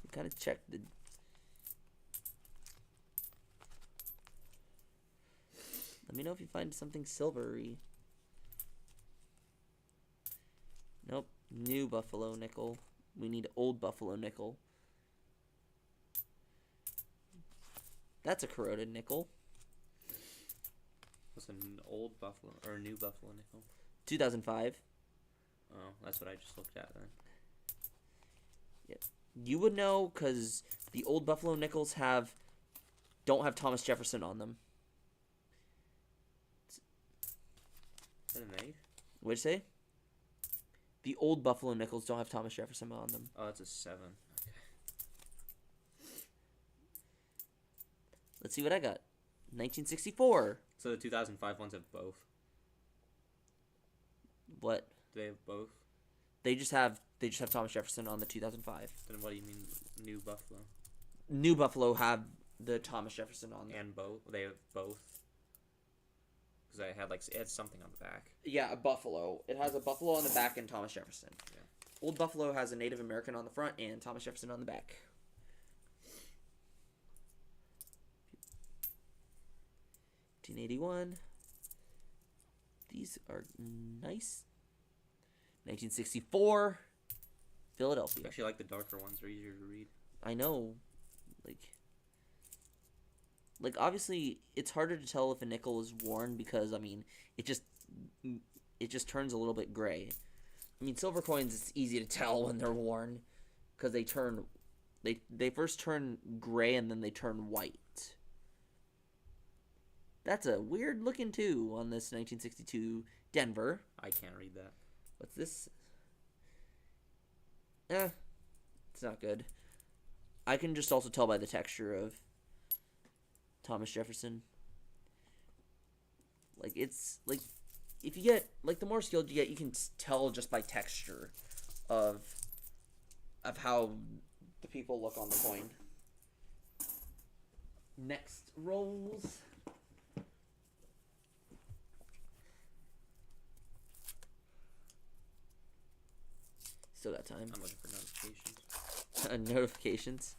You gotta check the. Let me know if you find something silvery. Nope. New buffalo nickel. We need old buffalo nickel. That's a corroded nickel. What's an old buffalo or a new buffalo nickel? 2005. Oh, that's what I just looked at then. Yep. You would know because the old buffalo nickels don't have Thomas Jefferson on them. Is that an 8? What'd you say? The old Buffalo nickels don't have Thomas Jefferson on them. Oh, it's a 7. Okay. Let's see what I got. 1964. So the 2005 ones have both. What? Do they have both? They just have Thomas Jefferson on the 2005. Then what do you mean New Buffalo? New Buffalo have the Thomas Jefferson on them. And both? They have both? Because I had it had something on the back. Yeah, a buffalo. It has a buffalo on the back and Thomas Jefferson. Yeah. Old Buffalo has a Native American on the front and Thomas Jefferson on the back. 1981. These are nice. 1964. Philadelphia. I actually like the darker ones. They're easier to read. I know. Like obviously it's harder to tell if a nickel is worn because I mean it just turns a little bit gray. I mean silver coins it's easy to tell when they're worn because they first turn gray and then they turn white. That's a weird looking 2 on this 1962 Denver. I can't read that. What's this? It's not good. I can just also tell by the texture of Thomas Jefferson. Like it's like if you get like the more skilled you get, you can tell just by texture of how the people look on the coin. Next rolls. Still got time. I'm looking for notifications. Notifications.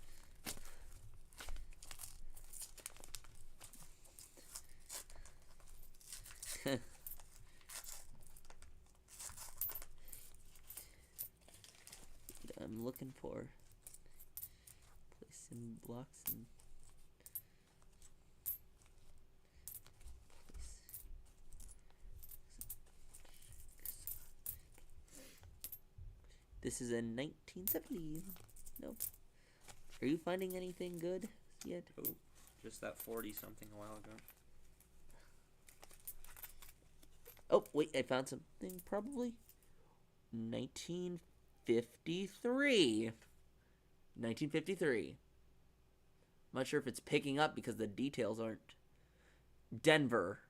I'm looking for placing blocks and this is in 1970. Nope. Are you finding anything good yet? Oh, just that 40 something a while ago. Oh, wait, I found something probably. 1953. 1953. I'm not sure if it's picking up because the details aren't. Denver.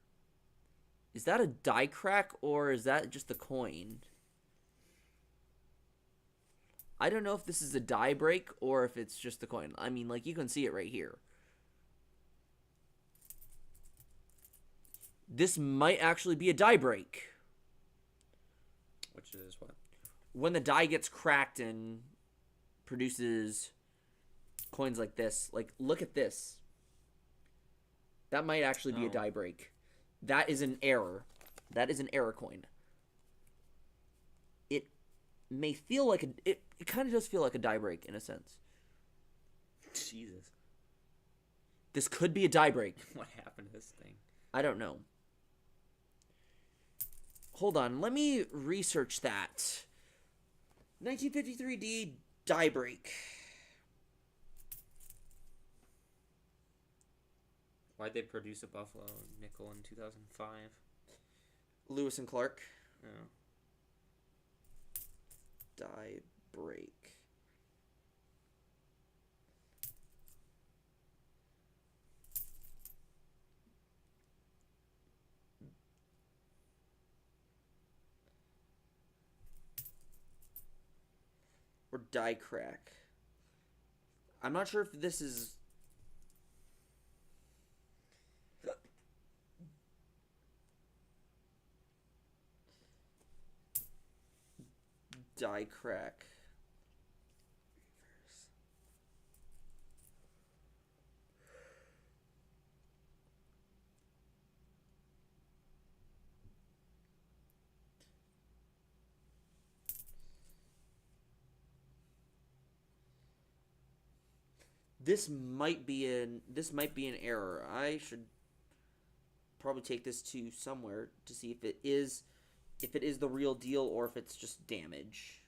Is that a die crack or is that just the coin? I don't know if this is a die break or if it's just the coin. I mean, like, you can see it right here. This might actually be a die break. Which is what? When the die gets cracked and produces coins like this. Like, look at this. That might actually be a die break. That is an error. That is an error coin. It may feel like it kind of does feel like a die break in a sense. Jesus. This could be a die break. What happened to this thing? I don't know. Hold on, let me research that. 1953D die break. Why'd they produce a Buffalo nickel in 2005? Lewis and Clark. Oh. Die break. Or die crack. I'm not sure if this is... die crack. This might be an error. I should probably take this to somewhere to see if it is the real deal or if it's just damage.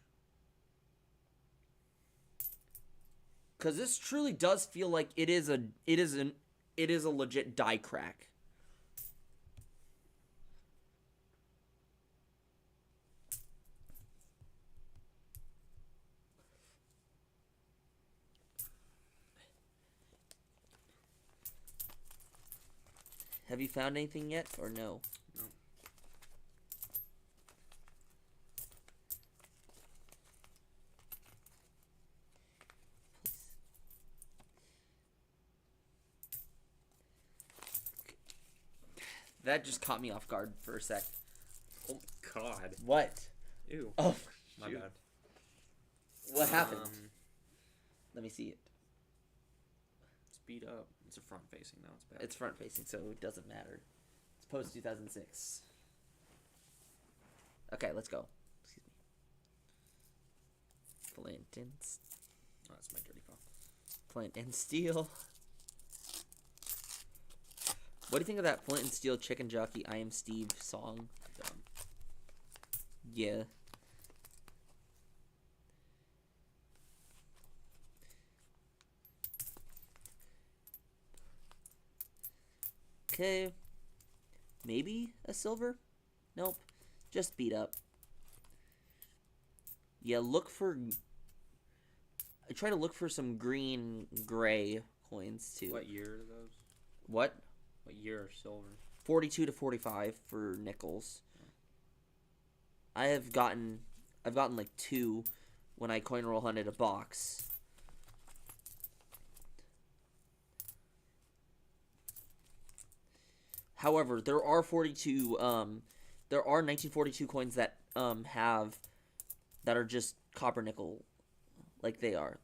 Cuz this truly does feel like it is a legit die crack. Have you found anything yet, or no? No. That just caught me off guard for a sec. Oh God. What? Ew. Oh, My shoot. bad. What happened? Let me see it. Speed up. It's a front facing now. It's bad. It's front facing, so it doesn't matter. It's post 2006. Okay, let's go. Excuse me. Flint and Oh, that's my dirty paw. Flint and Steel. What do you think of that Flint and Steel Chicken Jockey I Am Steve song? Dumb. Yeah. Okay. Maybe a silver? Nope. Just beat up. Yeah, look for... I try to look for some green, gray coins, too. What year are those? What? What year are silver? 42 to 45 for nickels. I've gotten like 2 when I coin roll hunted a box. However, there are 1942 coins that that are just copper nickel, like they are.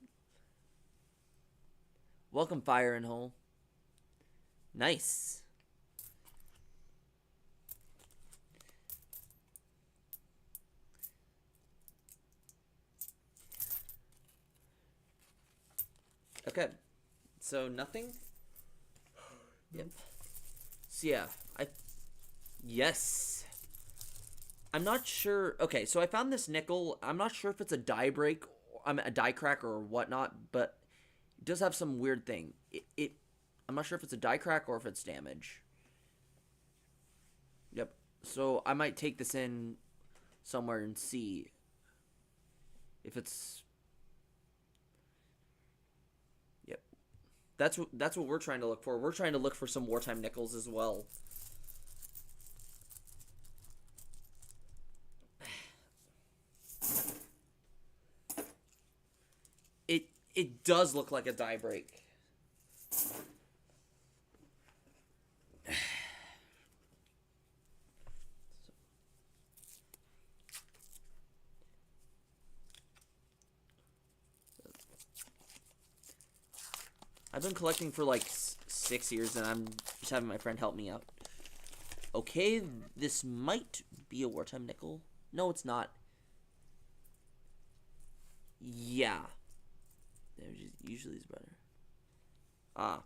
Welcome, Fire and Hole. Nice. Okay, so nothing. Yep. So yeah, yes. I'm not sure. Okay, so I found this nickel. I'm not sure if it's a die break, a die crack or whatnot, but it does have some weird thing. I'm not sure if it's a die crack or if it's damage. Yep. So I might take this in somewhere and see if it's. Yep. That's what we're trying to look for. We're trying to look for some wartime nickels as well. It does look like a die break. I've been collecting for like 6 years, and I'm just having my friend help me out. Okay, this might be a wartime nickel. No, it's not. Yeah. Usually is better. Ah.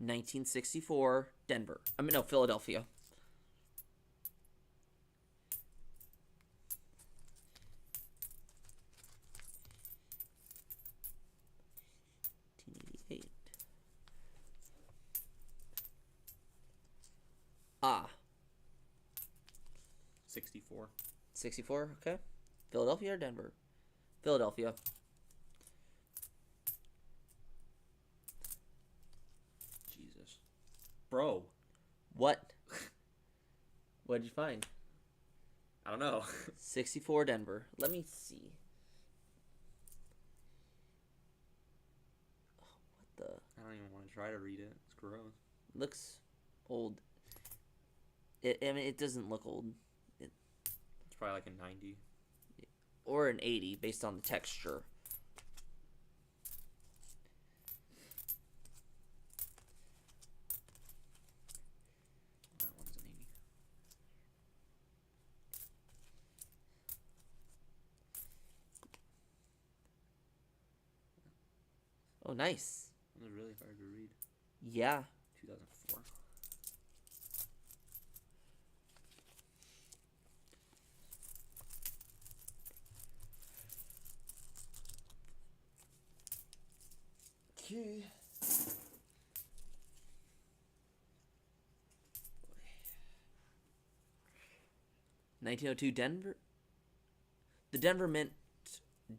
$1964, Denver. I mean, no, Philadelphia. Ah. 64. 64, okay. Philadelphia or Denver? Philadelphia. Jesus. Bro. What? What'd you find? I don't know. 64 Denver. Let me see. Oh, what the? I don't even want to try to read it. It's gross. Looks old. I mean, it doesn't look old. It's probably like a 90. Or an 80 based on the texture. That one's an 80. Oh, nice. That was really hard to read. Yeah. 2004. Okay. 1902 Denver. The Denver Mint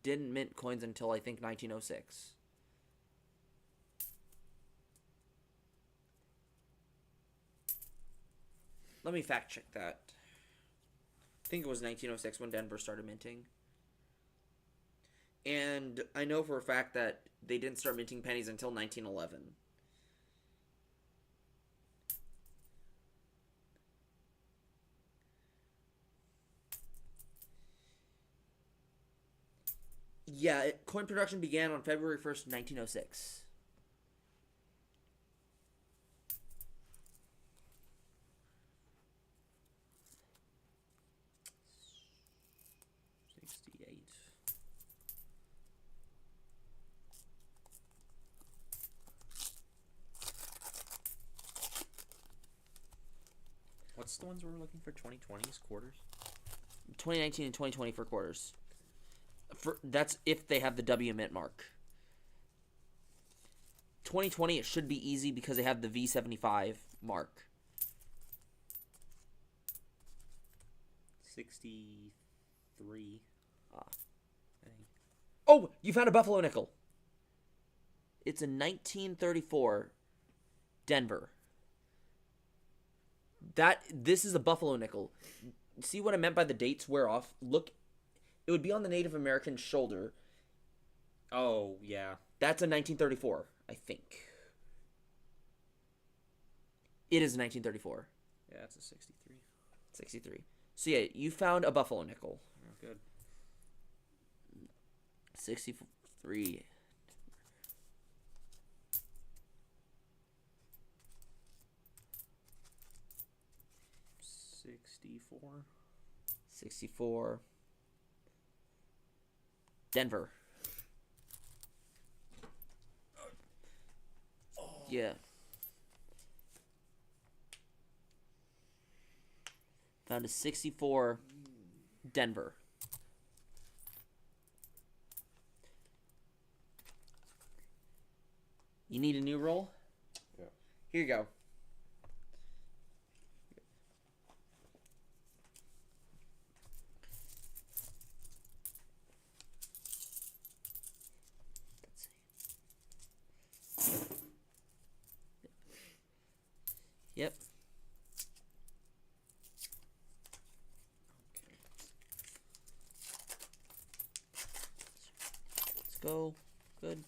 didn't mint coins until I think 1906. Let me fact check that. I think it was 1906 when Denver started minting. And I know for a fact that they didn't start minting pennies until 1911. Yeah, coin production began on February 1st, 1906. What's the ones we're looking for? 2020s quarters? 2019 and 2020 for quarters. That's if they have the W mint mark. 2020, it should be easy because they have the V75 mark. 63. I think. Oh, you found a Buffalo nickel. It's a 1934 Denver. This is a Buffalo nickel. See what I meant by the dates wear off? Look, it would be on the Native American shoulder. Oh, yeah. That's a 1934, I think. It is a 1934. Yeah, it's a 63. 63. So yeah, you found a Buffalo nickel. Oh, good. 63. 64. 64. Denver. Yeah. Found a 64 Denver. You need a new roll? Yeah. Here you go. Yep. Let's go. Good.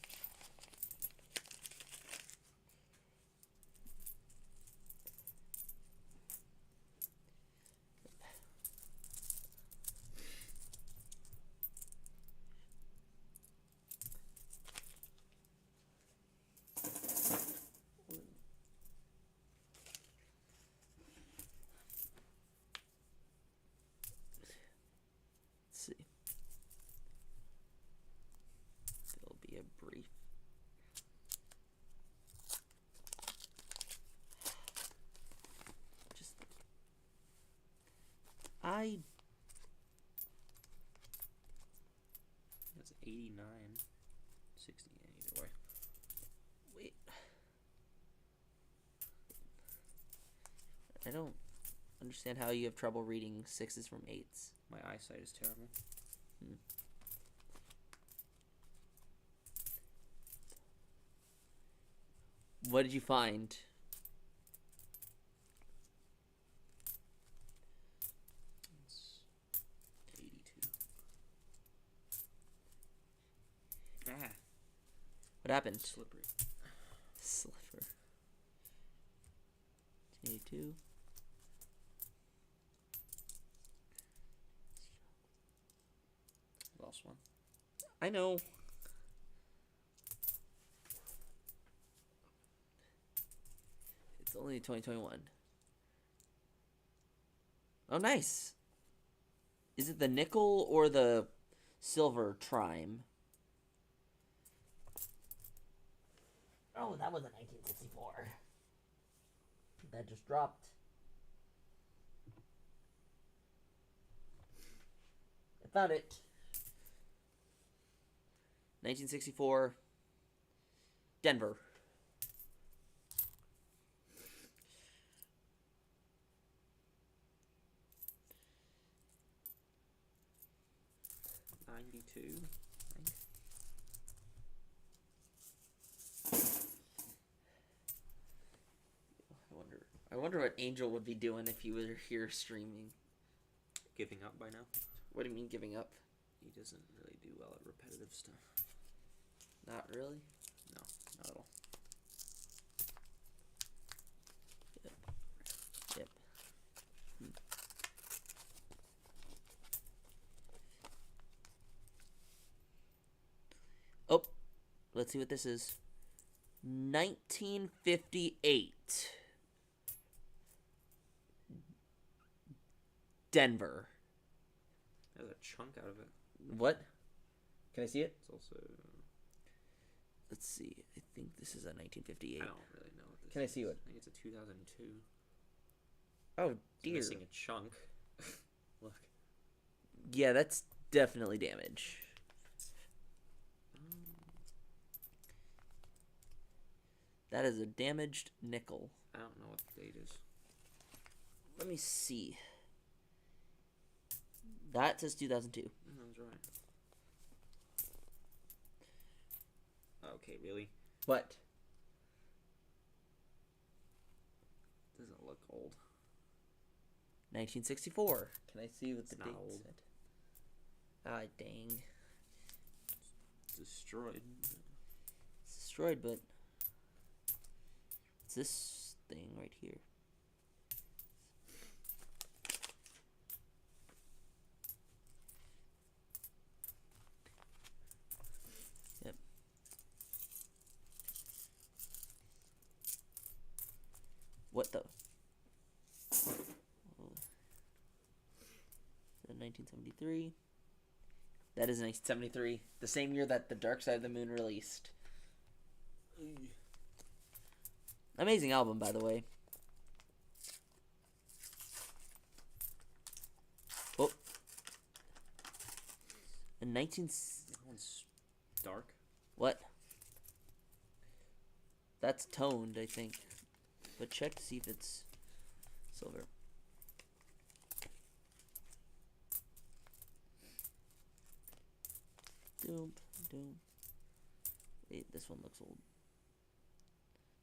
See. There'll be a brief. Just That's 89. 60 either way. wait. I don't understand how you have trouble reading 6s from 8s. My eyesight is terrible. What did you find? It's 82. Ah, What happened? slippery. Sliver. 82. Lost one. I know. It's only 2021. Oh, nice. Is it the nickel or the silver trime? Oh, that was a 1964. That just dropped. I found it. 1964. Denver. 92. I wonder what Angel would be doing if he were here streaming. Giving up by now. What do you mean giving up? He doesn't really do well at repetitive stuff. Not really. No, not at all. Yep. Oh, let's see what this is. 1958. Denver. There's a chunk out of it. What? Can I see it? It's also. Let's see. I think this is a 1958. I don't really know what this Can I is. see what? I think it's a 2002. Oh, It's dear. missing a chunk. Look. Yeah, that's definitely damage. That is a damaged nickel. I don't know what the date is. Let me see. That says 2002. That's right. Okay, really? What? Doesn't look old. 1964. Can I see what It's the not date old. said? Ah, dang. Destroyed. It's destroyed, but it's this thing right here. Yep. What the? 1973. That is 1973. The same year that The Dark Side of the Moon released. Amazing album, by the way. Oh. In 19... That one's dark. What? That's toned, I think. But check to see if it's silver. Doom. Wait, this one looks old.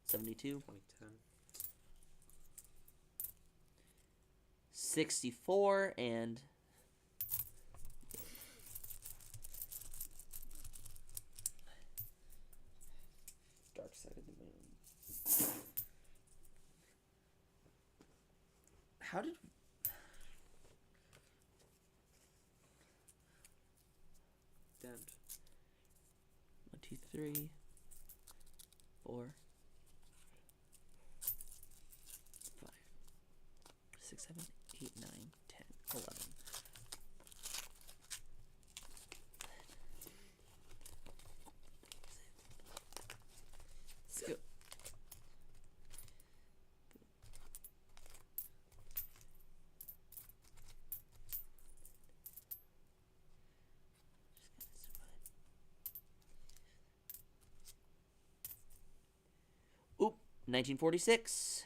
72. 2010. 64 and... Dark Side of the Moon. How did... Dent. 1, 2, 3, 4, 5, 6, 7, 8, 9, 10, 11. Let's go. Oop, 1946.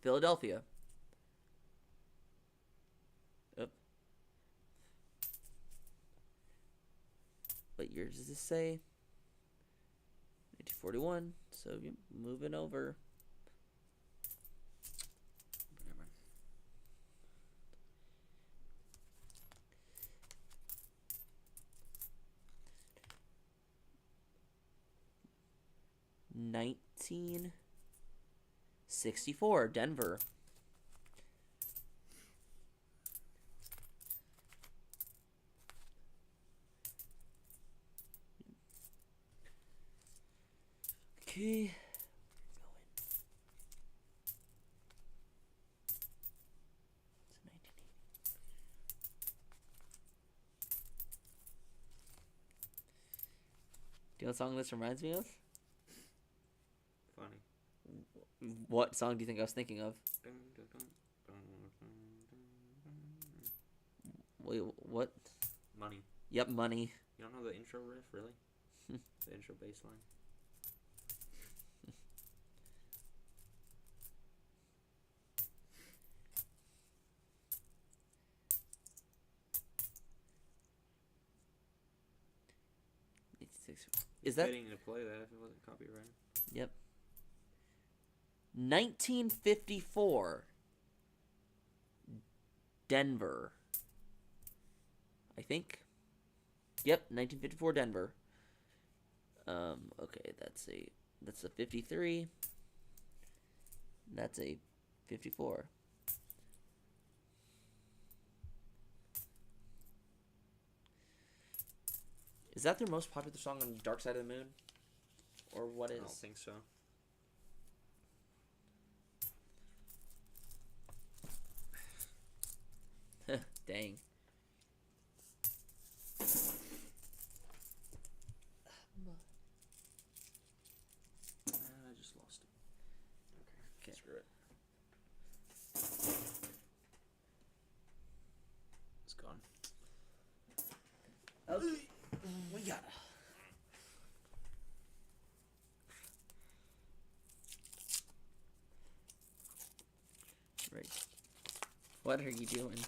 Philadelphia. Oop. What year does this say? 1941. So you're moving over. Never mind. $1964, Denver. Okay. Do you know what song this reminds me of? Funny. What song do you think I was thinking of? Wait, what? Money. Yep, Money. You don't know the intro riff, really? The intro bass line? Is that Fitting to play that if it wasn't copyrighted. Yep. 1954. Denver. I think. Yep, 1954 Denver. Okay, that's a 53. That's a 54. Is that their most popular song on Dark Side of the Moon? Or what is? I don't think so. Dang. I just lost it. Okay. Screw it. It's gone. Okay. We got it. Right. What are you doing?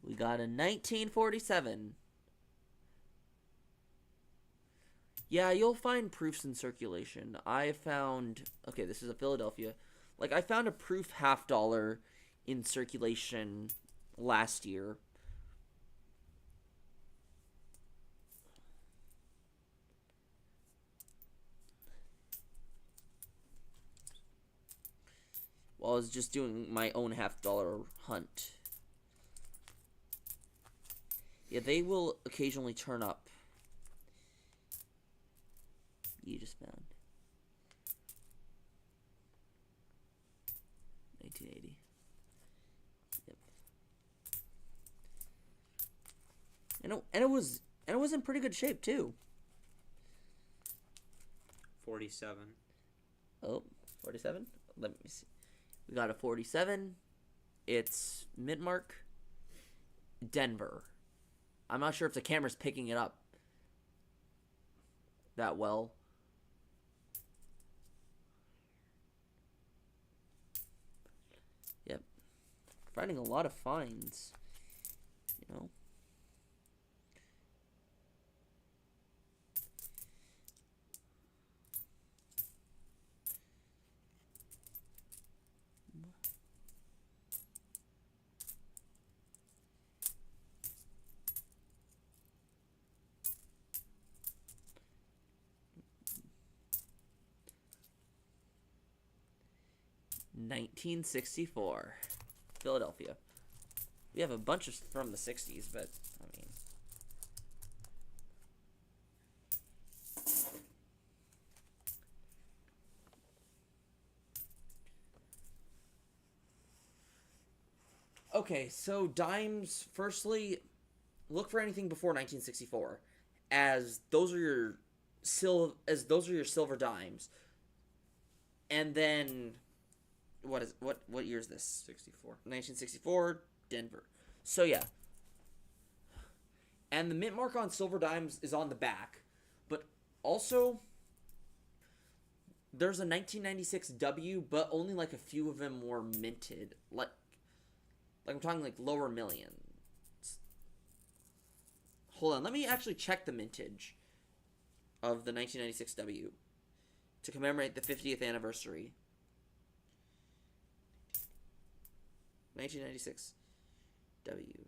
We got a 1947. Yeah, you'll find proofs in circulation. I found... Okay, this is a Philadelphia. Like, I found a proof $50 in circulation last year. While I was just doing my own $50 hunt. Yeah, they will occasionally turn up. You just found 1980. Yep. And it was in pretty good shape too. 47. Oh, 47? Let me see. We got a 47. It's mid-mark. Denver. I'm not sure if the camera's picking it up that well. Yep. Finding a lot of finds. You know. $1964, Philadelphia. We have a bunch of from the 60s, but I mean, okay. So dimes. Firstly, look for anything before 1964, as those are your silver dimes, and then. What year is this? 64. 1964, Denver. So yeah. And the mint mark on silver dimes is on the back, but also there's a 1996 W, but only like a few of them were minted. Like I'm talking like lower millions. Hold on, let me actually check the mintage of the 1996 W to commemorate the 50th anniversary. 1996 W.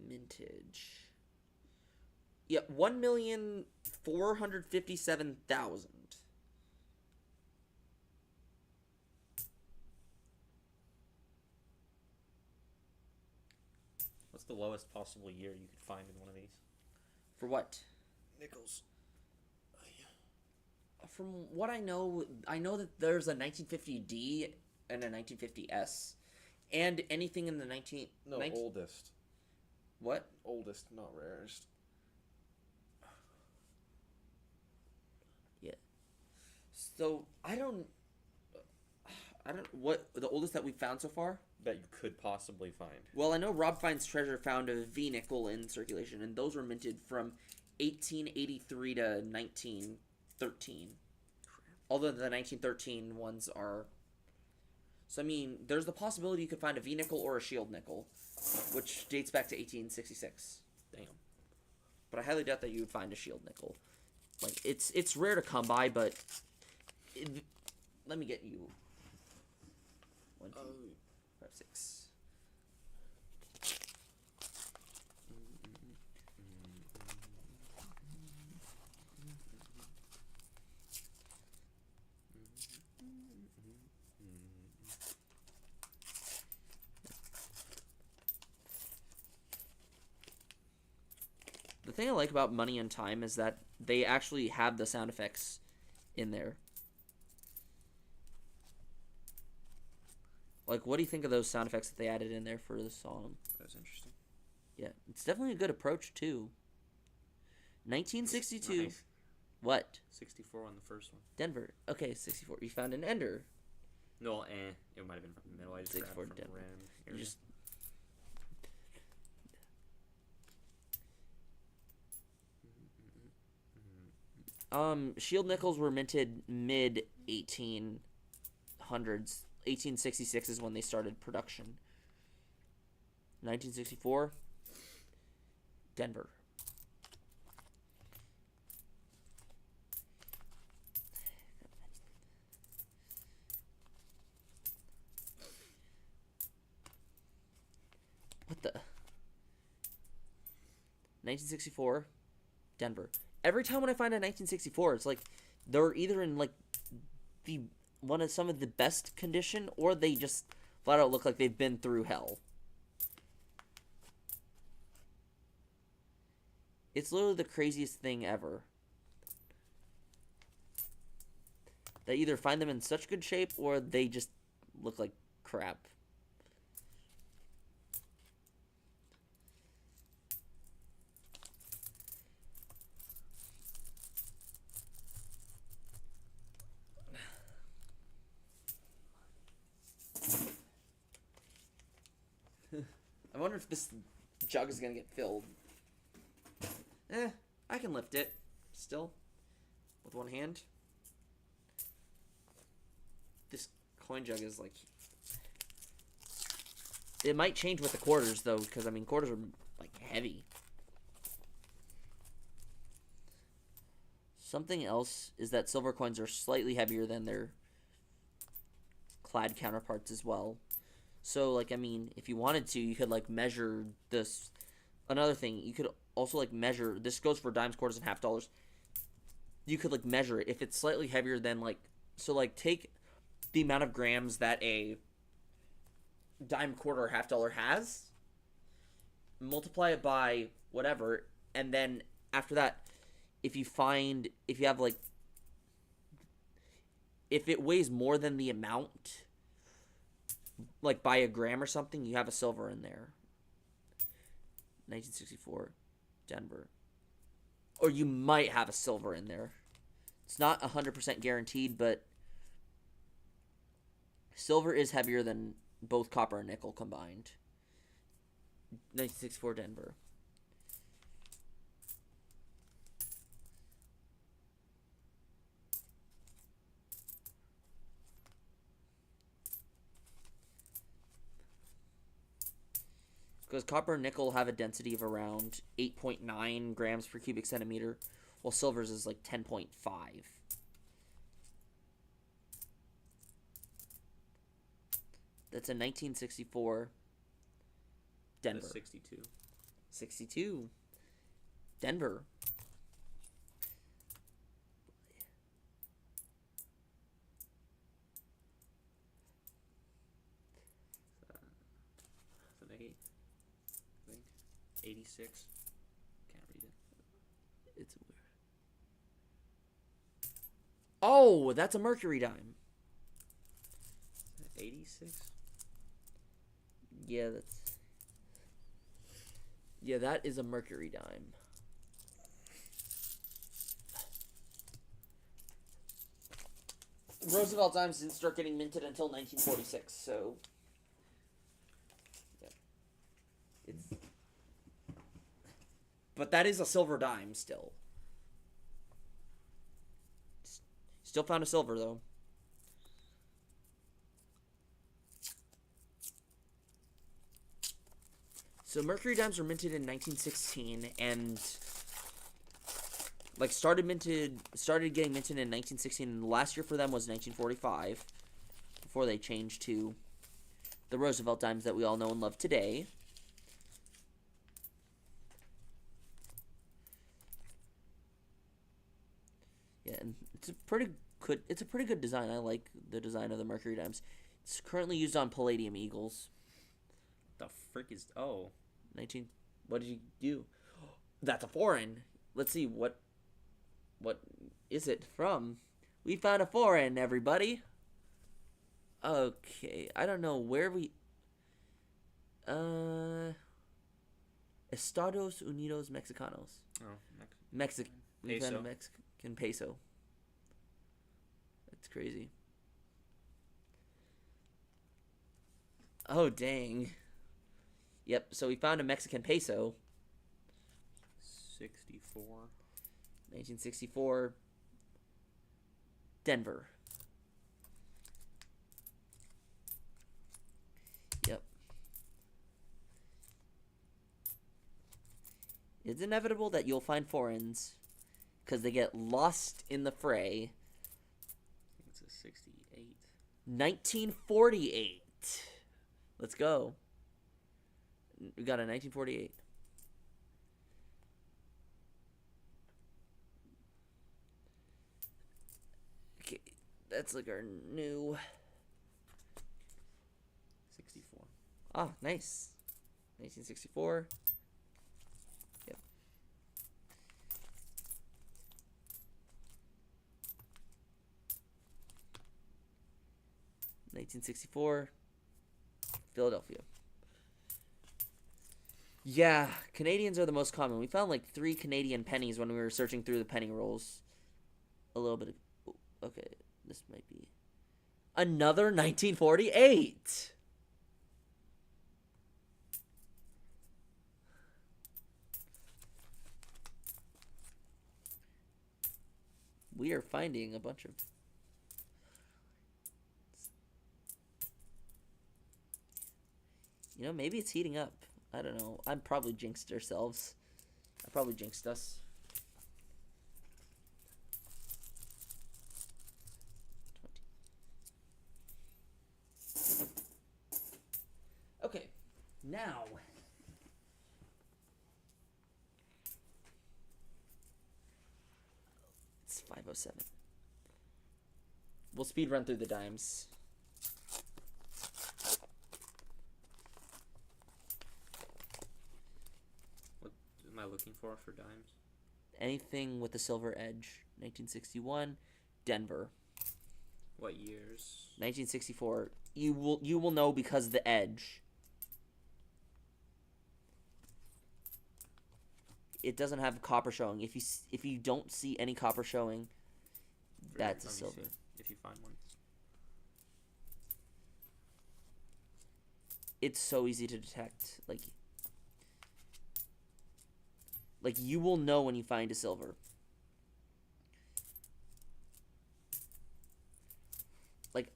Mintage. Yeah, 1,457,000. What's the lowest possible year you could find in one of these? For what? Nickels. From what I know that there's a 1950D and a 1950S, and anything in the 19... No, 19 oldest. What? Oldest, not rarest. Yeah. So, I don't... I don't what the oldest that we found so far. that you could possibly find. Well, I know Rob Fine's Treasure found a V nickel in circulation, and those were minted from 1883 to 1913. Although the 1913 ones are. So I mean, there's the possibility you could find a V nickel or a shield nickel, which dates back to 1866. Damn. But I highly doubt that you would find a shield nickel. Like it's rare to come by, but let me get you 1, 2, 5, 6. The thing I like about Money and Time is that they actually have the sound effects in there. Like, what do you think of those sound effects that they added in there for the song? That was interesting. Yeah, it's definitely a good approach, too. 1962. Nice. What? 64 on the first one. Denver. Okay, 64. You found an Ender. No, it might have been from the middle. I just grabbed 64 from Denver. random You area. just... Shield nickels were minted mid 1800s. 1866 is when they started production. 1964, Denver. What the? 1964, Denver. Every time when I find a 1964, it's like they're either in like the some of the best condition, or they just flat out look like they've been through hell. It's literally the craziest thing ever. They either find them in such good shape, or they just look like crap. I wonder if this jug is gonna get filled. I can lift it still with one hand. This coin jug is like... It might change with the quarters though, because I mean quarters are like heavy. Something else is that silver coins are slightly heavier than their clad counterparts as well. So, like, I mean, if you wanted to, you could, like, measure this. Another thing, you could also, like, measure. This goes for dimes, quarters, and half dollars. You could, like, measure it. If it's slightly heavier than, like... So, like, take the amount of grams that a dime, quarter, or half dollar has. Multiply it by whatever. And then, after that, if you have, like... If it weighs more than the amount... Like by a gram or something, you have a silver in there. 1964, Denver. Or you might have a silver in there. It's not 100% guaranteed, but silver is heavier than both copper and nickel combined. 1964, Denver. Because copper and nickel have a density of around 8.9 grams per cubic centimeter, while silver's is like 10.5. That's a 1964 Denver. That's 62. 62. Denver. It's an 8. I think 86. Can't read it. It's weird. Oh, that's a mercury dime. 86. Yeah, that is a mercury dime. Roosevelt dimes didn't start getting minted until 1946, so yeah. It's but that is a silver dime still. Still found a silver though. So Mercury dimes were minted in 1916 and like started getting minted in 1916, and the last year for them was 1945 before they changed to the Roosevelt dimes that we all know and love today. Yeah, and it's a pretty good design. I like the design of the Mercury dimes. It's currently used on Palladium Eagles. The frick is... Oh. 19... What did you do? That's a foreign. Let's see, what is it from? We found a foreign, everybody. Okay, I don't know where we... Estados Unidos Mexicanos. Oh, We found a Mexican peso. That's crazy. Oh, dang. Yep, so we found a Mexican peso. 64. 1964. Denver. Yep. It's inevitable that you'll find foreigns because they get lost in the fray. I think it's a 68. 1948. Let's go. We got a 1948. Okay, that's like our new... 64. Ah, nice. 1964. Yep. $1964. Philadelphia. Yeah, Canadians are the most common. We found like 3 Canadian pennies when we were searching through the penny rolls. A little bit of... Okay, this might be... Another 1948! We are finding a bunch of... You know, maybe it's heating up. I don't know. I'm probably jinxed ourselves. I probably jinxed us. Okay, now it's 5:07. We'll speed run through the dimes. What am I looking for dimes? Anything with a silver edge. 1961, Denver. What years? 1964. You will know because of the edge. It doesn't have copper showing. If you don't see any copper showing, that's a silver. See if you find one. It's so easy to detect. Like you will know when you find a silver. Like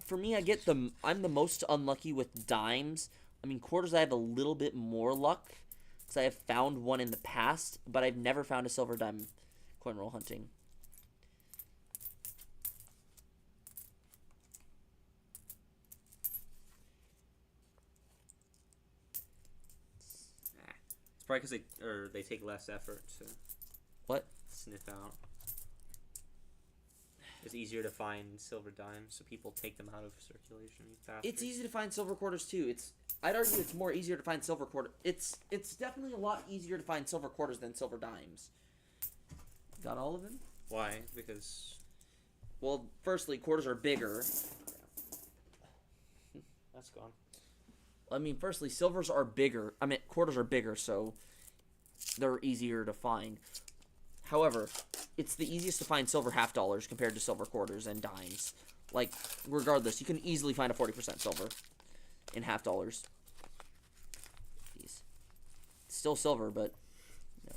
for me, I'm the most unlucky with dimes. I mean, quarters I have a little bit more luck because I have found one in the past, but I've never found a silver dime coin roll hunting. It's probably because they take less effort to What? sniff out. It's easier to find silver dimes, so people take them out of circulation faster. It's easy to find silver quarters too. I'd argue it's more easier to find silver quarter. It's definitely a lot easier to find silver quarters than silver dimes. Got all of them? Why? Because... Well, firstly, quarters are bigger. That's gone. I mean, firstly, silvers are bigger. I mean, quarters are bigger, so they're easier to find. However, it's the easiest to find silver half dollars compared to silver quarters and dimes. Like, regardless, you can easily find a 40% silver in half dollars. These. Still silver, but no.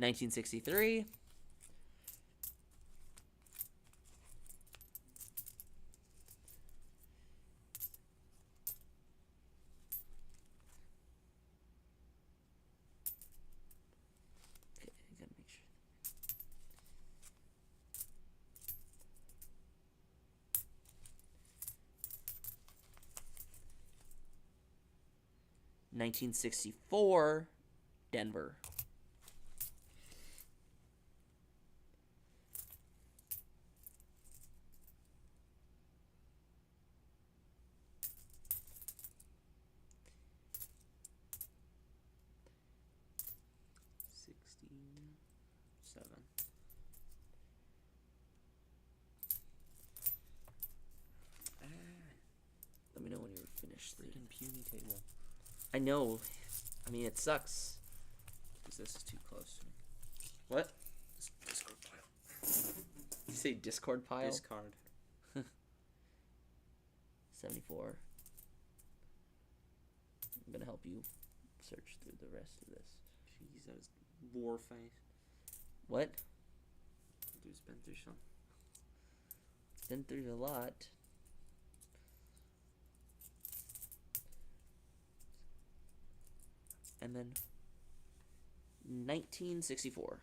$1963. Okay, I gotta make sure. $1964, Denver. Let me know when you're finished. Freaking puny table. I know. I mean, it sucks. Because this is too close to me. What? Discard pile. Did you say Discord pile? Discard. 74. I'm gonna help you search through the rest of this. Jeez, that was war face. What? Dude's been through some. It's been through a lot. And then 1964.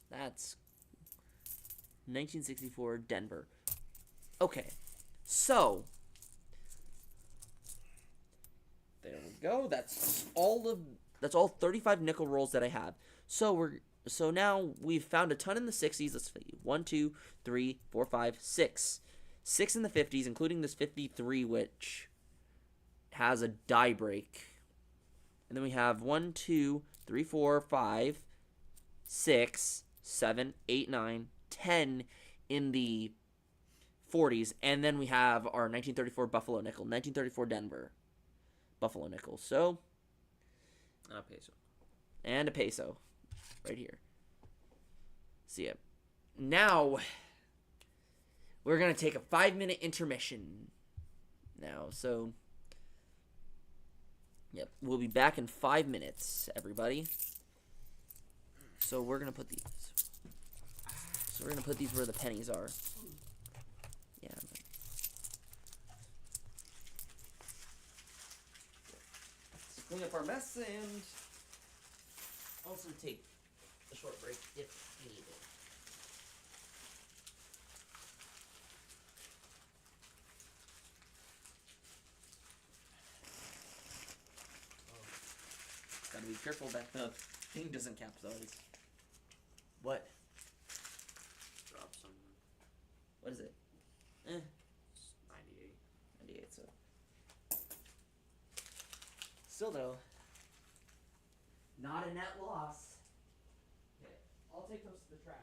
That's 1964 Denver. Okay. So there we go. That's all 35 nickel rolls that I have. So now we've found a ton in the 60s. Let's see. 1, 2, 3, 4, 5, 6. 6 in the 50s, including this 53, which has a die break. And then we have 1, 2, 3, 4, 5, 6, 7, 8, 9, 10 in the 40s. And then we have our 1934 Buffalo nickel, 1934 Denver Buffalo nickel. So, And a peso. and a peso right here. See ya. Now, we're going to take a 5-minute intermission now. So, yep, we'll be back in 5 minutes, everybody. So we're going to put these. So we're going to put these where the pennies are. Yeah. Let's clean up our mess and also take a short break if needed. Gotta be careful that the thing doesn't capsize. What? Drop some. What is it? 98. 98, so. Still though, not a net loss. Okay, I'll take those to the trash.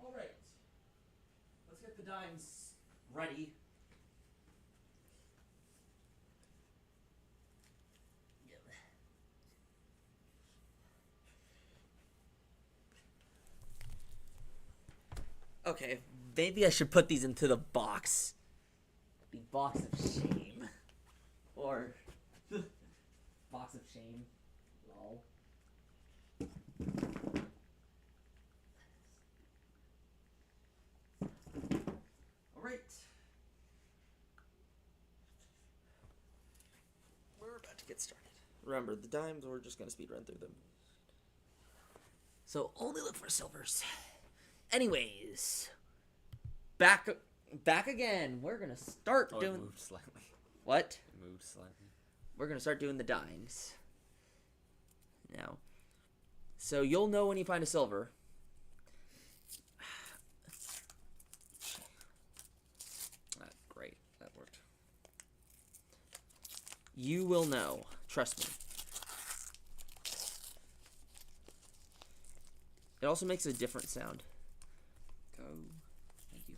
Alright. Let's get the dimes ready. Okay, maybe I should put these into the box. The box of shame. Or box of shame. Lol. Alright. We're about to get started. Remember, the dimes, we're just gonna speed run through them. So only look for silvers. Anyways, back again. We're gonna start Oh, doing. it moved slightly. What? It moved slightly. We're gonna start doing the dimes now. So you'll know when you find a silver. Great, that worked. You will know. Trust me. It also makes a different sound. Go. Thank you.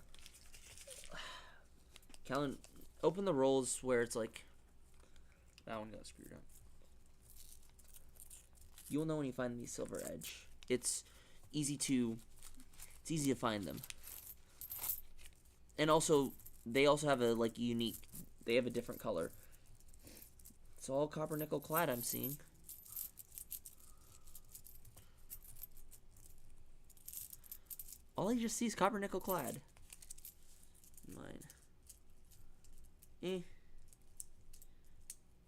Caelan, open the rolls where it's like. That one got screwed up. You'll know when you find the silver edge. It's easy to find them. And also, they also have a like unique. They have a different color. It's all copper nickel clad. I'm seeing. All I just see is copper nickel clad. Mine.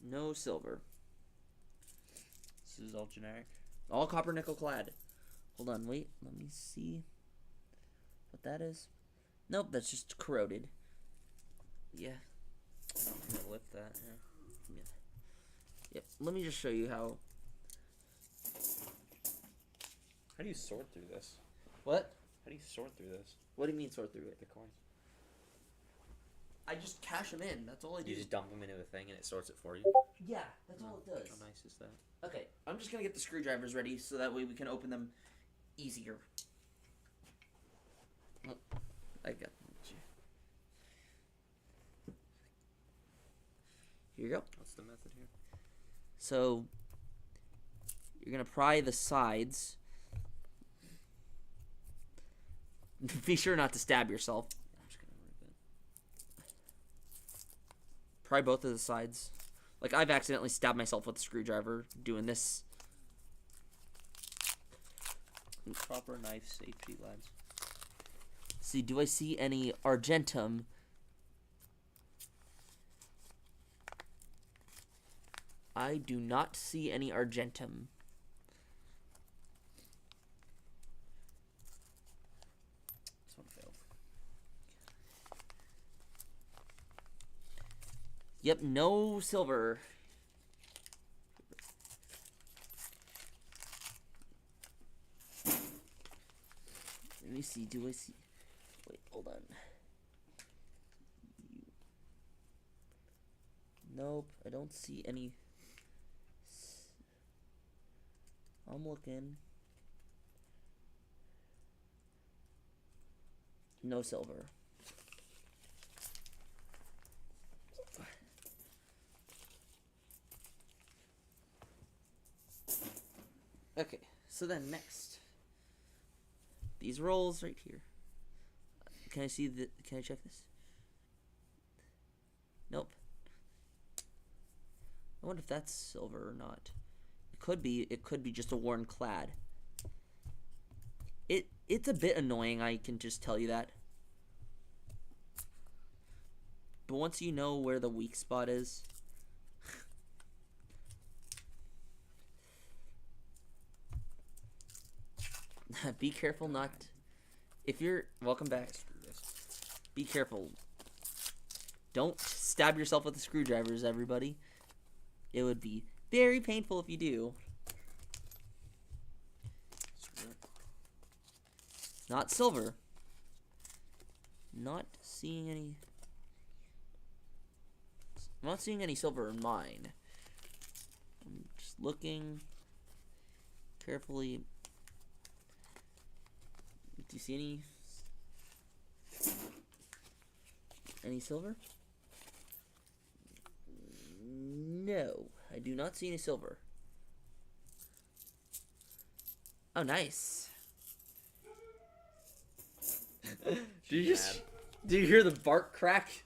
No silver. This is all generic. All copper nickel clad. Hold on, wait. Let me see what that is. Nope, that's just corroded. Yeah. I'm gonna lift that. Yeah. Yep. Let me just show you how. How do you sort through this? What? How do you sort through this? What do you mean sort through it? The coins. I just cash them in. That's all I do. You just dump them into a thing and it sorts it for you. Yeah, that's all it does. How nice is that? Okay, I'm just gonna get the screwdrivers ready so that way we can open them easier. Oh, I got you. Here you go. What's the method here? So you're gonna pry the sides. Be sure not to stab yourself. I'm just gonna rip it. Pry both of the sides. Like, I've accidentally stabbed myself with a screwdriver doing this. Proper knife safety, lads. See, do I see any argentum? I do not see any argentum. This one failed. Yep, no silver. Let me see, do I see... Wait, hold on. Nope, I don't see any... I'm looking. No silver. Okay, so then next. These rolls right here. Can I see the... Can I check this? Nope. I wonder if that's silver or not. It could be just a worn clad. It's a bit annoying, I can just tell you that. But once you know where the weak spot is, be careful not. If you're welcome back. Be careful. Don't stab yourself with the screwdrivers, everybody. It would be very painful if you do. Not silver. Not seeing any. I'm not seeing any silver in mine. I'm just looking carefully. Do you see any silver? No, I do not see any silver. Oh, nice. Did you hear the bark crack?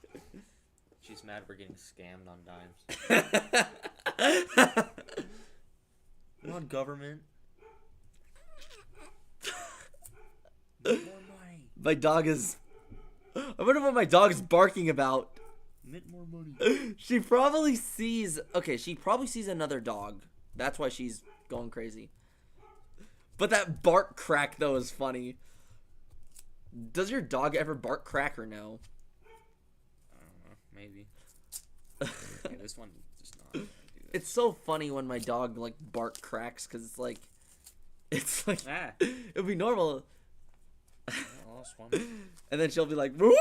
She's mad we're getting scammed on dimes. Come on, government. More money. My dog is... I wonder what my dog is barking about. Mint more money. She probably sees... Okay, she probably sees another dog. That's why she's going crazy. But that bark crack, though, is funny. Does your dog ever bark crack or no? I don't know. Maybe. Yeah, this one does not do that. It's so funny when my dog, like, bark cracks, because it's like... It's like... Ah. It would be normal. I lost one. And then she'll be like, woo!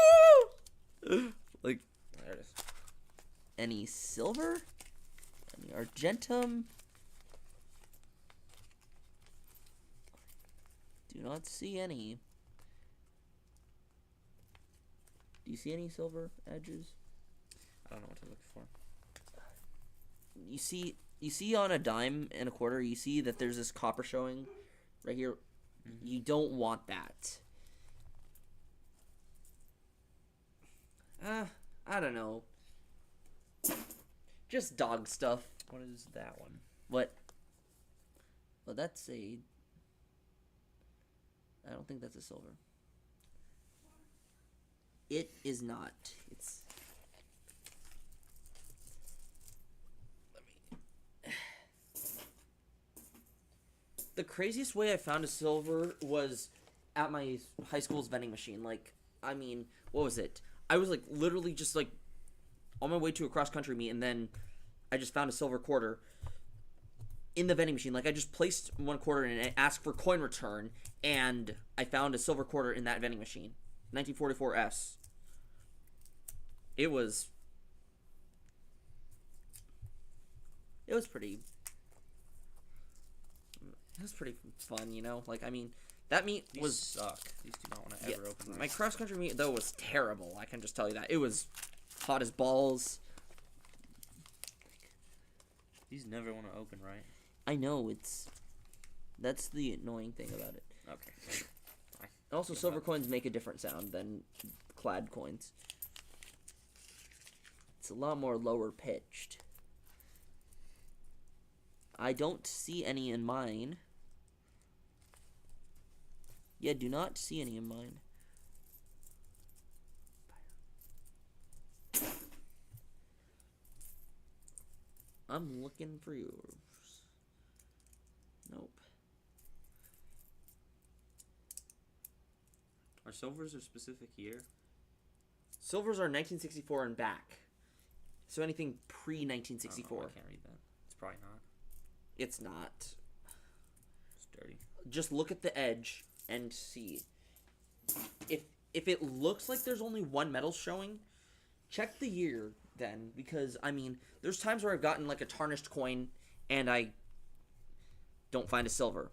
Like, There it is. any silver? Any argentum? Do not see any. Do you see any silver edges? I don't know what to look for. You see on a dime and a quarter, you see that there's this copper showing right here. Mm-hmm. You don't want that. I don't know. Just dog stuff. What is that one? What? Well, that's a... I don't think that's a silver. It is not. It's... Let me... The craziest way I found a silver was at my high school's vending machine. Like, I mean, what was it? I was, like, literally just, like, on my way to a cross-country meet, and then I just found a silver quarter in the vending machine. Like, I just placed one quarter in it, asked for coin return, and I found a silver quarter in that vending machine. 1944S. It was pretty fun, you know? Like, I mean, that meet These was... suck. These do not want to ever open right. My cross-country meet, though, was terrible. I can just tell you that. It was hot as balls. These never want to open right. I know, that's the annoying thing about it. Okay. Fine. Also, Give silver up. coins make a different sound than clad coins. It's a lot more lower pitched. I don't see any in mine. Yeah, do not see any in mine. I'm looking for yours. Nope. Are silvers a specific year? Silvers are 1964 and back. So anything pre-1964. I can't read that. It's probably not. It's not. It's dirty. Just look at the edge and see. If it looks like there's only one metal showing, check the year then, because I mean, there's times where I've gotten like a tarnished coin and I don't find a silver.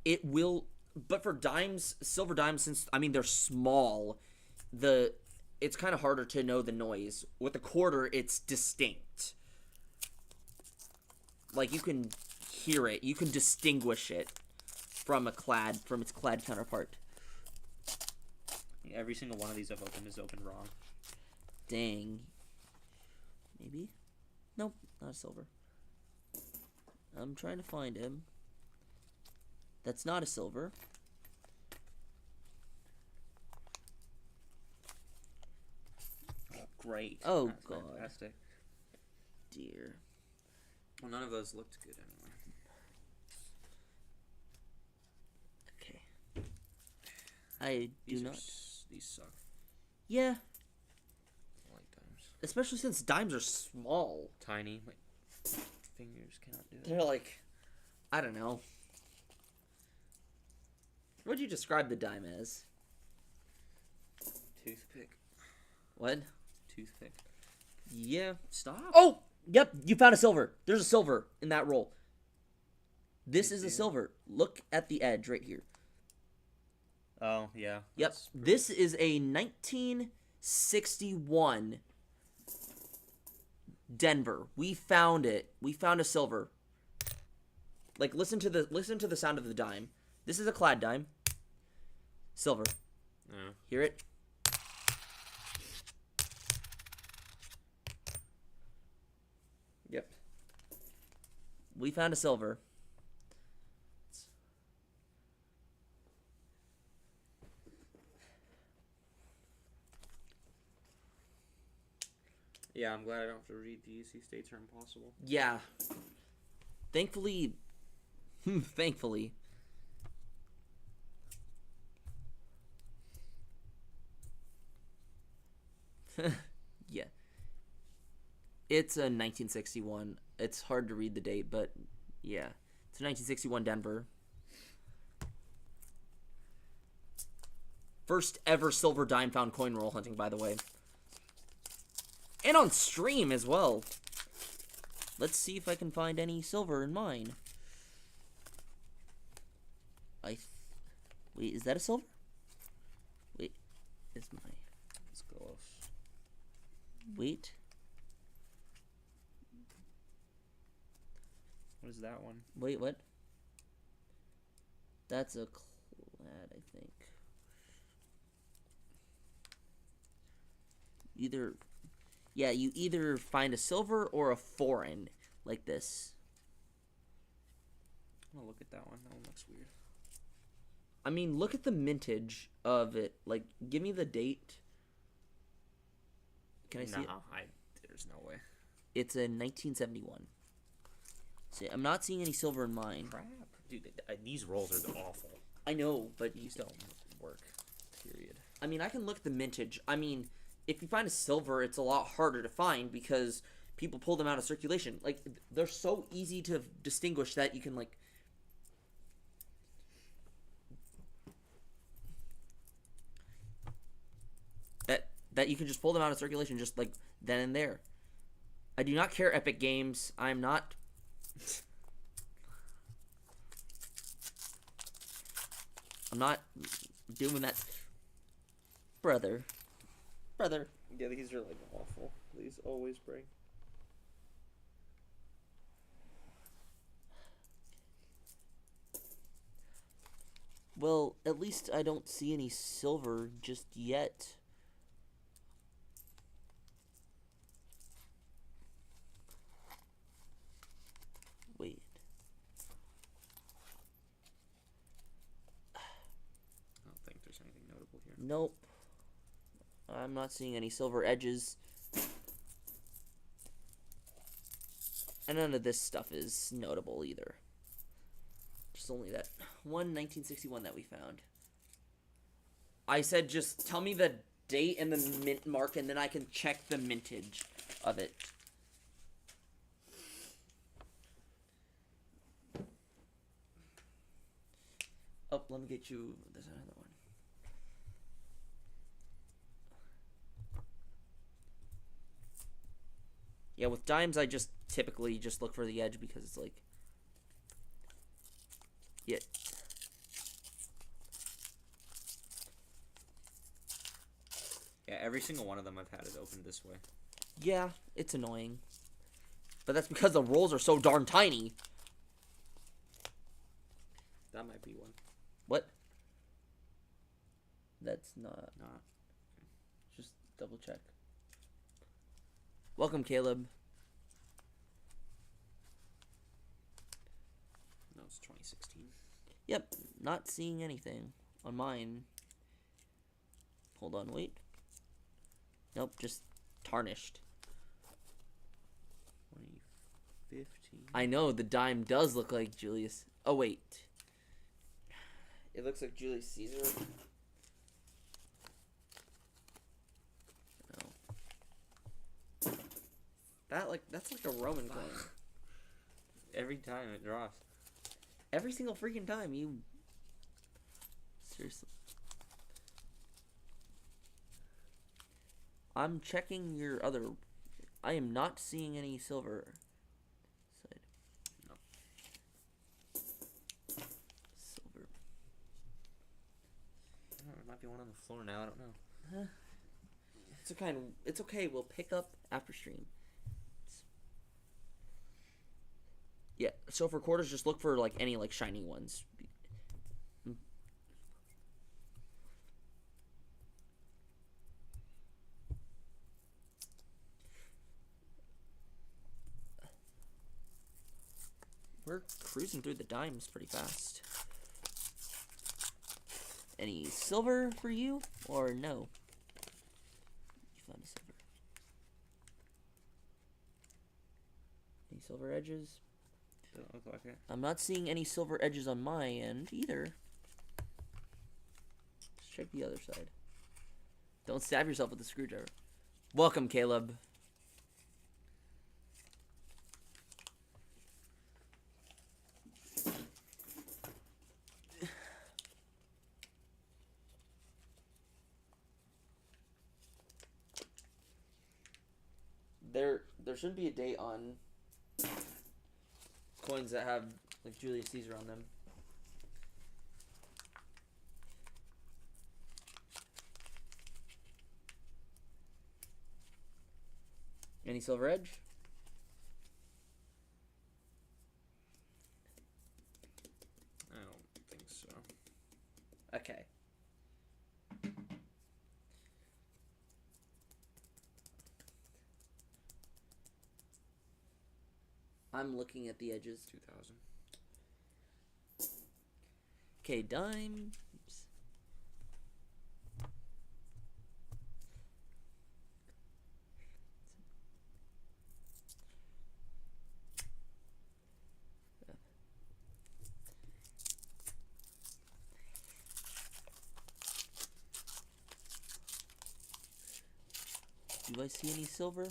It will, but for dimes, silver dimes, since I mean they're small, it's kind of harder to know the noise. With a quarter, it's distinct. Like, you can hear it. You can distinguish it from its clad counterpart. Yeah, every single one of these I've opened is opened wrong. Dang. Maybe? Nope, not a silver. I'm trying to find him. That's not a silver. Oh, great. Oh, That's God. Fantastic. Dear. Well, none of those looked good anyway. Okay. I do These not... These suck. Yeah, I like dimes. especially since dimes are small. Tiny. Like, fingers cannot do it. They're like, I don't know. What'd you describe the dime as? Toothpick. What? Toothpick. Yeah. Stop. Oh! Yep, you found a silver. There's a silver in that roll. This You is see a it? silver. Look at the edge right here. Oh, yeah. Yep. That's This is a 1961 Denver. We found it. We found a silver. Like, listen to the sound of the dime. This is a clad dime. Silver. No. Hear it? Yep. We found a silver. Yeah, I'm glad I don't have to read these. These states are impossible. Yeah. Thankfully. Thankfully. Yeah. It's a 1961. It's hard to read the date, but yeah. It's a 1961 Denver. First ever silver dime found coin roll hunting, by the way. And on stream as well. Let's see if I can find any silver in mine. Wait, is that a silver? Wait, is my... It's close. Wait. What is that one? Wait, what? That's a clad, I think. Either... Yeah, you either find a silver or a foreign, like this. I'm gonna look at that one. That one looks weird. I mean, look at the mintage of it. Like, give me the date. Can I see it? There's no way. It's a 1971. See, I'm not seeing any silver in mine. Crap. Dude, these rolls are awful. I know, but These don't work. Period. I mean, I can look at the mintage. I mean, if you find a silver, it's a lot harder to find because people pull them out of circulation. Like, they're so easy to distinguish that you can, like... That you can just pull them out of circulation just, like, then and there. I do not care, Epic Games. I'm not... I'm not doing that. Brother. Yeah, these are like awful. These always break. Well, at least I don't see any silver just yet. Wait. I don't think there's anything notable here. Nope. I'm not seeing any silver edges. And none of this stuff is notable either. Just only that one 1961 that we found. I said just tell me the date and the mint mark and then I can check the mintage of it. Oh, let me get you... There's another one. Yeah, with dimes, I just typically just look for the edge because it's like... Yeah. Yeah, every single one of them I've had is opened this way. Yeah, it's annoying. But that's because the rolls are so darn tiny. That might be one. What? That's not... Not. Just double check. Welcome, Caleb. No, it's 2016. Yep, not seeing anything on mine. Hold on, wait. Nope, just tarnished. 2015. I know, the dime does look like Julius... Oh, wait. It looks like Julius Caesar. No. That's like a Roman coin. Every time it draws. Every single freaking time, you... Seriously. I'm checking your other... I am not seeing any silver. Side. No. Silver. Oh, there might be one on the floor now. I don't know. It's okay. It's okay. We'll pick up after stream. Yeah. So for quarters, just look for like any like shiny ones. we're cruising through the dimes pretty fast. Any silver for you, or no? You found a silver. Any silver edges? Doesn't look like it. I'm not seeing any silver edges on my end either. Let's check the other side. Don't stab yourself with the screwdriver. Welcome, Caleb. There shouldn't be a date on coins that have like Julius Caesar on them. Any silver edge? I don't think so. Okay. I'm looking at the edges. 2000. Okay, dimes. Do I see any silver?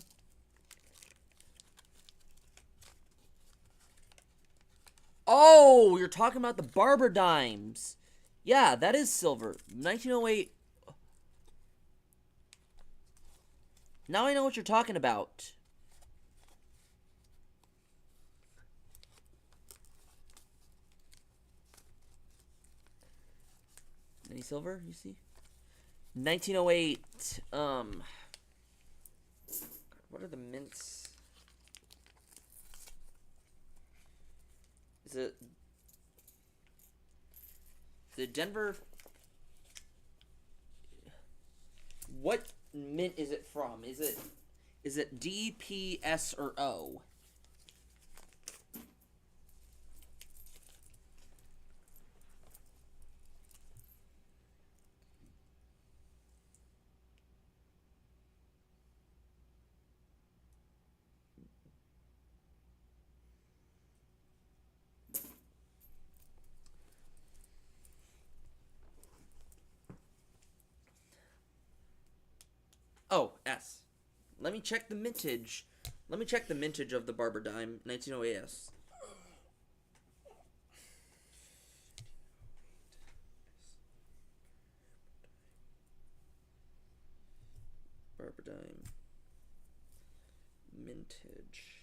Oh, you're talking about the barber dimes. Yeah, that is silver. 1908. Now I know what you're talking about. Any silver, you see? 1908. What are the mints? Is it the Denver? What mint is it from? Is it D, P, S, or O? Oh, S. Let me check the mintage. Let me check the mintage of the barber dime, 1908 S. Barber dime. Mintage.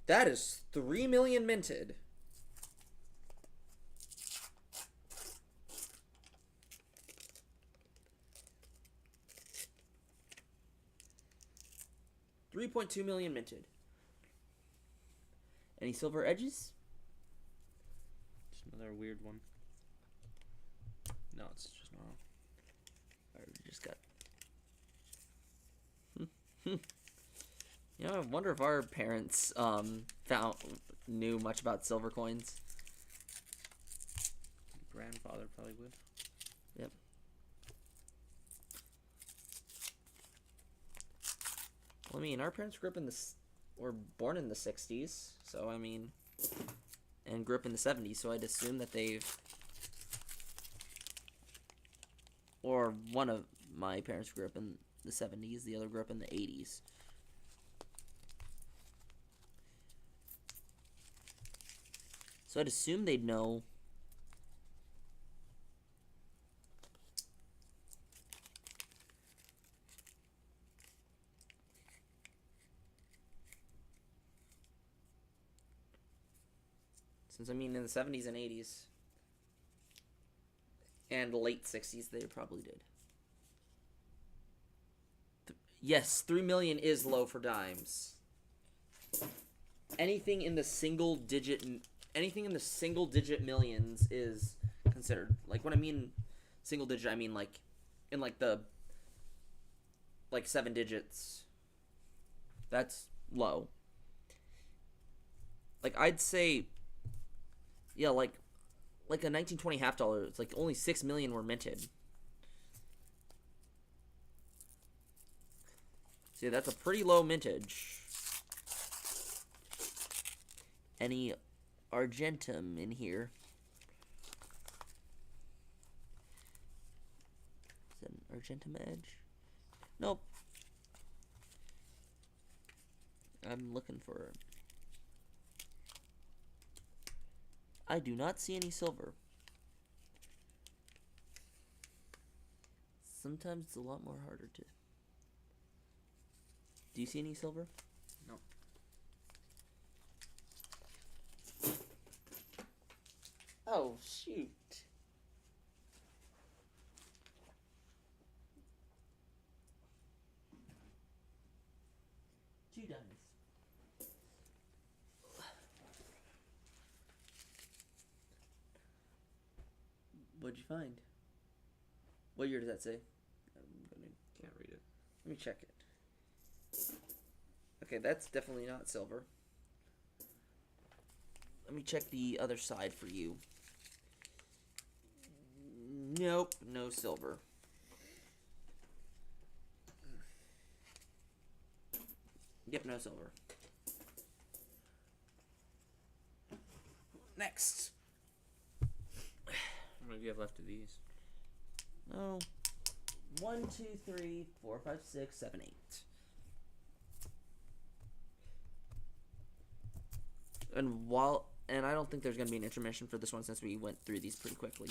That is 3 million minted. $3.2 million minted. Any silver edges? Just another weird one. No, it's just not. Or just got. You know, I wonder if our parents knew much about silver coins. Grandfather probably would. Yep. Well, I mean, our parents grew up in were born in the 60s, so I mean, and grew up in the 70s, so I'd assume that or one of my parents grew up in the 70s, the other grew up in the 80s. So I'd assume they'd know. Since, I mean, in the 70s and 80s and late 60s, they probably did. Yes, 3 million is low for dimes. Anything in the single digit millions is considered. Like, when I mean single digit, I mean like in like the 7 digits. That's low. like I'd say, yeah, like a 1920 half dollar. It's like only 6 million were minted. See, that's a pretty low mintage. Any argentum in here? Is that an argentum edge? Nope. I'm looking for. I do not see any silver. Sometimes it's a lot more harder to. Do you see any silver? No. Oh, shoot. Two diamonds. What'd you find? What year does that say? Can't read it. Let me check it. Okay, that's definitely not silver. Let me check the other side for you. Nope, no silver. Yep, no silver. Next. How many do you have left of these? Oh. 1, 2, 3, 4, 5, 6, 7, 8. And I don't think there's going to be an intermission for this one since we went through these pretty quickly.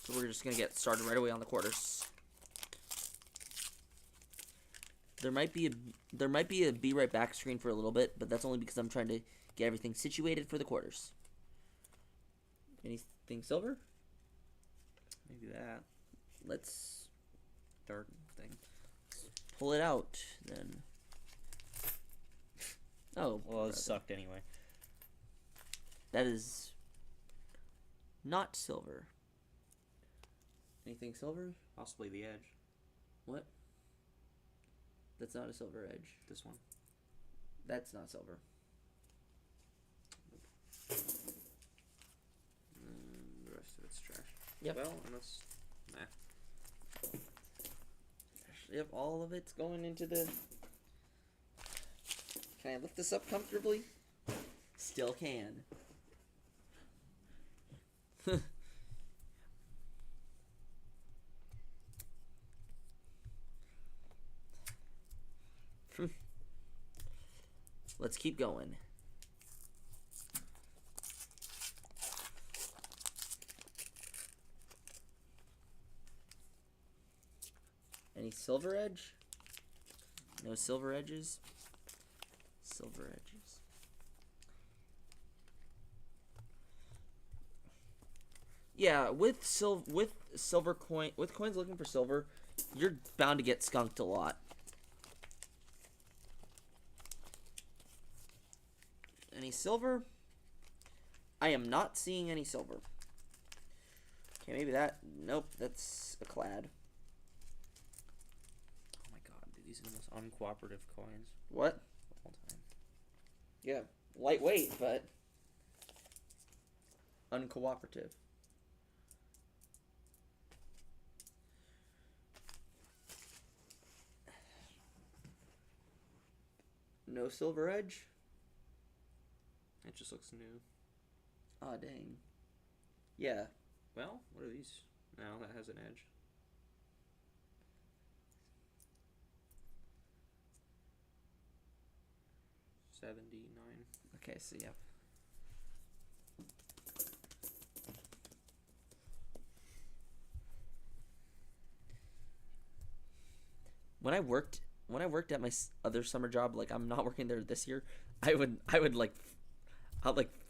So we're just going to get started right away on the quarters. There might be a be right back screen for a little bit, but that's only because I'm trying to get everything situated for the quarters. Anything silver? Maybe that. Let's Dark thing. pull it out then. Oh, Well, it sucked anyway. that is not silver. Anything silver? Possibly the edge. What? That's not a silver edge. This one. That's not silver. The rest of it's trash. Yep. Well, unless. Nah. Yep, all of it's going into the. Can I lift this up comfortably? Still can. Let's keep going. Any silver edge? No silver edges? Silver edges. Yeah, with silver coins looking for silver, you're bound to get skunked a lot. Any silver? I am not seeing any silver. Okay, maybe that. Nope, that's a clad. Oh my god, dude, these are the most uncooperative coins What? of all time. Yeah, lightweight, but uncooperative. No silver edge? It just looks new. Aw, dang. Yeah. Well, what are these? Now that has an edge. $79. Okay, so yeah. When I worked at my other summer job, like I'm not working there this year, I'd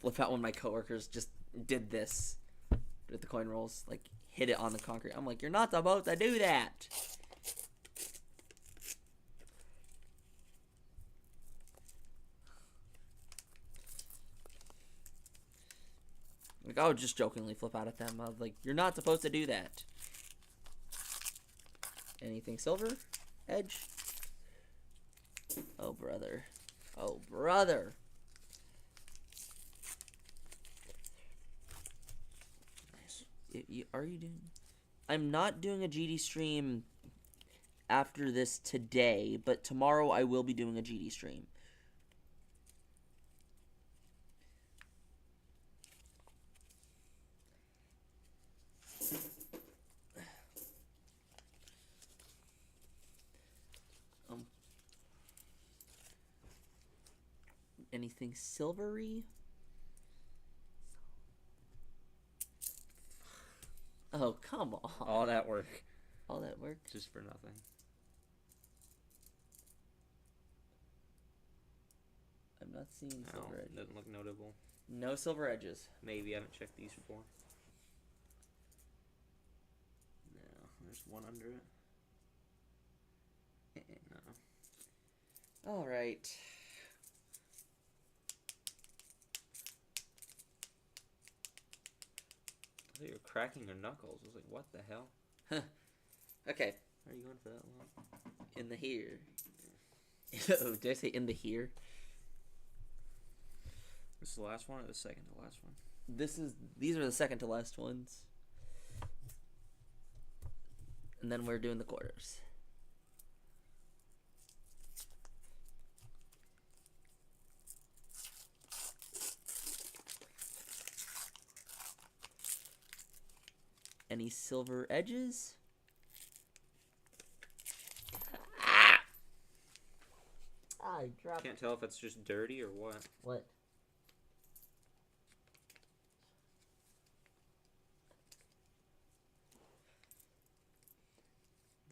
flip out when my coworkers just did this with the coin rolls, like hit it on the concrete. I'm like, you're not supposed to do that. Like I would just jokingly flip out at them. I was like, you're not supposed to do that. Anything silver? Edge? Oh brother. Oh brother. Are you doing? I'm not doing a GD stream after this today, but tomorrow I will be doing a GD stream. Anything silvery? Oh, come on. All that work All that work? just for nothing. I'm not seeing No, silver edges. doesn't look notable. No silver edges. Maybe I haven't checked these before. No, there's one under it. No. All right. I thought you were cracking your knuckles. I was like, what the hell? Okay. Why are you going for that long? In the here. Oh, did I say in the here? This is the last one or the second to last one? These are the second to last ones. And then we're doing the quarters. Any silver edges? I dropped. Can't tell if it's just dirty or what. What?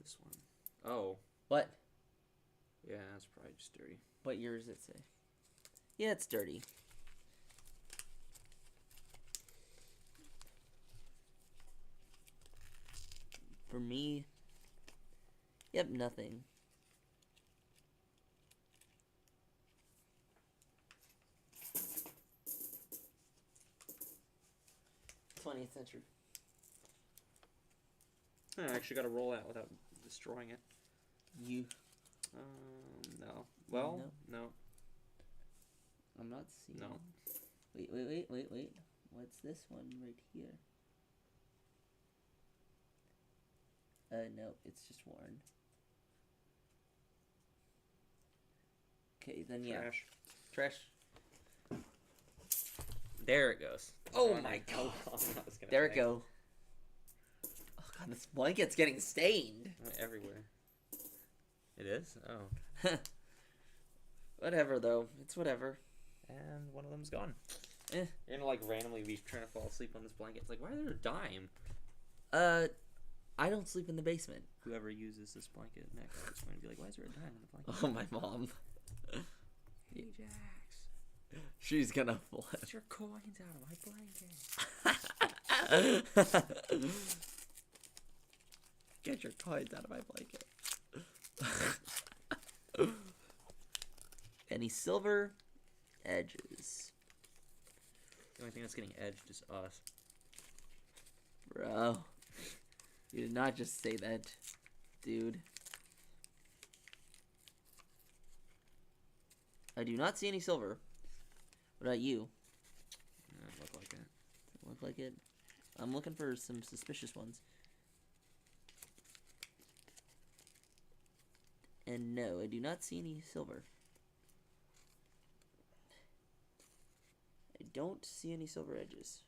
This one. Oh. What? Yeah, that's probably just dirty. What year does it say? Yeah, it's dirty. For me, yep, nothing. 20th century. I actually got to roll out without destroying it. You. No. Well, no. I'm not seeing. No. Wait. What's this one right here? No, it's just worn. Okay, then yeah. Trash. There it goes. Oh my god. There it go. Oh god, this blanket's getting stained. Everywhere. It is? Oh. Whatever though. It's whatever. And one of them's gone. Eh. You're gonna like randomly be trying to fall asleep on this blanket. It's like, why is there a dime? I don't sleep in the basement. Whoever uses this blanket next is going to be like, why is there a dime on the blanket? Oh, my mom. Ajax. She's gonna flip. Get your coins out of my blanket. Get your coins out of my blanket. Any silver edges? The only thing that's getting edged is us. Bro. You did not just say that, dude. I do not see any silver. What about you? Doesn't look like it. Doesn't look like it. I'm looking for some suspicious ones. And no, I do not see any silver. I don't see any silver edges.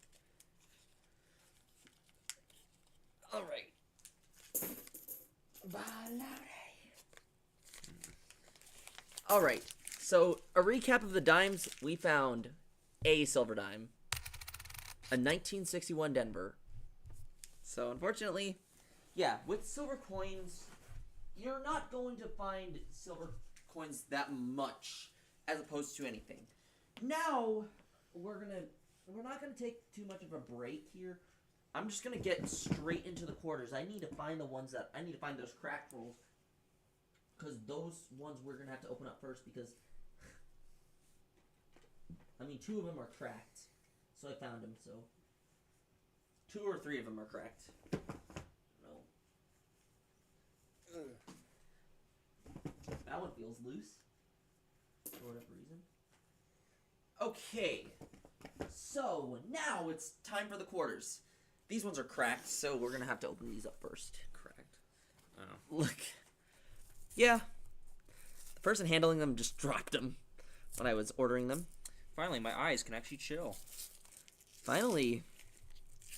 All right. All right. So, a recap of the dimes. We found a silver dime. A 1961 Denver. So, unfortunately, yeah, with silver coins, you're not going to find silver coins that much as opposed to anything. Now, we're not gonna take too much of a break here. I'm just gonna get straight into the quarters. I need to find those cracked rolls, because those ones we're gonna have to open up first, because I mean 2 of them are cracked, so I found them. So 2 or 3 of them are cracked. No. That one feels loose for whatever reason. Okay, so now it's time for the quarters. These ones are cracked, so we're gonna have to open these up first. Cracked. Oh. Look. Yeah. The person handling them just dropped them when I was ordering them. Finally, my eyes can actually chill. Finally.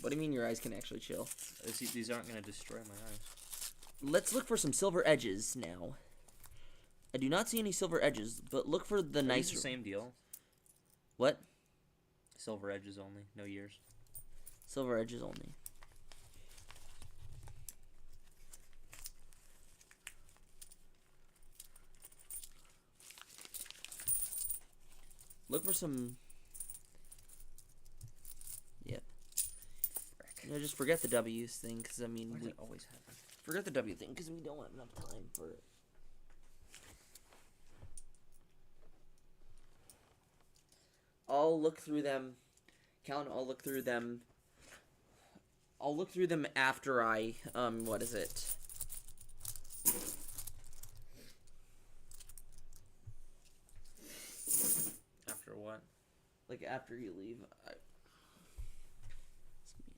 What do you mean your eyes can actually chill? These aren't going to destroy my eyes. Let's look for some silver edges now. I do not see any silver edges, but look for the nice. The same deal. What? Silver edges only, no years. Silver edges only. Look for some. Yep. No, just forget the W's thing, because I mean, Why does it always happen? forget the W thing, because we don't have enough time for it. I'll look through them. Caelan, I'll look through them. I'll look through them after I, what is it? After what? Like, after you leave. I'm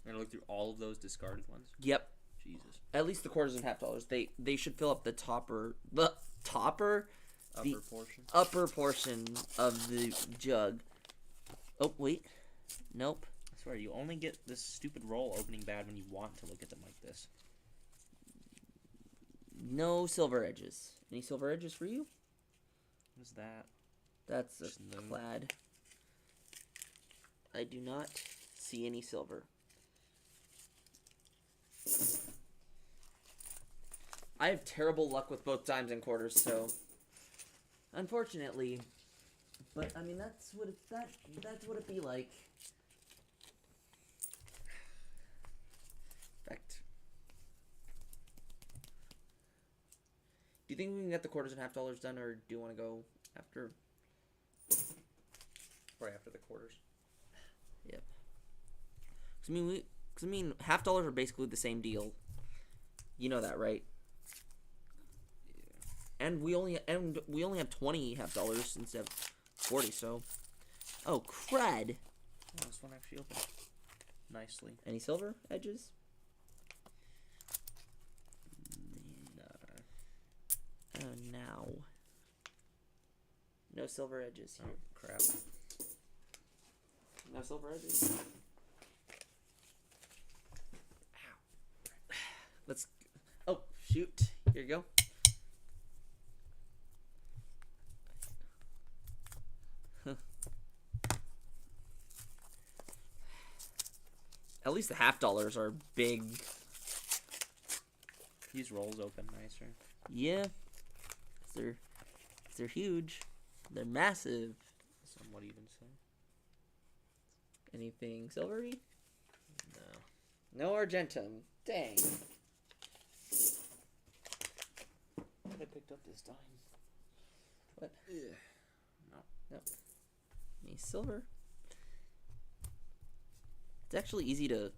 gonna look through all of those discarded ones. Yep. Jesus. At least the quarters and half dollars. They should fill up the topper. Upper portion. Upper portion of the jug. Oh, wait. Nope. I swear, you only get this stupid roll opening bad when you want to look at them like this. No silver edges. Any silver edges for you? What is that? That's a Just no. plaid. I do not see any silver. I have terrible luck with both dimes and quarters, so unfortunately. But I mean, that's what it be like. In fact, do you think we can get the quarters and half dollars done, or do you want to go after? Right after the quarters. Yep. Cause I mean, half dollars are basically the same deal. You know that, right? Yeah. And we only have 20 half dollars instead of 40. So, oh crud! Oh, this one actually opened nicely. Any silver edges? No. Oh no. No silver edges Oh here. crap. No silver edges. Ow. Let's. Oh shoot! Here you go. At least the half dollars are big. These rolls open nicer. Yeah. They're huge. They're massive. Somewhat even so. Anything silvery? No. No argentum. Dang. I picked up this dime. What? Ugh. No. Any silver? It's actually easy to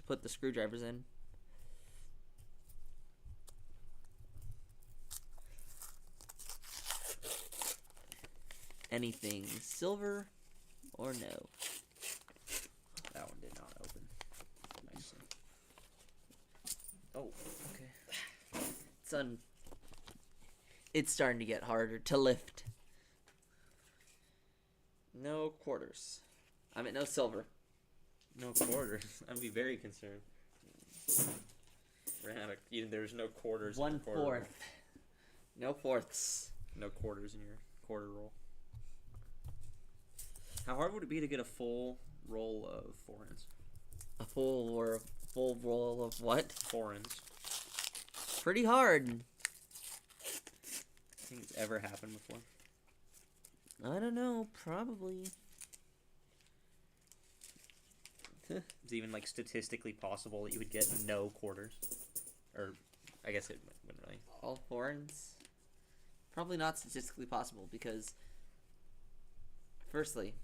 put the screwdrivers in. Anything silver or no? That one did not open nicely. Oh, okay. It's starting to get harder to lift. No quarters. I mean, no silver. No quarters. I'd be very concerned. There's no quarters. in 1/4. your quarter roll. No fourths. No quarters in your quarter roll. How hard would it be to get a full roll of foreigns? A full roll of what? Foreigns. Pretty hard. I think it's ever happened before. I don't know. Probably. It's even like statistically possible that you would get no quarters, or I guess it wouldn't really. All foreigns? Probably not statistically possible because, firstly,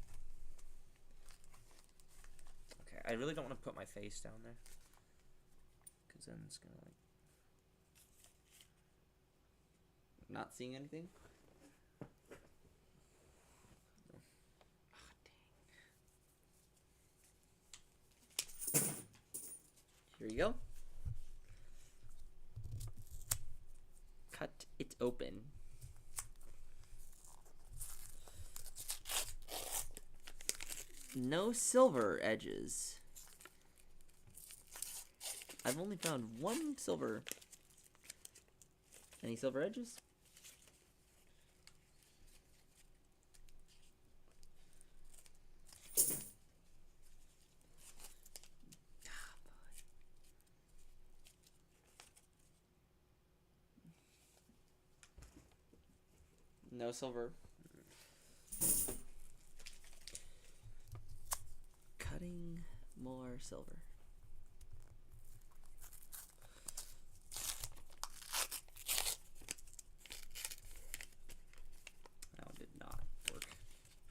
Okay, I really don't want to put my face down there, because then it's gonna like. not seeing anything. There you go. Cut it open. No silver edges. I've only found one silver. Any silver edges? No silver. Cutting more silver. That one did not work.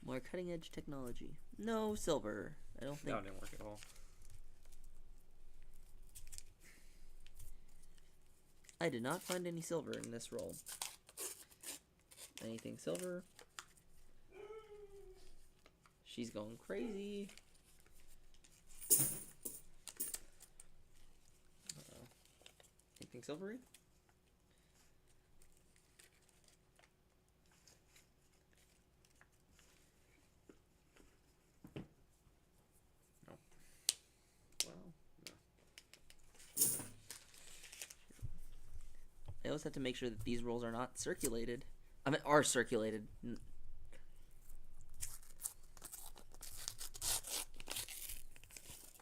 More cutting edge technology. No silver. I don't think. That one didn't work at all. I did not find any silver in this roll. Anything silver? She's going crazy. Anything silvery? No. Well, no. I always have to make sure that these rolls are not circulated. I mean, are circulated.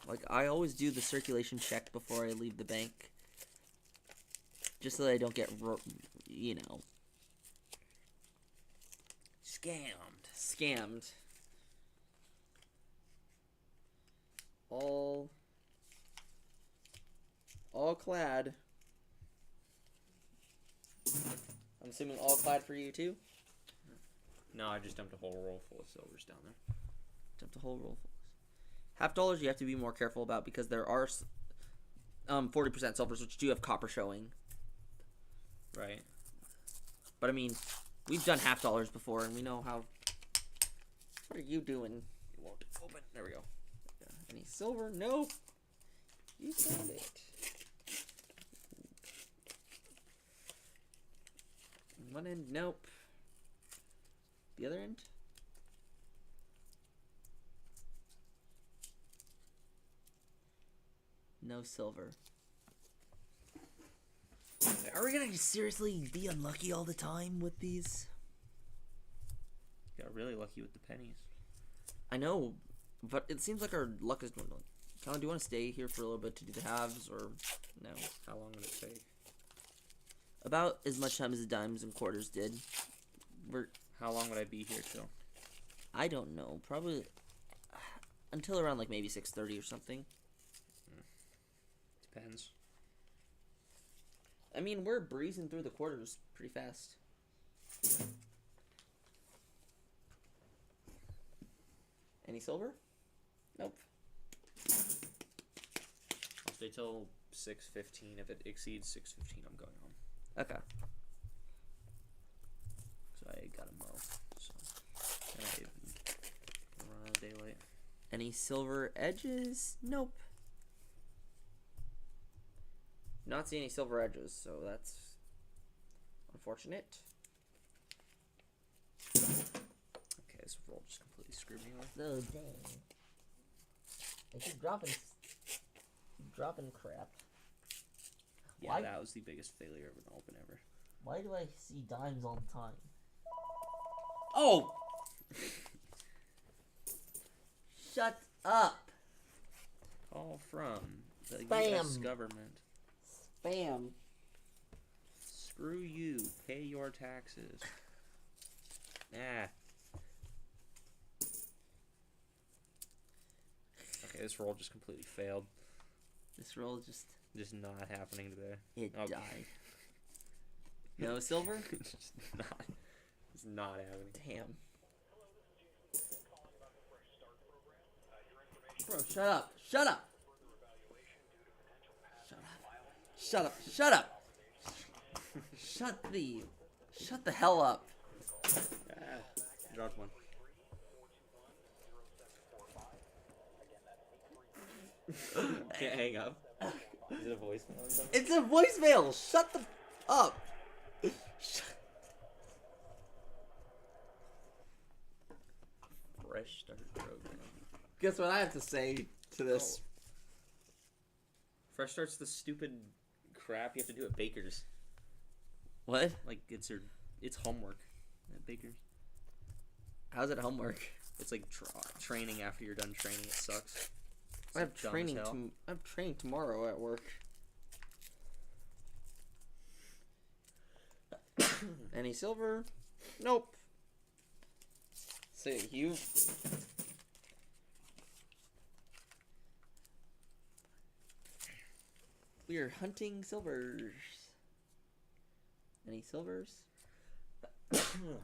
Like, I always do the circulation check before I leave the bank. Just so that I don't get, you know, scammed. All clad. I'm assuming all clad for you too? No, I just dumped a whole roll full of silvers down there. Dumped a whole roll full. $50 you have to be more careful about because there are 40% silvers which do have copper showing. Right. But I mean, we've done $50 before and we know how. What are you doing? It won't open. There we go. Any silver? Nope. You found it. One end? Nope. The other end? No silver. Are we gonna seriously be unlucky all the time with these? Got really lucky with the pennies. I know, but it seems like our luck is dwindling. Caelan, do you want to stay here for a little bit to do the halves, or no? How long would it take? About as much time as the dimes and quarters did. How long would I be here till? I don't know. Probably until around like maybe 6:30 or something. Depends. I mean, we're breezing through the quarters pretty fast. Any silver? Nope. I'll stay till 6:15. If it exceeds 6:15, I'm going home. Okay. So I gotta mow. So I run out of daylight. Any silver edges? Nope. Not seeing any silver edges, so that's unfortunate. Okay, this roll just completely screwed me over. So dang. I keep dropping crap. Yeah, Why? that was the biggest failure of an open ever. Why do I see dimes all the time? Oh! Shut up! Call from the Spam. U.S. government. Spam. Screw you. Pay your taxes. Ah. Okay, this roll just completely failed. This roll just not happening today. it Okay. died. No silver? It's not happening. Damn. Bro, shut up. Shut up. Shut up. Shut up. Shut the hell up. Ah, dropped one. Can't hang up. Is it a voicemail or something? It's a voicemail. Shut the up. Fresh start program. Guess what I have to say to this? Fresh start's the stupid crap you have to do at Baker's. What? Like it's homework at Baker's. How's it homework? It's like training after you're done training. It sucks. I have training. I have training tomorrow at work. Any silver? Nope. See you. We are hunting silvers. Any silvers?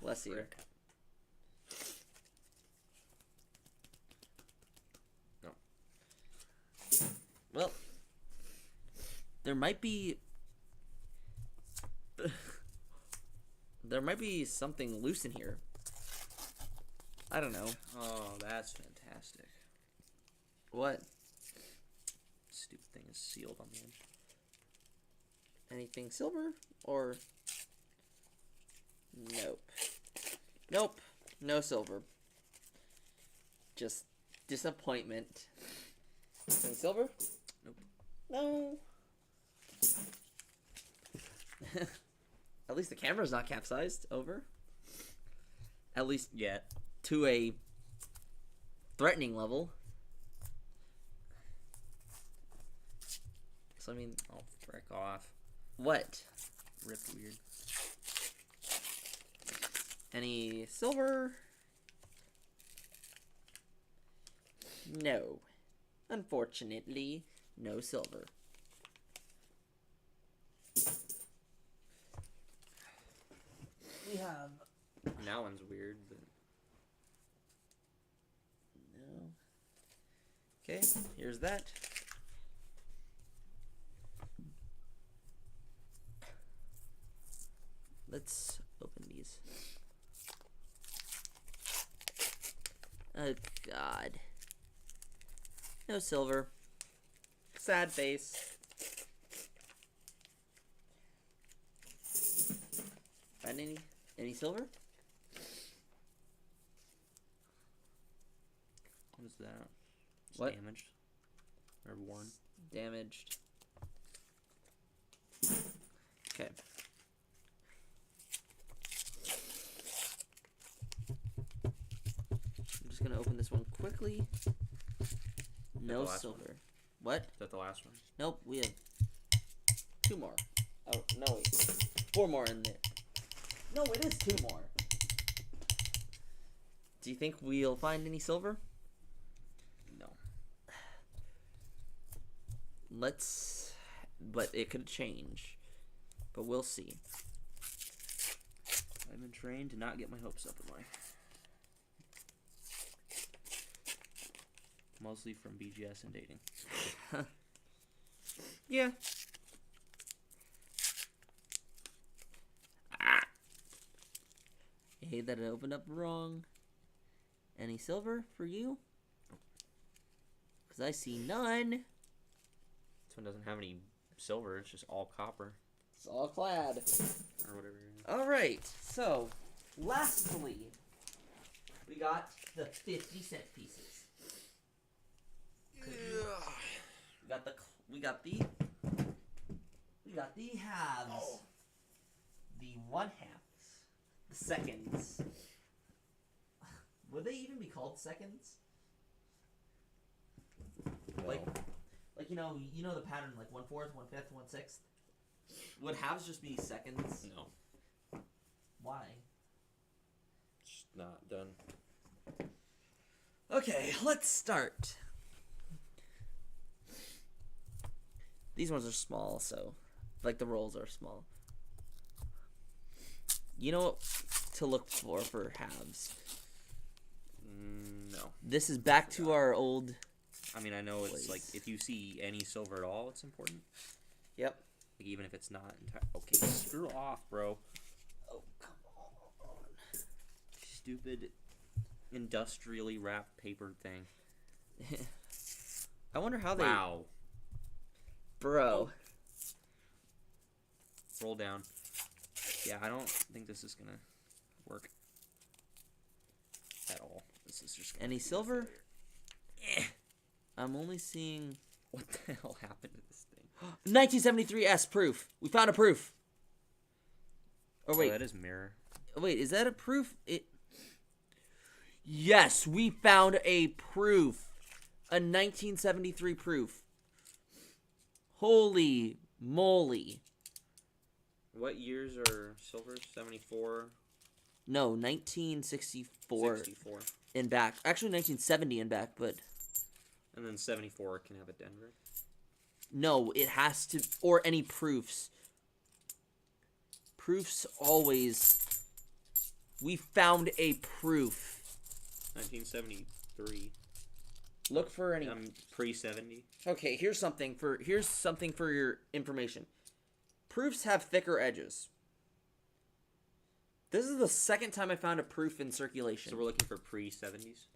Bless you. No. Well, there might be something loose in here. I don't know. Oh, that's fantastic. What? Stupid thing is sealed on the edge. Anything silver or nope. Nope. No silver. Just disappointment. Anything silver? Nope. No. At least the camera's not capsized. Over. At least Yet. to a threatening level. So I mean, Oh, frick off. what? Ripped weird. Any silver? No. Unfortunately, no silver. We have That one's weird, but no. Okay, here's that. Let's open these. Oh God. No silver. Sad face. Find any silver? what is that? It's What? damaged or worn. Damaged. Okay. I'm just gonna open this one quickly. No the last silver. What? Is that the last one? Nope, we have 2 more. Oh, no, wait. 4 more in there. No, it is 2 more. Do you think we'll find any silver? No. Let's... But it could change. But we'll see. I've been trained to not get my hopes up in life. Mostly from BGS and dating. Yeah. Ah. I hate that it opened up wrong. Any silver for you? Because I see none. This one doesn't have any silver. It's just all copper It's all clad. or whatever. Alright, so, lastly, we got the 50-cent pieces. We got the halves, the 1/2, the seconds. Would they even be called seconds? Like you know the pattern, like 1/4, 1/5, 1/6. Would halves just be seconds? No. Why? It's not done. Okay, let's start. These ones are small, so like the rolls are small. You know what to look for halves. No. This is back to our old. I mean, I know it's Place. like if you see any silver at all, it's important. Yep. Like even if it's not okay, screw off, bro. Oh, come on. Stupid industrially wrapped paper thing. I wonder how they. Wow. Bro. Roll down. Yeah, I don't think this is gonna work at all. This is just Any silver? I'm only seeing... What the hell happened to this thing? 1973S proof. We found a proof. Oh, wait. Oh, that is mirror. Wait, is that a proof? Yes, we found a proof. A 1973 proof. Holy moly. What years are silver? 74? No, 1964 64. and back. Actually, 1970 and back, but... And then 74 can have a Denver. No, it has to... Or any proofs. Proofs always... We found a proof. 1973. Look for any... Pre-70. Okay, here's something for your information. Proofs have thicker edges. This is the second time I found a proof in circulation. So we're looking for pre-70s?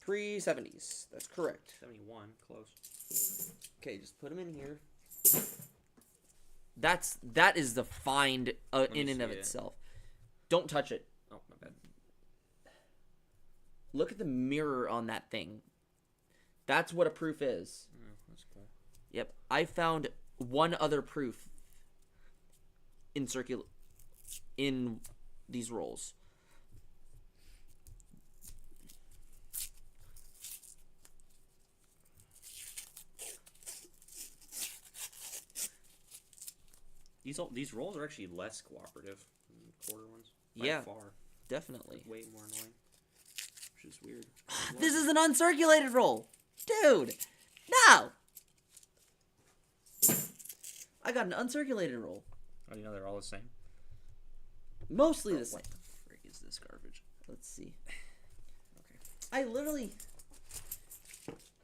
Pre-70s. That's correct. 71. Close. Okay, just put them in here. That is the find in and of it. itself. Don't touch it. Oh, my bad. Look at the mirror on that thing. That's what a proof is. Oh, that's cool. Yep. I found one other proof in these rolls. These rolls are actually less cooperative than the quarter ones. Yeah. By far. Definitely. Way more annoying. Which is weird. This is an uncirculated roll. Dude. No. I got an uncirculated roll. Oh, you know they're all the same? Mostly the same. What the frick is this garbage? Let's see. Okay.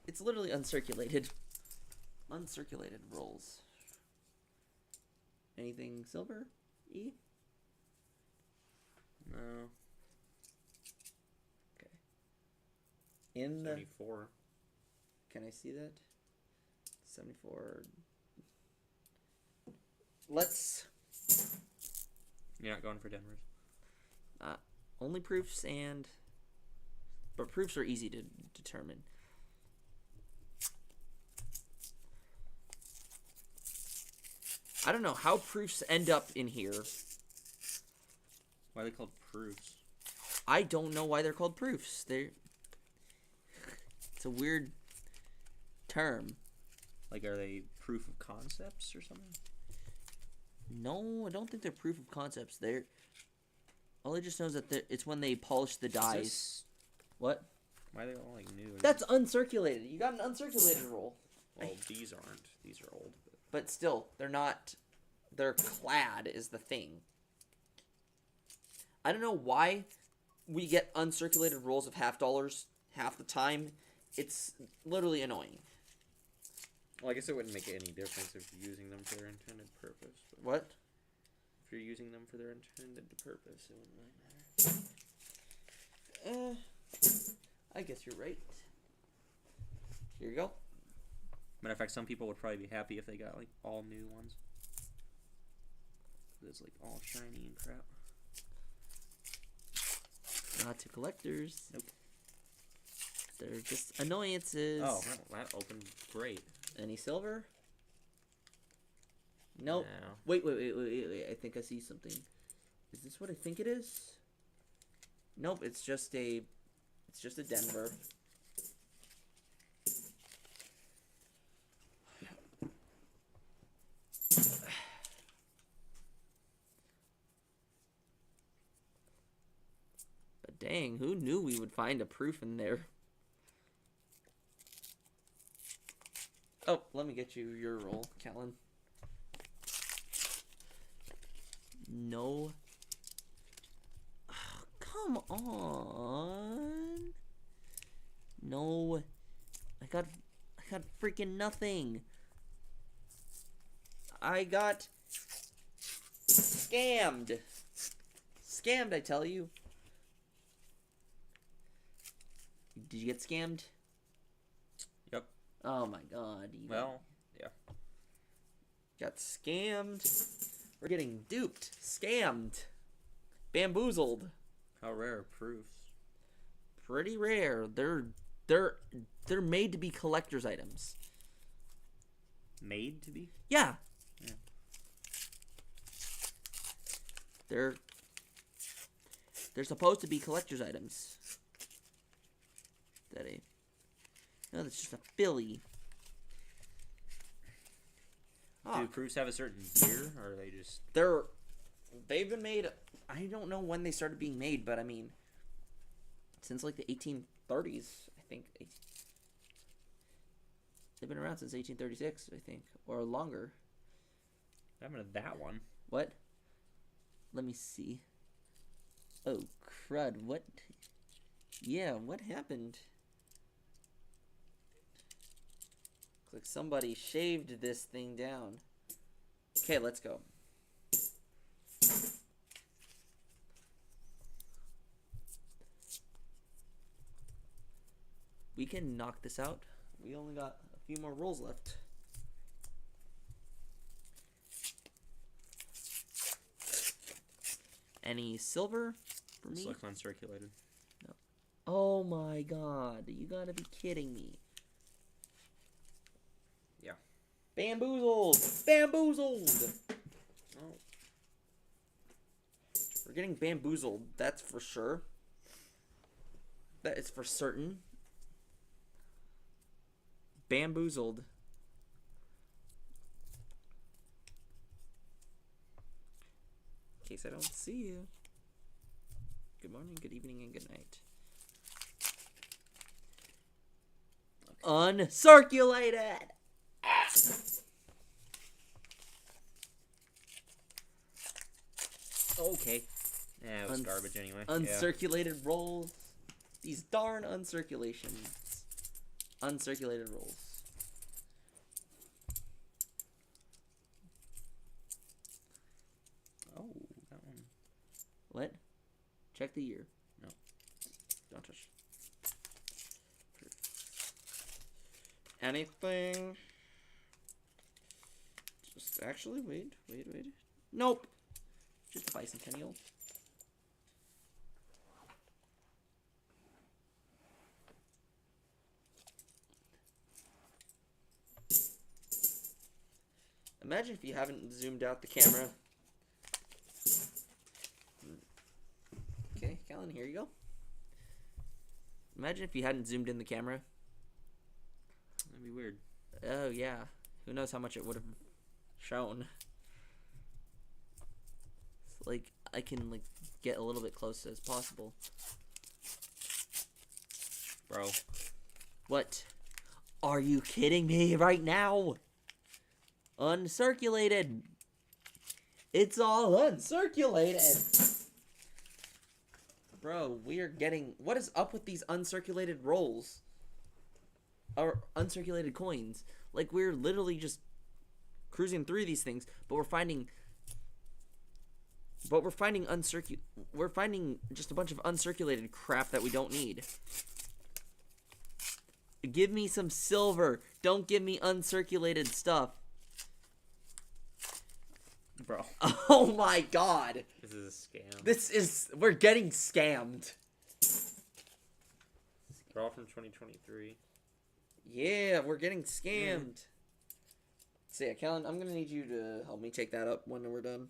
It's literally uncirculated. Uncirculated rolls. Anything silver? E? No. Okay. In the... 74. Can I see that? 74. Let's... You're not going for Denver's? Only proofs and... But proofs are easy to determine. I don't know how proofs end up in here. Why are they called proofs? I don't know why they're called proofs. It's a weird term. Like, are they proof of concepts or something? No, I don't think they're proof of concepts. All I just know is that it's when they polish the dies. What? Why are they all, like, new? That's uncirculated. You got an uncirculated roll. Well, these aren't. These are old. But still, they're not... They're clad is the thing. I don't know why we get uncirculated rolls of $half half the time. It's literally annoying. Well, I guess it wouldn't make any difference if you're using them for their intended purpose. But What? if you're using them for their intended purpose, it wouldn't really matter. I guess you're right. Here you go. Matter of fact, some people would probably be happy if they got, like, all new ones. It's, like, all shiny and crap. Not to collectors. Nope. They're just annoyances. Oh, that opened great. Any silver? Nope. No. Wait. I think I see something. Is this what I think it is? Nope, it's just a Denver. But dang, who knew we would find a proof in there? Oh, let me get you your roll, Caelan. No. Oh, come on. No. I got freaking nothing. I got scammed. Scammed, I tell you. Did you get scammed? Yep. Oh my god. Well, yeah. Got scammed. We're getting duped. Scammed. Bamboozled. How rare are proofs? Pretty rare. They're made to be collector's items. Made to be? Yeah. Yeah. They're supposed to be collector's items. No, that's just a filly. Do proofs have a certain year, or are they just... They've been made... I don't know when they started being made, but I mean... Since, like, the 1830s, I think. They've been around since 1836, I think. Or longer. I haven't had that one. What? Let me see. Oh, crud. What? Yeah, what happened? Looks like somebody shaved this thing down. Okay, let's go. We can knock this out. We only got a few more rolls left. Any silver for me? Select uncirculated. No. Oh my god. You gotta be kidding me. Yeah. Bamboozled! Bamboozled! Oh. We're getting bamboozled, that's for sure. That is for certain. Bamboozled. In case I don't see you. Good morning, good evening, and good night. Okay. Uncirculated! Okay. Yeah, it was garbage anyway. Uncirculated rolls. These darn uncirculations. Uncirculated rolls. Oh, that one. What? Check the year. No. Don't touch. Anything? Just actually, wait. Nope. Just a bicentennial. Imagine if you haven't zoomed out the camera. Okay, Caelan, here you go. Imagine if you hadn't zoomed in the camera. That'd be weird. Oh, yeah. Who knows how much it would have shown. It's like, I can, like, get a little bit close as possible. Bro. What? Are you kidding me right now? Uncirculated. It's all uncirculated. Bro, we are getting... What is up with these uncirculated rolls? Or uncirculated coins? Like, we're literally just cruising through these things, but we're finding... We're finding just a bunch of uncirculated crap that we don't need. Give me some silver. Don't give me uncirculated stuff. Bro. Oh my god. This is a scam. We're getting scammed. They're all from 2023. Yeah, we're getting scammed. So yeah, Caelan, I'm gonna need you to help me take that up when we're done.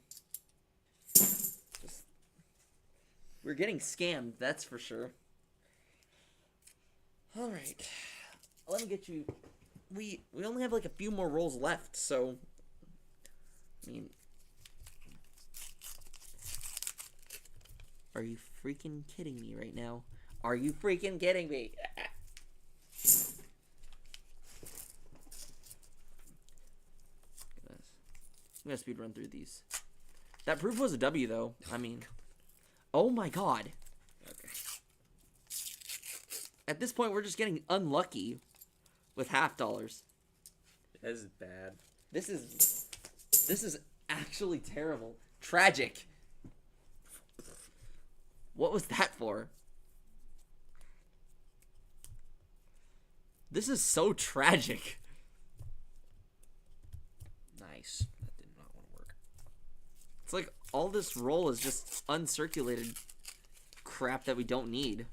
We're getting scammed, that's for sure. Alright. Let me get you... We only have like a few more rolls left, so... I mean... Are you freaking kidding me right now? Are you freaking kidding me? I'm gonna speed run through these. That proof was a W, though. I mean... Oh my god. Okay. At this point, we're just getting unlucky with half dollars. This is bad. This is actually terrible. Tragic. What was that for? This is so tragic. Nice. It's like all this roll is just uncirculated crap that we don't need.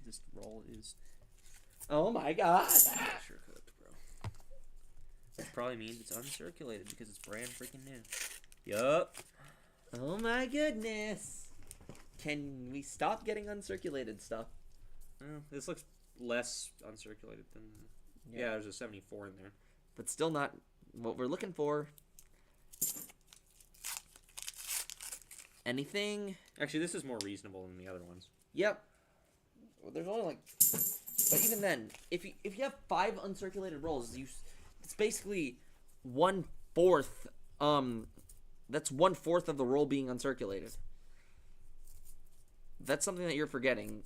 This roll is Oh my god. pressure cooked, bro. That probably means it's uncirculated because it's brand freaking new. Yup. Oh my goodness. Can we stop getting uncirculated stuff? This looks less uncirculated than... Yeah, there's a 74 in there. But still not what we're looking for. Anything? Actually, this is more reasonable than the other ones. Yep. Well, there's only like... But even then, if you have 5 uncirculated rolls, it's basically 1/4. That's 1/4 of the roll being uncirculated. That's something that you're forgetting.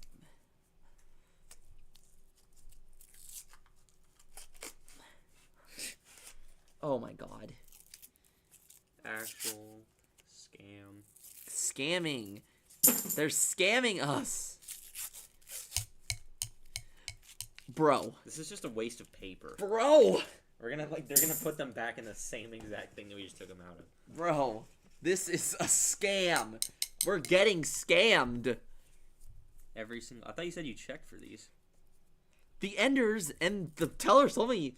Oh my god. Actual scam. Scamming. They're scamming us. Bro. This is just a waste of paper. Bro. They're gonna put them back in the same exact thing that we just took them out of. Bro. This is a scam. We're getting scammed. Every single... I thought you said you checked for these. The enders and the teller told me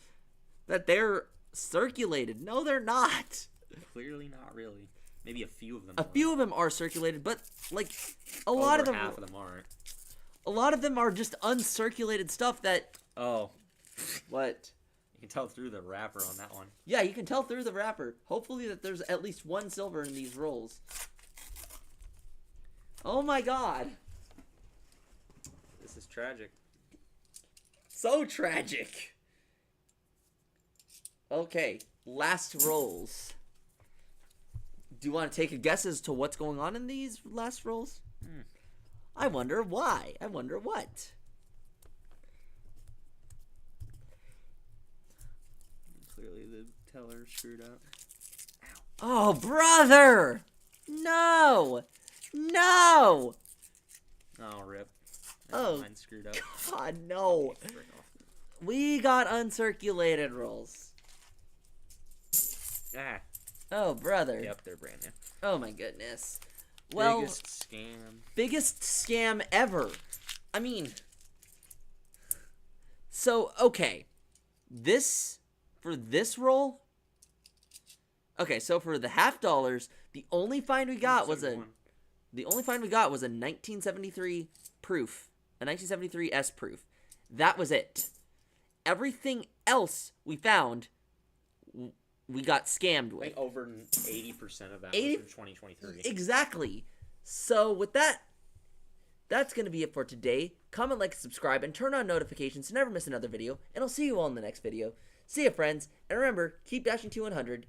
that they're circulated. No, they're not. Clearly not really. Maybe a few of them A few of them are circulated, but like a lot of them, half of them aren't. a lot of them are just uncirculated stuff that. Oh, What? you can tell through the wrapper on that one. Yeah, you can tell through the wrapper. Hopefully that there's at least 1 silver in these rolls. Oh my god. This is tragic. So tragic. Okay, last rolls. Do you want to take a guess as to what's going on in these last rolls? I wonder why. I wonder what. Clearly the teller screwed up. Oh, brother! No! No! Oh, rip. Oh. Mine screwed up. God, no. Frick off. We got uncirculated rolls. Ah. Oh, brother. Yep, they're brand new. Oh, my goodness. Well, Biggest scam. biggest scam ever. I mean, so, okay. For this roll, okay, so for the $50, the only find we got was a 1973 proof, a 1973 S proof. That was it. Everything else we found, we got scammed I with. think over 80% of that 80 was from 2023. Exactly. So with that, that's going to be it for today. Comment, like, subscribe, and turn on notifications to never miss another video. And I'll see you all in the next video. See ya, friends. And remember, keep dashing to 100.